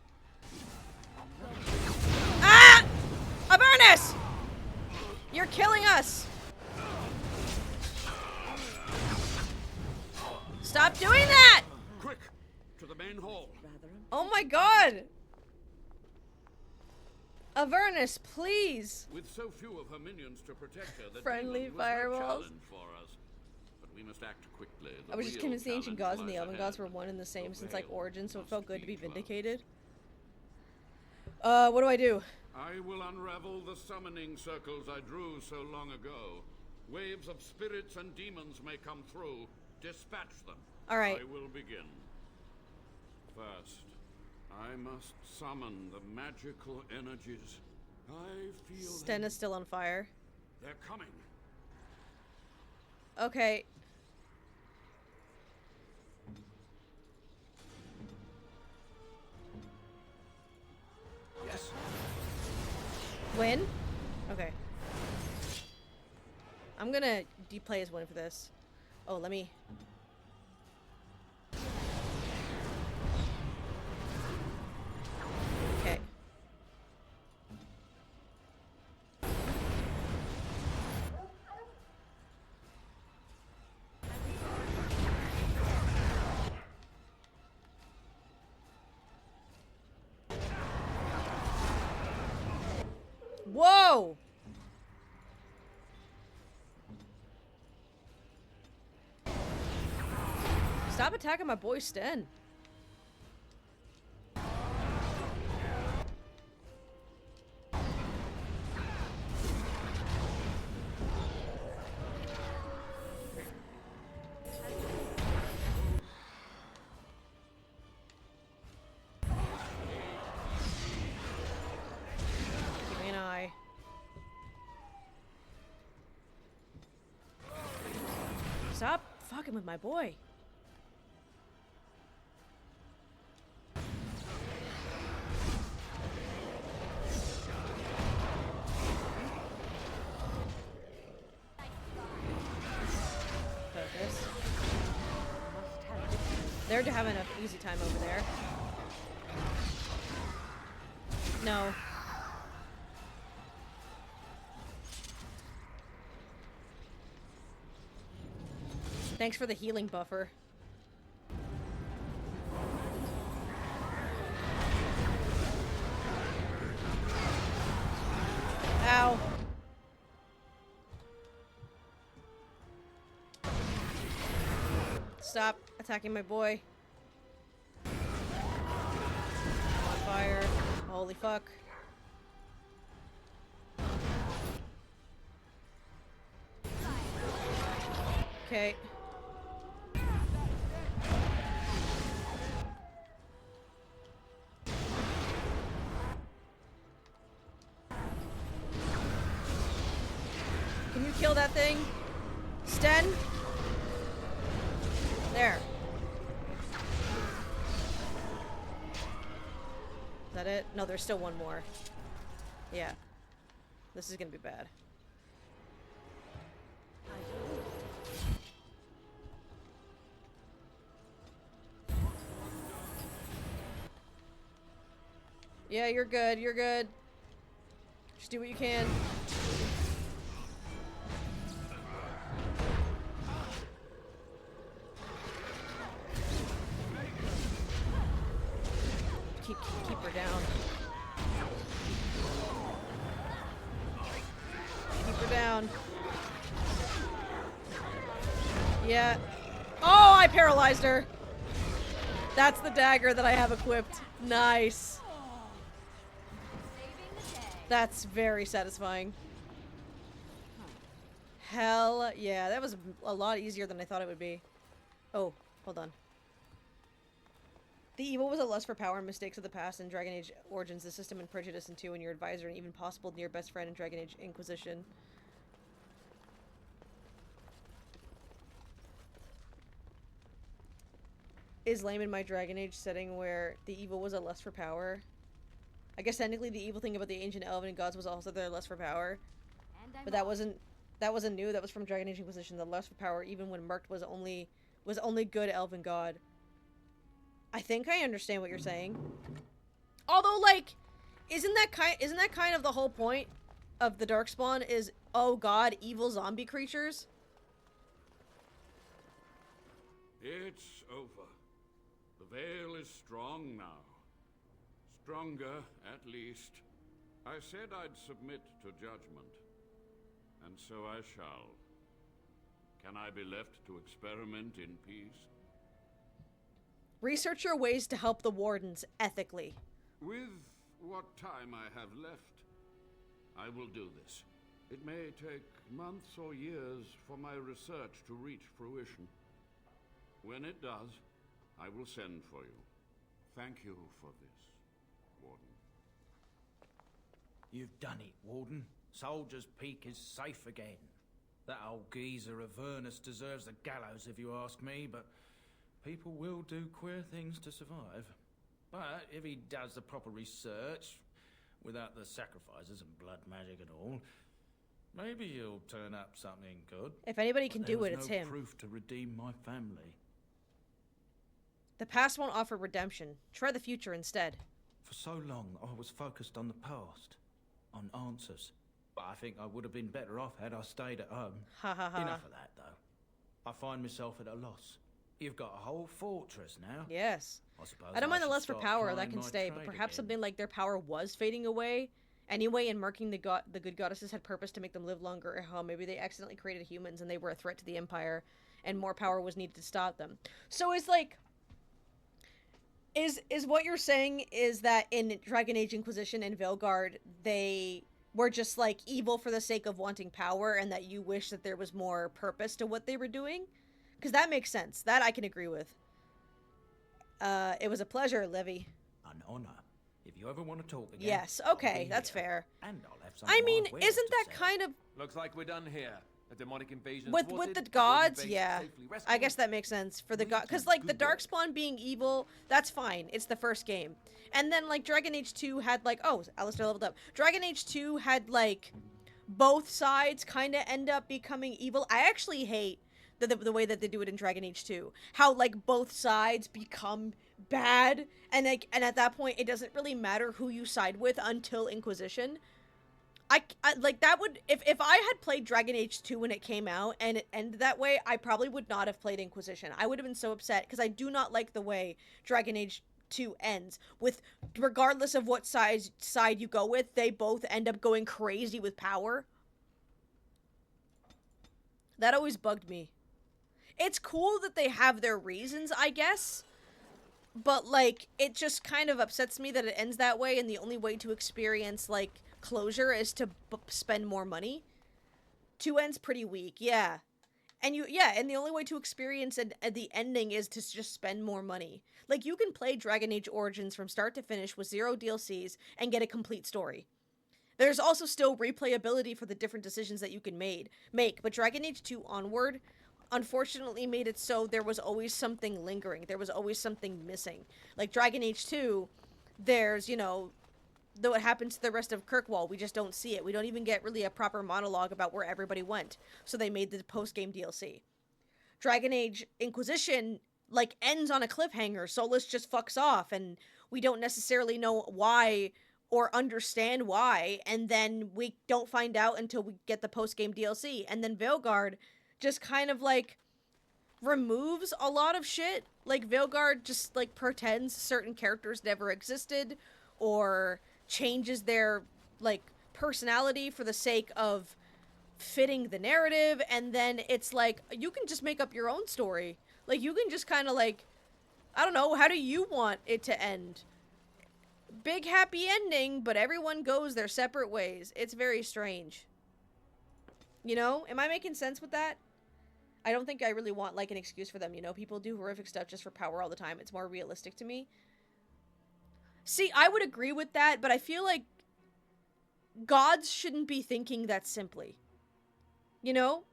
Ah! Avernus! You're killing us! Stop doing that! Quick, to the main hall. Oh my god! Avernus, please! With so few of her minions to protect her, the Friendly demon was no fireballs. challenge for us. But we must act quickly. I was just convinced the ancient gods and the elven gods were one and the same since like Origin, so it felt good to be vindicated. What do I do? I will unravel the summoning circles I drew so long ago. Waves of spirits and demons may come through. Dispatch them. All right. I will begin. First, I must summon the magical energies. I feel Sten is still on fire. they're coming. Okay. Yes. Win? Okay. I'm gonna deplay his win for this. Oh, let me... Okay. Whoa! Stop attacking my boy Sten. Give me an eye. Stop fucking with my boy. Focus. They're having an easy time over there. No. Thanks for the healing buffer. Ow. Stop attacking my boy. I'm on fire. Holy fuck. Okay. you kill that thing? Sten? There. Is that it? No, there's still one more. Yeah. This is gonna be bad. Yeah, you're good. You're good. Just do what you can. Keep her down. Keep her down. Yeah. Oh, I paralyzed her. That's the dagger that I have equipped. Nice. That's very satisfying. Hell yeah, that was a lot easier than I thought it would be. Oh, hold on. The evil was a lust for power and mistakes of the past in Dragon Age Origins, the system and prejudice in 2, and your advisor and even possible near best friend in Dragon Age Inquisition. Is lame in my Dragon Age setting where the evil was a lust for power. I guess technically the evil thing about the ancient elven gods was also their lust for power. But that wasn't new, that was from Dragon Age Inquisition, the lust for power even when Merc was only good elven god. I think I understand what you're saying. Although, like, isn't that kind of the whole point of the Darkspawn is, oh god, evil zombie creatures? It's over. The veil is strong now. Stronger, at least. I said I'd submit to judgment. And so I shall. Can I be left to experiment in peace? Research your ways to help the Wardens ethically. With what time I have left, I will do this. It may take months or years for my research to reach fruition. When it does, I will send for you. Thank you for this, Warden. You've done it, Warden. Soldier's Peak is safe again. That old geezer of Avernus deserves the gallows if you ask me, but people will do queer things to survive. But if he does the proper research, without the sacrifices and blood magic and all, maybe he'll turn up something good. If anybody can do it, it's There was him. no proof to redeem my family. The past won't offer redemption. Try the future instead. For so long, I was focused on the past, on answers. But I think I would have been better off had I stayed at home. Ha ha ha. Enough of that, though. I find myself at a loss. You've got a whole fortress now. Yes. I suppose I don't mind the should lust for start power, that plying can my stay, but trade perhaps again. something like their power was fading away anyway, and murking the good goddesses had purpose to make them live longer, or how maybe they accidentally created humans and they were a threat to the Empire, and more power was needed to stop them. So it's like, is what you're saying is that in Dragon Age Inquisition and Veilguard, they were just like evil for the sake of wanting power, and that you wish that there was more purpose to what they were doing? Because that makes sense. That I can agree with. It was a pleasure, Livy. An honor. If you ever want to talk again. Yes, okay, that's fair. And I'll have some I mean, wild wares isn't to that sell. kind of Looks like we're done here. A demonic invasion with thwarted, the a gods? Warden base Yeah, safely I rescued. guess that makes sense for the god, because like the Darkspawn being evil, that's fine. It's the first game, and then like Dragon Age 2 had like, oh, Alistair leveled up. Dragon Age 2 had like both sides kind of end up becoming evil. I actually hate the way that they do it in Dragon Age 2. How like both sides become bad, and like, and at that point it doesn't really matter who you side with until Inquisition. I like that would, if I had played Dragon Age 2 when it came out and it ended that way, I probably would not have played Inquisition. I would have been so upset because I do not like the way Dragon Age 2 ends, with regardless of what side you go with, they both end up going crazy with power. That always bugged me. It's cool that they have their reasons, I guess, but like it just kind of upsets me that it ends that way, and the only way to experience like closure is to spend more money. 2 ends pretty weak, yeah. And and the only way to experience the ending is to just spend more money. Like, you can play Dragon Age Origins from start to finish with 0 DLCs and get a complete story. There's also still replayability for the different decisions that you can make, but Dragon Age 2 Onward unfortunately made it so there was always something lingering. There was always something missing. Like Dragon Age 2, there's, you know, though it happens to the rest of Kirkwall, we just don't see it. We don't even get really a proper monologue about where everybody went. So they made the post-game DLC. Dragon Age Inquisition, like, ends on a cliffhanger. Solus just fucks off, and we don't necessarily know why or understand why, and then we don't find out until we get the post-game DLC. And then Veilguard just kind of, like, removes a lot of shit. Like, Veilguard just, like, pretends certain characters never existed, or changes their, like, personality for the sake of fitting the narrative, and then it's like, you can just make up your own story. Like, you can just kind of, like, I don't know, how do you want it to end? Big happy ending, but everyone goes their separate ways. It's very strange. You know? Am I making sense with that? I don't think I really want, like, an excuse for them, you know? People do horrific stuff just for power all the time. It's more realistic to me. See, I would agree with that, but I feel like gods shouldn't be thinking that simply. You know?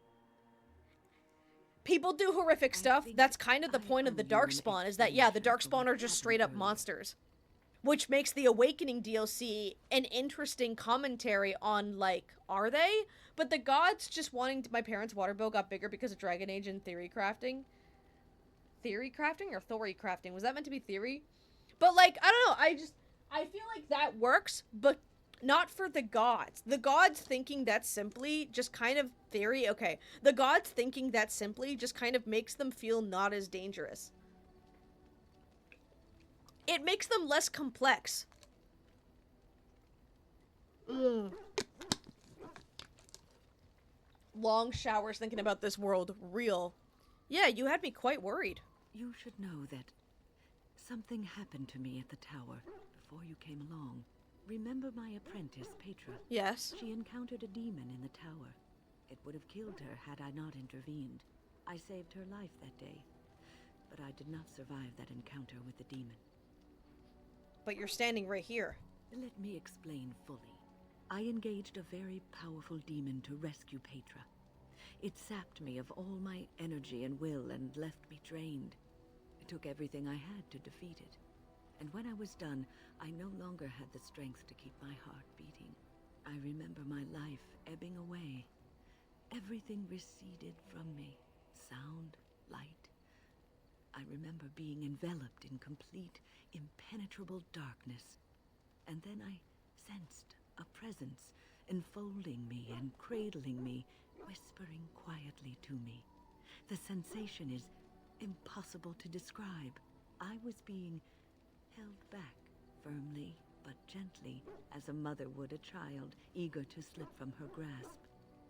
People do horrific stuff. That's kind of the point of the Darkspawn, is that, yeah, the Darkspawn are just straight up monsters. Which makes the Awakening DLC an interesting commentary on, like, are they? But the gods just wanting to... My parents' water bill got bigger because of Dragon Age and theory crafting. Theory crafting or Thori crafting? Was that meant to be theory? But, like, I don't know. I feel like that works, but not for the gods. The gods thinking that simply just kind of theory... Okay. The gods thinking that simply just kind of makes them feel not as dangerous. It makes them less complex. Ugh. Long showers thinking about this world. Real. Yeah, you had me quite worried. You should know that something happened to me at the tower before you came along. Remember my apprentice, Petra? Yes. She encountered a demon in the tower. It would have killed her had I not intervened. I saved her life that day, but I did not survive that encounter with the demon. But you're standing right here. Let me explain fully. I engaged a very powerful demon to rescue Petra. It sapped me of all my energy and will and left me drained. It took everything I had to defeat it. And when I was done, I no longer had the strength to keep my heart beating. I remember my life ebbing away. Everything receded from me. Sound, light. I remember being enveloped in complete, impenetrable darkness. And then I sensed a presence enfolding me and cradling me, whispering quietly to me. The sensation is impossible to describe. I was being held back, firmly but gently, as a mother would a child, eager to slip from her grasp.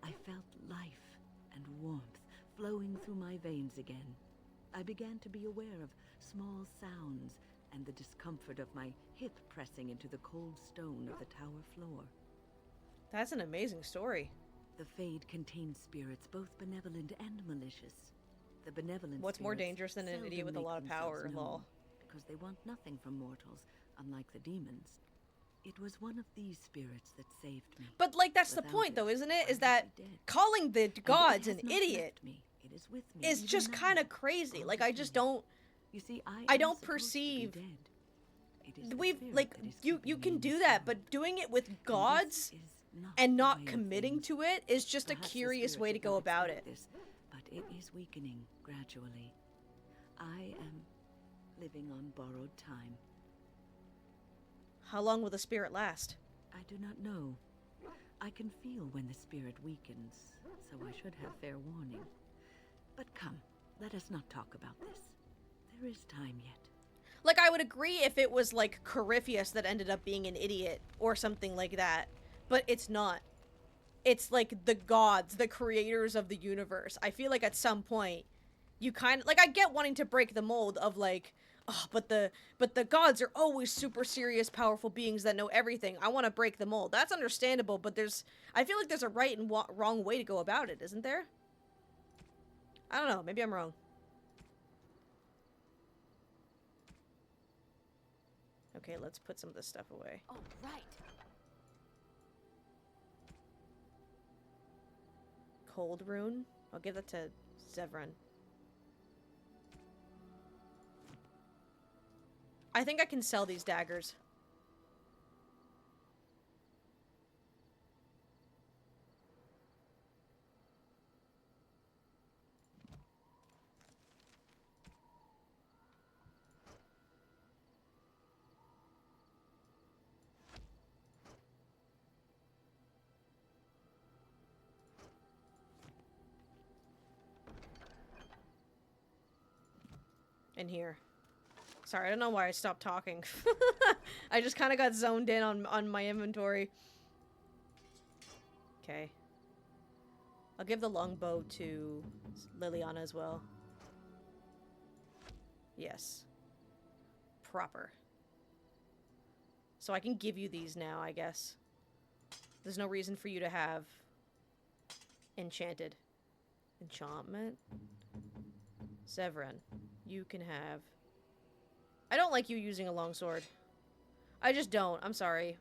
I felt life and warmth flowing through my veins again. I began to be aware of small sounds and the discomfort of my hip pressing into the cold stone of the tower floor. That's an amazing story. The Fade contains spirits both benevolent and malicious. The benevolent What's more dangerous than an idiot with a lot of power, lol? Because they want nothing from mortals, unlike the demons. It was one of these spirits that saved me. But, like, that's the point, though, isn't it? Is that calling the gods an idiot is just kind of crazy. Like, I just don't... You see, I don't perceive... You can do that, but doing it with gods and not committing to it is just a curious way to go about it. But it is weakening gradually. I am living on borrowed time. How long will the spirit last? I do not know. I can feel when the spirit weakens, so I should have fair warning. But come, let us not talk about this. There is time yet. Like, I would agree if it was, like, Corypheus that ended up being an idiot or something like that. But it's not. It's, like, the gods, the creators of the universe. I feel like at some point, you kind of... Like, I get wanting to break the mold of, like... Oh, but the gods are always super serious, powerful beings that know everything. I want to break the mold. That's understandable, but I feel like there's a right and wrong way to go about it, isn't there? I don't know. Maybe I'm wrong. Okay, let's put some of this stuff away. All right. cold rune. I'll give that to Zevran. I think I can sell these daggers. In here. Sorry, I don't know why I stopped talking. I just kind of got zoned in on my inventory. Okay. I'll give the longbow to Liliana as well. Yes. Proper. So I can give you these now, I guess. There's no reason for you to have enchanted. Enchantment? Zevran, you can have... I don't like you using a longsword. I just don't. I'm sorry.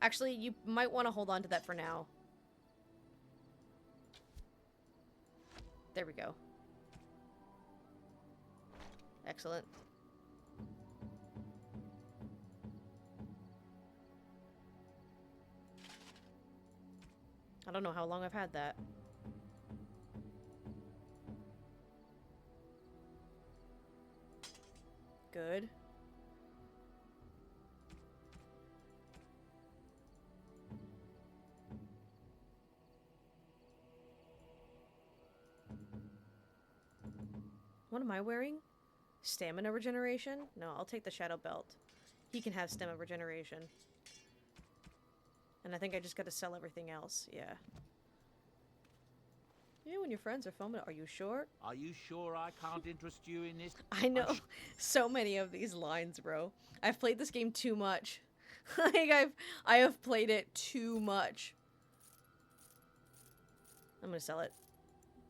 Actually, you might want to hold on to that for now. There we go. Excellent. I don't know how long I've had that. Good. What am I wearing? Stamina regeneration? No, I'll take the shadow belt. He can have stamina regeneration. And I think I just gotta sell everything else. Yeah. You know when your friends are filming, are you sure? Are you sure I can't interest you in this? I know so many of these lines, bro. I've played this game too much. Like I have played it too much. I'm gonna sell it.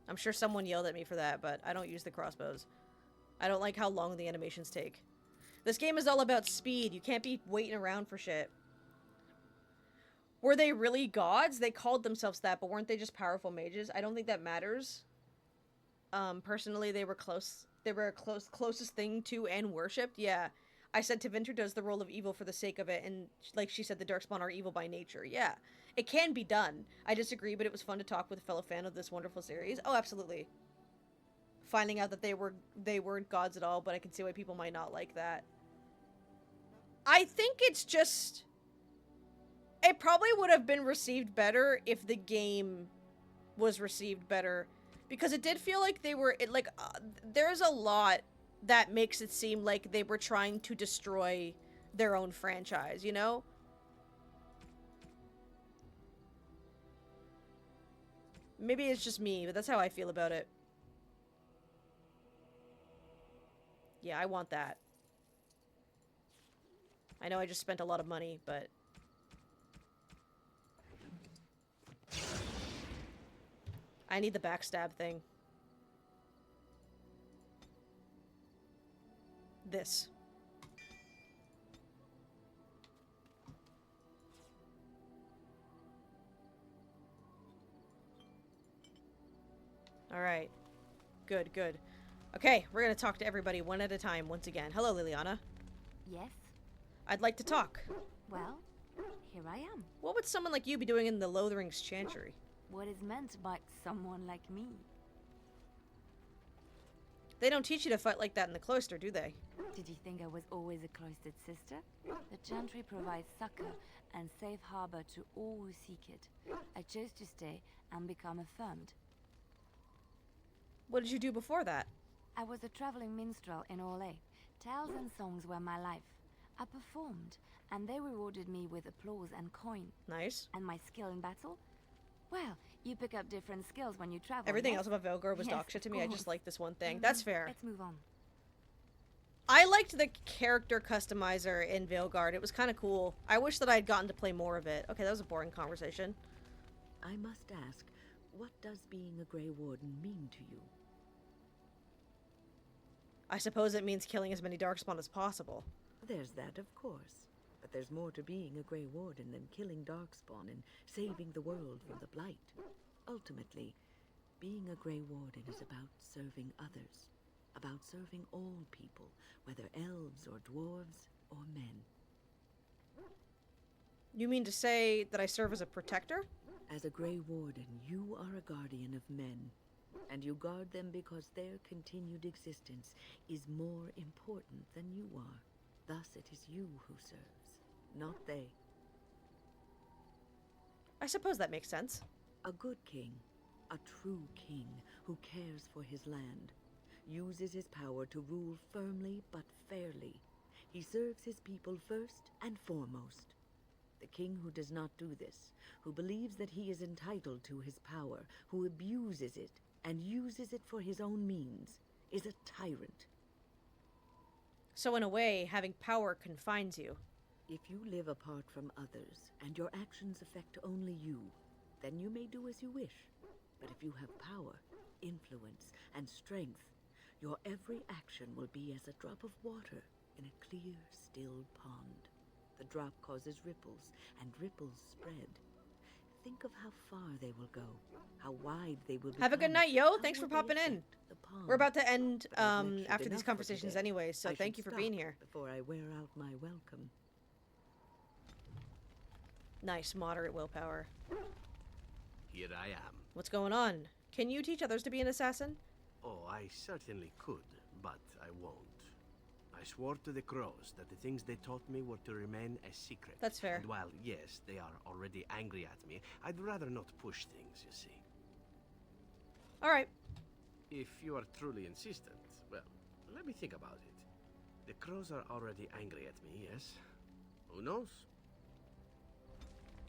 I'm sure someone yelled at me for that, but I don't use the crossbows. I don't like how long the animations take. This game is all about speed. You can't be waiting around for shit. Were they really gods? They called themselves that, but weren't they just powerful mages? I don't think that matters. Personally, they were close. They were closest thing to and worshipped. Yeah. I said Tevinter does the role of evil for the sake of it, and like she said, the Darkspawn are evil by nature. Yeah. It can be done. I disagree, but it was fun to talk with a fellow fan of this wonderful series. Oh, absolutely. Finding out that they weren't gods at all, but I can see why people might not like that. I think it's just... It probably would have been received better if the game was received better. Because it did feel like they were... there's a lot that makes it seem like they were trying to destroy their own franchise, you know? Maybe it's just me, but that's how I feel about it. Yeah, I want that. I know I just spent a lot of money, but... I need the backstab thing. This. Alright. Good, good. Okay, we're gonna talk to everybody one at a time once again. Hello, Liliana. Yes? I'd like to talk. Well, here I am. What would someone like you be doing in the Lothering's Chantry? What is meant by someone like me? They don't teach you to fight like that in the cloister, do they? Did you think I was always a cloistered sister? The Chantry provides succor and safe harbor to all who seek it. I chose to stay and become affirmed. What did you do before that? I was a traveling minstrel in Orlais. Tales and songs were my life. I performed, and they rewarded me with applause and coin. Nice. And my skill in battle? Well, you pick up different skills when you travel. Everything yes? else about Velgar was Yes, dog shit to me. of I just course. like this one thing. That's fair. Let's move on. I liked the character customizer in Veilguard. It was kind of cool. I wish that I had gotten to play more of it. Okay, that was a boring conversation. I must ask, what does being a Grey Warden mean to you? I suppose it means killing as many Darkspawn as possible. There's that, of course. But there's more to being a Grey Warden than killing Darkspawn and saving the world from the Blight. Ultimately, Being a Grey Warden is about serving others, about serving all people, whether elves or dwarves or men. You mean to say that I serve as a protector? As a Grey Warden, you are a guardian of men, and you guard them because their continued existence is more important than you are. Thus it is you who serves, not they. I suppose that makes sense. A good king, a true king who cares for his land, uses his power to rule firmly but fairly. He serves his people first and foremost. The king who does not do this, who believes that he is entitled to his power, who abuses it and uses it for his own means, is a tyrant. So in a way, having power confines you. If you live apart from others, and your actions affect only you, then you may do as you wish. But if you have power, influence, and strength, your every action will be as a drop of water in a clear, still pond. The drop causes ripples, and ripples spread. Think of how far they will go, how wide they will become. Have a good night, yo. Thanks for popping in. We're about to end after these conversations anyway, so thank you for being here. Before I wear out my welcome. Nice, moderate willpower. Here I am. What's going on? Can you teach others to be an assassin? Oh, I certainly could, but I won't. I swore to the crows that the things they taught me were to remain a secret. That's fair. And while, yes, they are already angry at me, I'd rather not push things, you see. Alright. If you are truly insistent, well, let me think about it. The crows are already angry at me, yes? Who knows?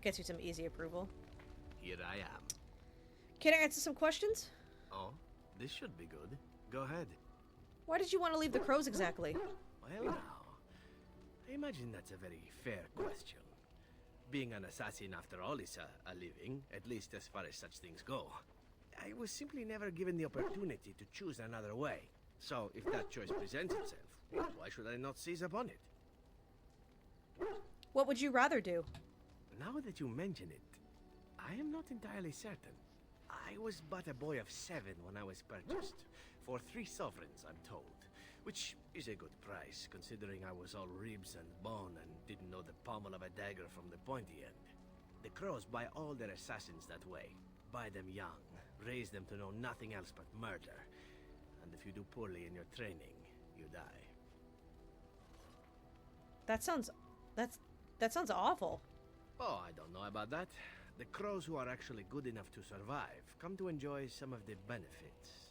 Gets you some easy approval. Here I am. Can I answer some questions? Oh, this should be good. Go ahead. Why did you want to leave the crows exactly? Well now, I imagine that's a very fair question. Being an assassin, after all, is a living, at least as far as such things go. I was simply never given the opportunity to choose another way. So, if that choice presents itself, why should I not seize upon it? What would you rather do? Now that you mention it, I am not entirely certain. I was but a boy of 7 when I was purchased. For 3 sovereigns, I'm told. Which is a good price, considering I was all ribs and bone and didn't know the pommel of a dagger from the pointy end. The crows buy all their assassins that way. Buy them young, raise them to know nothing else but murder. And if you do poorly in your training, you die. That sounds awful. Oh, I don't know about that. The crows who are actually good enough to survive come to enjoy some of the benefits.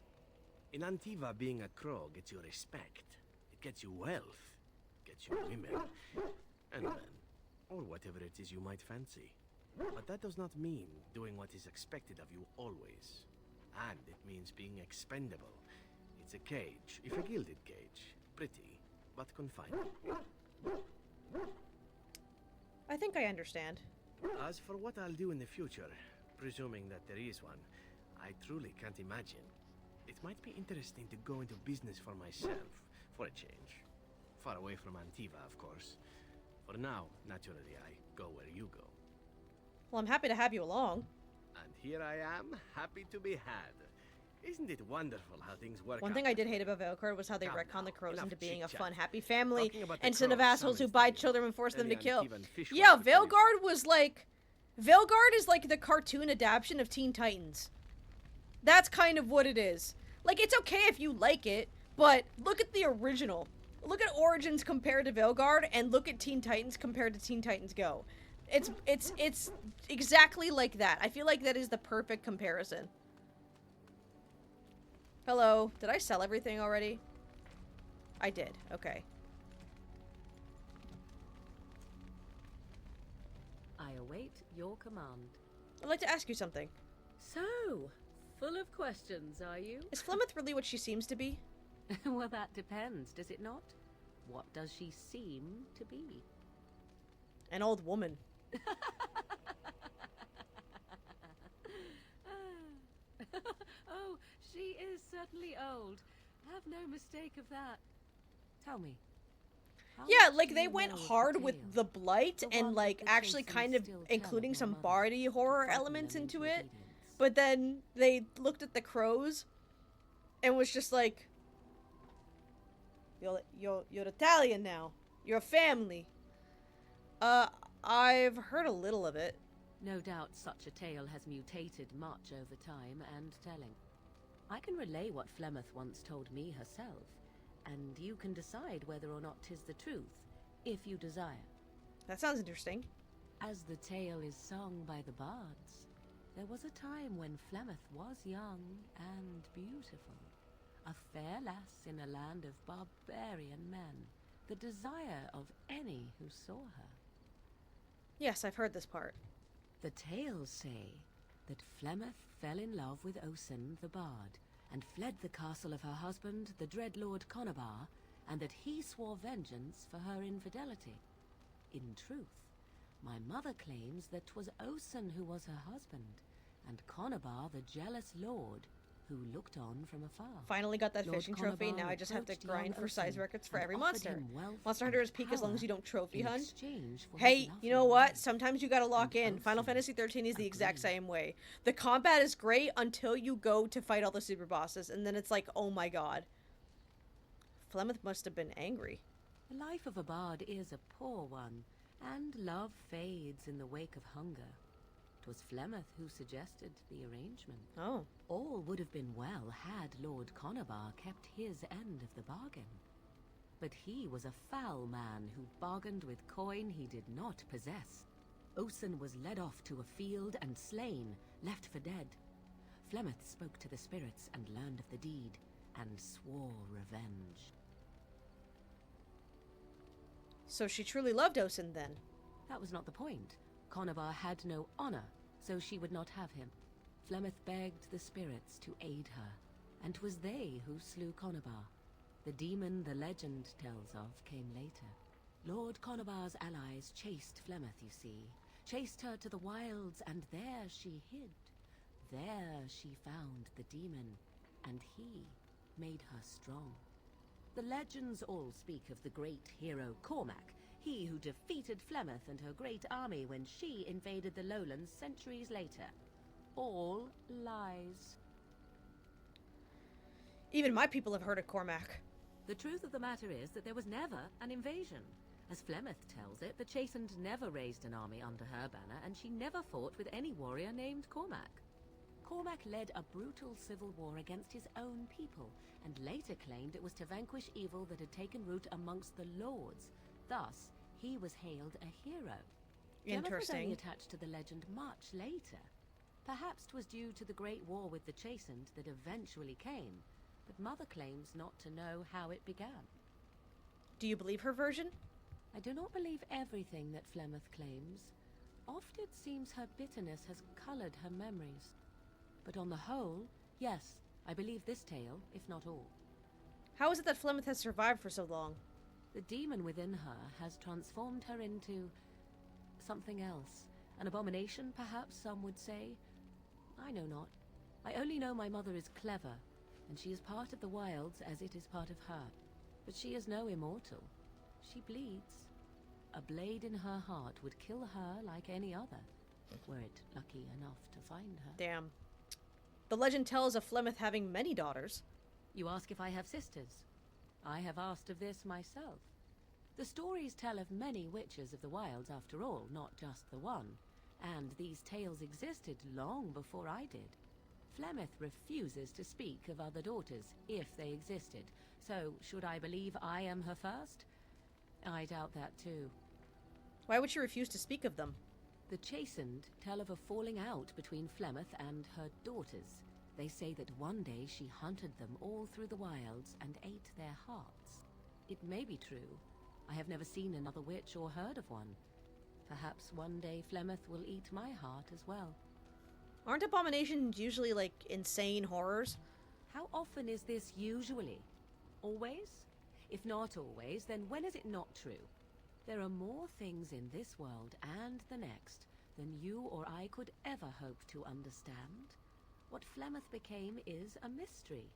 In Antiva, being a crow gets you respect. It gets you wealth. Gets you women. And men. Or whatever it is you might fancy. But that does not mean doing what is expected of you always. And it means being expendable. It's a cage, if a gilded cage. Pretty, but confined. I think I understand. As for what I'll do in the future, presuming that there is one, I truly can't imagine. It might be interesting to go into business for myself, for a change. Far away from Antiva, of course. For now, naturally, I go where you go. Well, I'm happy to have you along. And here I am, happy to be had. Isn't it wonderful how things work One out? thing I did hate about Velcard was how they Come retconned the now, crows enough into being a chit-chat. fun, happy family Talking about the instead of crows assholes who summons buy the children and force them to and the kill. Antivan fish Yeah, wife to kill Velgard was like... Velgard is like the cartoon adaptation of Teen Titans. That's kind of what it is. Like, it's okay if you like it, but look at the original. Look at Origins compared to Velgard, and look at Teen Titans compared to Teen Titans Go. It's exactly like that. I feel like that is the perfect comparison. Hello. Did I sell everything already? I did. Okay. I await your command. I'd like to ask you something. So, full of questions, are you? Is Flemeth really what she seems to be? Well, that depends, does it not? What does she seem to be? An old woman. Oh, she is certainly old. Have no mistake of that. Tell me. Yeah, like they went hard with the Blight and like actually kind of including some bardy horror elements into it. But then they looked at the crows and was just like, you're Italian now. You're a family. I've heard a little of it. No doubt such a tale has mutated much over time and telling. I can relay what Flemeth once told me herself, and you can decide whether or not 'tis the truth, if you desire. That sounds interesting. As the tale is sung by the bards, there was a time when Flemeth was young and beautiful, a fair lass in a land of barbarian men, the desire of any who saw her. Yes, I've heard this part. The tales say that Flemeth fell in love with Osen the bard, and fled the castle of her husband, the dread Lord Conabar, and that he swore vengeance for her infidelity. In truth, my mother claims that 'twas Osen who was her husband, and Conabar the jealous lord who looked on from afar. Finally got that Lord fishing trophy, Conabar now I just have to approached grind young for size Osen records for and every offered monster. him wealth Monster and Hunter is peak as long power as you don't trophy in hunt. exchange for his Hey, you know lovely what? wife. Sometimes you gotta lock in. Final Fantasy 13 is the exact same way. The combat is great until you go to fight all the super bosses, and then it's like, oh my god. Flemeth must have been angry. The life of a bard is a poor one, and love fades in the wake of hunger. 'Twas Flemeth who suggested the arrangement. Oh. All would have been well had Lord Conabar kept his end of the bargain. But he was a foul man who bargained with coin he did not possess. Osen was led off to a field and slain, left for dead. Flemeth spoke to the spirits and learned of the deed, and swore revenge. So she truly loved Osen then. That was not the point. Conabar had no honor, so she would not have him. Flemeth begged the spirits to aid her, and 'twas they who slew Conabar. The demon the legend tells of came later. Lord Conabar's allies chased Flemeth, you see. Chased her to the wilds, and there she hid. There she found the demon, and he made her strong. The legends all speak of the great hero Cormac, he who defeated Flemeth and her great army when she invaded the lowlands centuries later. All lies. Even my people have heard of Cormac. The truth of the matter is that there was never an invasion. As Flemeth tells it, the Chastened never raised an army under her banner, and she never fought with any warrior named Cormac. Cormac led a brutal civil war against his own people, and later claimed it was to vanquish evil that had taken root amongst the lords. Thus, he was hailed a hero. Flemeth was only attached to the legend much later. Perhaps 'twas due to the great war with the Chastened that eventually came, but Mother claims not to know how it began. Do you believe her version? I do not believe everything that Flemeth claims. Oft it seems her bitterness has colored her memories. But on the whole, yes, I believe this tale, if not all. How is it that Flemeth has survived for so long? The demon within her has transformed her into something else. An abomination, perhaps some would say. I know not. I only know my mother is clever, and she is part of the wilds as it is part of her. But she is no immortal. She bleeds. A blade in her heart would kill her like any other, were it lucky enough to find her. Damn. The legend tells of Flemeth having many daughters. You ask if I have sisters. I have asked of this myself. The stories tell of many witches of the wilds after all, not just the one. And these tales existed long before I did. Flemeth refuses to speak of other daughters, if they existed. So, should I believe I am her first? I doubt that too. Why would she refuse to speak of them? The Chastened tell of a falling out between Flemeth and her daughters. They say that one day she hunted them all through the wilds and ate their hearts. It may be true. I have never seen another witch or heard of one. Perhaps one day Flemeth will eat my heart as well. Aren't abominations usually, like, insane horrors? How often is this usually? Always? If not always, then when is it not true? There are more things in this world and the next than you or I could ever hope to understand. What Flemeth became is a mystery.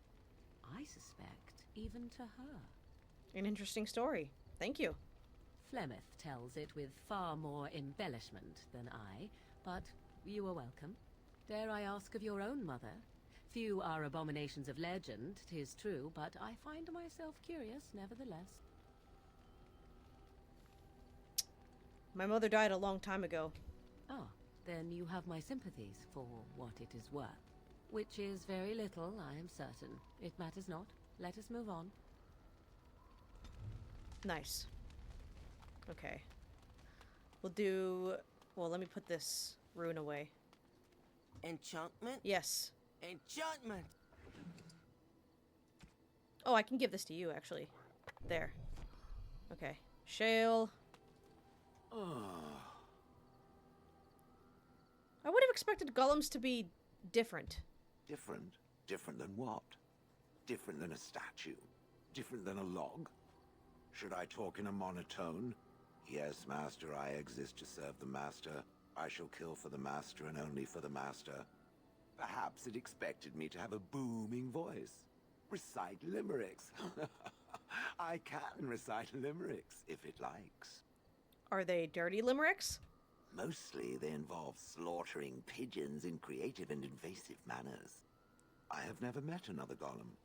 I suspect, even to her. An interesting story. Thank you. Flemeth tells it with far more embellishment than I, but you are welcome. Dare I ask of your own mother? Few are abominations of legend, 'tis true, but I find myself curious nevertheless. My mother died a long time ago. Ah, then you have my sympathies for what it is worth. Which is very little, I am certain. It matters not. Let us move on. Nice. Okay. We'll do... Well, let me put this rune away. Enchantment? Yes. Enchantment! Oh, I can give this to you, actually. There. Okay. Shale. I would have expected golems to be different. Different? Different than what? Different than a statue? Different than a log? Should I talk in a monotone? Yes, master, I exist to serve the master. I shall kill for the master and only for the master. Perhaps it expected me to have a booming voice. Recite limericks. I can recite limericks, if it likes. Are they dirty limericks? Mostly they involve slaughtering pigeons in creative and invasive manners. I have never met another golem.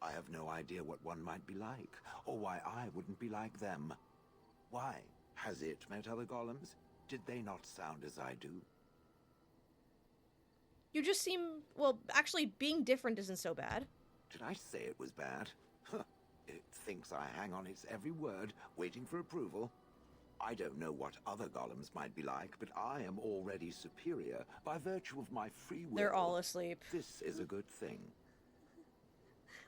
I have no idea what one might be like, or why I wouldn't be like them. Why? Has it met other golems? Did they not sound as I do? You just seem... Well, actually, being different isn't so bad. Did I say it was bad? It thinks I hang on its every word, waiting for approval. I don't know what other golems might be like, but I am already superior by virtue of my free will. They're all asleep. This is a good thing.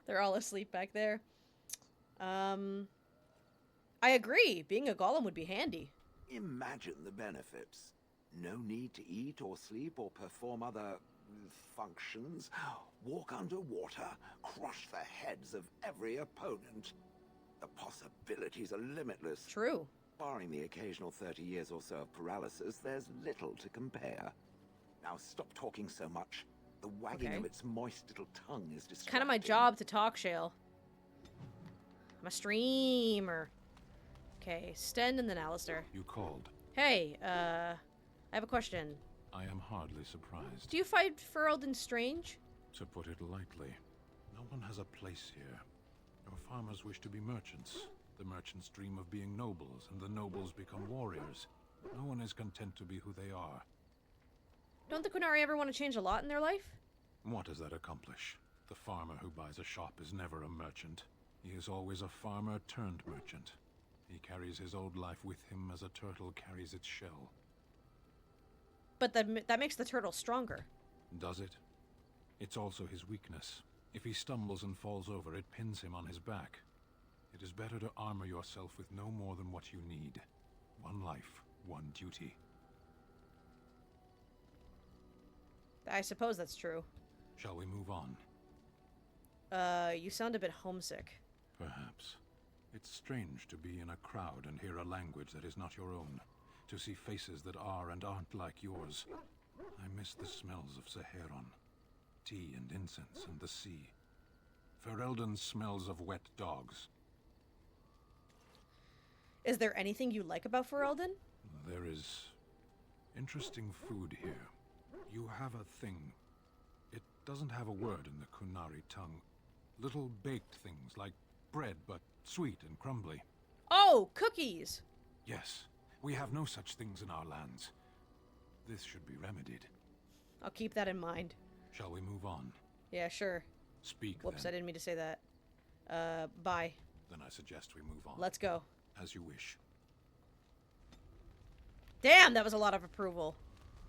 They're all asleep back there. I agree. Being a golem would be handy. Imagine the benefits. No need to eat or sleep or perform other functions. Walk underwater, crush the heads of every opponent. The possibilities are limitless. True. Barring the occasional 30 years or so of paralysis, there's little to compare. Now stop talking so much. The wagging of its moist little tongue is distracting. It's kind of my job to talk, Shale. I'm a streamer. Okay, Sten and then Alistair. You called. Hey, I have a question. I am hardly surprised. Do you fight for Eldon Strange? To put it lightly, no one has a place here. Your farmers wish to be merchants. The merchants dream of being nobles, and the nobles become warriors. No one is content to be who they are. Don't the Qunari ever want to change a lot in their life? What does that accomplish? The farmer who buys a shop is never a merchant. He is always a farmer turned merchant. He carries his old life with him as a turtle carries its shell. But that makes the turtle stronger. Does it? It's also his weakness. If he stumbles and falls over, it pins him on his back. It is better to armor yourself with no more than what you need. One life, one duty. I suppose that's true. Shall we move on? You sound a bit homesick. Perhaps. It's strange to be in a crowd and hear a language that is not your own. To see faces that are and aren't like yours. I miss the smells of Saharon. Tea and incense and the sea. Ferelden smells of wet dogs. Is there anything you like about Ferelden? There is interesting food here. You have a thing. It doesn't have a word in the Qunari tongue. Little baked things like bread, but sweet and crumbly. Oh, cookies! Yes, we have no such things in our lands. This should be remedied. I'll keep that in mind. Shall we move on? Yeah, sure. Speak, Whoops, then. I didn't mean to say that. Bye. Then I suggest we move on. Let's go. As you wish. Damn, that was a lot of approval.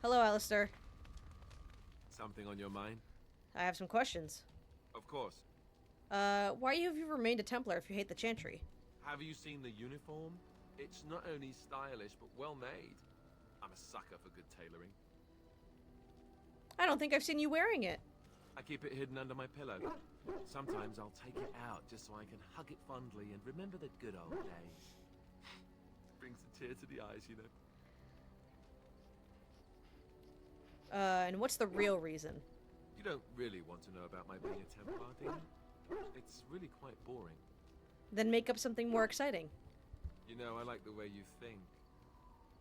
Hello, Alistair. Something on your mind? I have some questions. Of course. Why have you remained a Templar if you hate the Chantry? Have you seen the uniform? It's not only stylish, but well made. I'm a sucker for good tailoring. I don't think I've seen you wearing it. I keep it hidden under my pillow. Sometimes I'll take it out just so I can hug it fondly and remember the good old days. Brings a tear to the eyes, you know. And what's the real reason? You don't really want to know about my being a Templar, do you? It's really quite boring. Then make up something more exciting. You know, I like the way you think.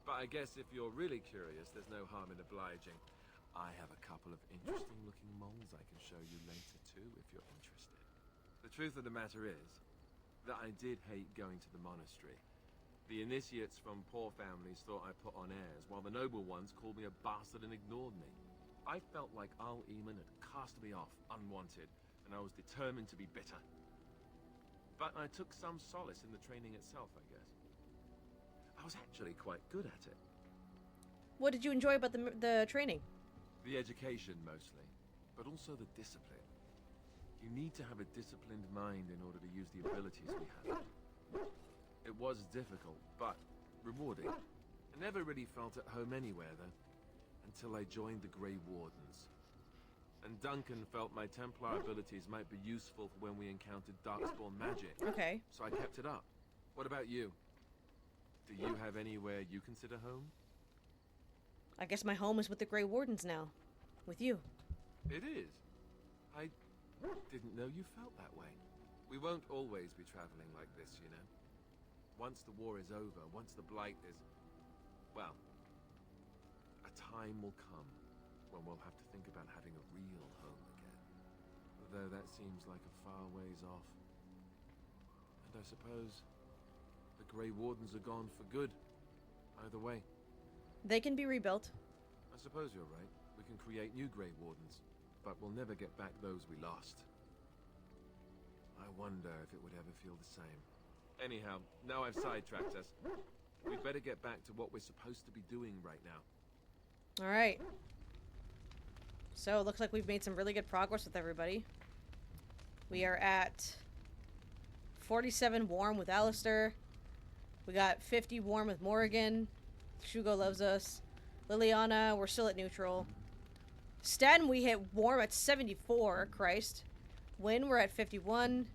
But I guess if you're really curious, there's no harm in obliging. I have a couple of interesting looking moles I can show you later too, if you're interested. The truth of the matter is that I did hate going to the monastery. The initiates from poor families thought I put on airs, while the noble ones called me a bastard and ignored me. I felt like Al Eamon had cast me off, unwanted, and I was determined to be bitter. But I took some solace in the training itself, I guess. I was actually quite good at it. What did you enjoy about the training? The education, mostly, but also the discipline. You need to have a disciplined mind in order to use the abilities we have. It was difficult, but rewarding. I never really felt at home anywhere, though, until I joined the Grey Wardens. And Duncan felt my Templar abilities might be useful for when we encountered Darkspawn magic. Okay. So I kept it up. What about you? Do you have anywhere you consider home? I guess my home is with the Grey Wardens now. With you. It is. I didn't know you felt that way. We won't always be traveling like this, you know. Once the war is over, once the Blight is... well, a time will come when we'll have to think about having a real home again. Though that seems like a far ways off. And I suppose the Grey Wardens are gone for good. Either way. They can be rebuilt. I suppose you're right. We can create new Grey Wardens, but we'll never get back those we lost. I wonder if it would ever feel the same. Anyhow, now I've sidetracked us. We'd better get back to what we're supposed to be doing right now. Alright. So, it looks like we've made some really good progress with everybody. We are at 47 warm with Alistair. We got 50 warm with Morrigan. Shugo loves us. Liliana, we're still at neutral. Sten, we hit warm at 74. Christ. Wynn, we're at 51.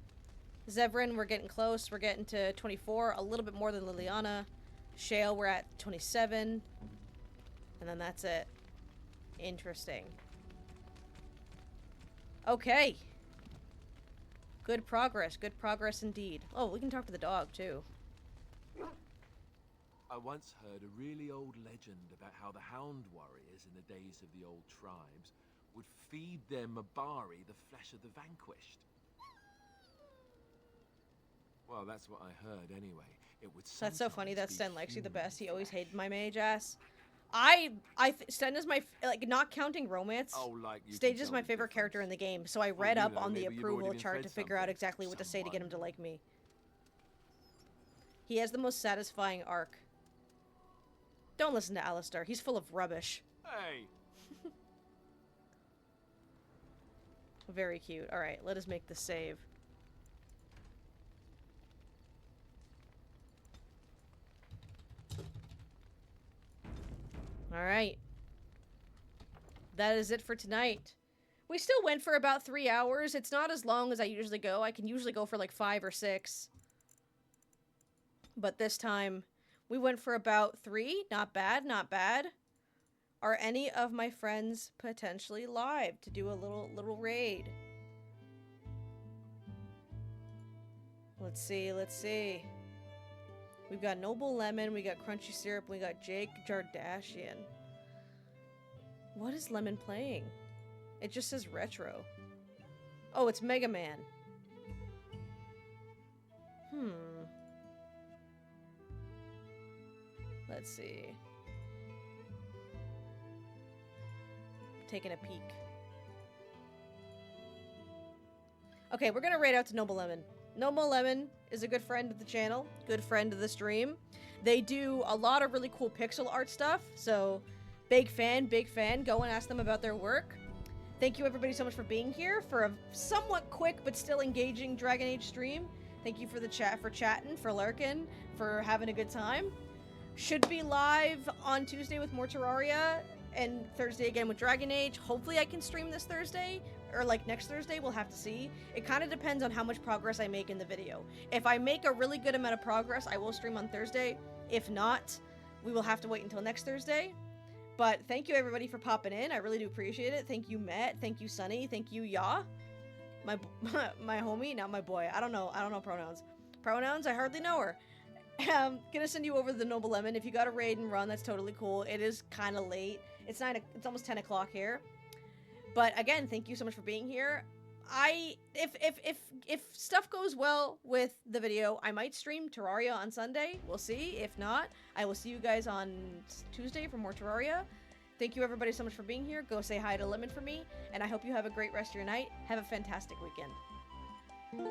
Zevran, we're getting close. We're getting to 24. A little bit more than Liliana. Shale, we're at 27. And then that's it. Interesting. Okay. Good progress. Good progress indeed. Oh, we can talk to the dog, too. I once heard a really old legend about how the Hound warriors in the days of the old tribes would feed their Mabari the flesh of the vanquished. Well, that's what I heard anyway. It would That's so funny that Sten likes you the human best. He always flesh. hated my mage ass. Sten is my, like, not counting romance, Oh, like you Stage can is tell my the favorite difference. character in the game, so I Well, read you up know, on the maybe you've approval already been chart fed to figure out something. exactly what to say to get him to Someone. like me. He has the most satisfying arc. Don't listen to Alistair. He's full of rubbish. Hey! Very cute. Alright, let us make the save. Alright. That is it for tonight. We still went for about 3 hours. It's not as long as I usually go. I can usually go for like 5 or 6. But this time, we went for about 3. Not bad, not bad. Are any of my friends potentially live to do a little raid? Let's see, let's see. We've got Noble Lemon, we got Crunchy Syrup, we got Jake Jardashian. What is Lemon playing? It just says retro. Oh, it's Mega Man. Let's see. Taking a peek. Okay, we're gonna raid out to Noble Lemon. Noble Lemon is a good friend of the channel, good friend of the stream. They do a lot of really cool pixel art stuff, so big fan, big fan. Go and ask them about their work. Thank you everybody so much for being here for a somewhat quick but still engaging Dragon Age stream. Thank you for the chat, for chatting, for lurking, for having a good time. Should be live on Tuesday with more Terraria and Thursday again with Dragon Age. Hopefully I can stream this Thursday, or like next Thursday, we'll have to see. It kind of depends on how much progress I make in the video. If I make a really good amount of progress, I will stream on Thursday. If not, we will have to wait until next Thursday. But thank you everybody for popping in. I really do appreciate it. Thank you, Matt. Thank you, Sunny. Thank you, Ya. My homie, not my boy. I don't know pronouns. Pronouns, I hardly know her. Gonna send you over the Noble Lemon. If you got a raid and run, that's totally cool. It is kind of late. It's almost 10 o'clock here. But again, thank you so much for being here. If stuff goes well with the video, I might stream Terraria on Sunday. We'll see. If not, I will see you guys on Tuesday for more Terraria. Thank you everybody so much for being here. Go say hi to Lemon for me, and I hope you have a great rest of your night. Have a fantastic weekend.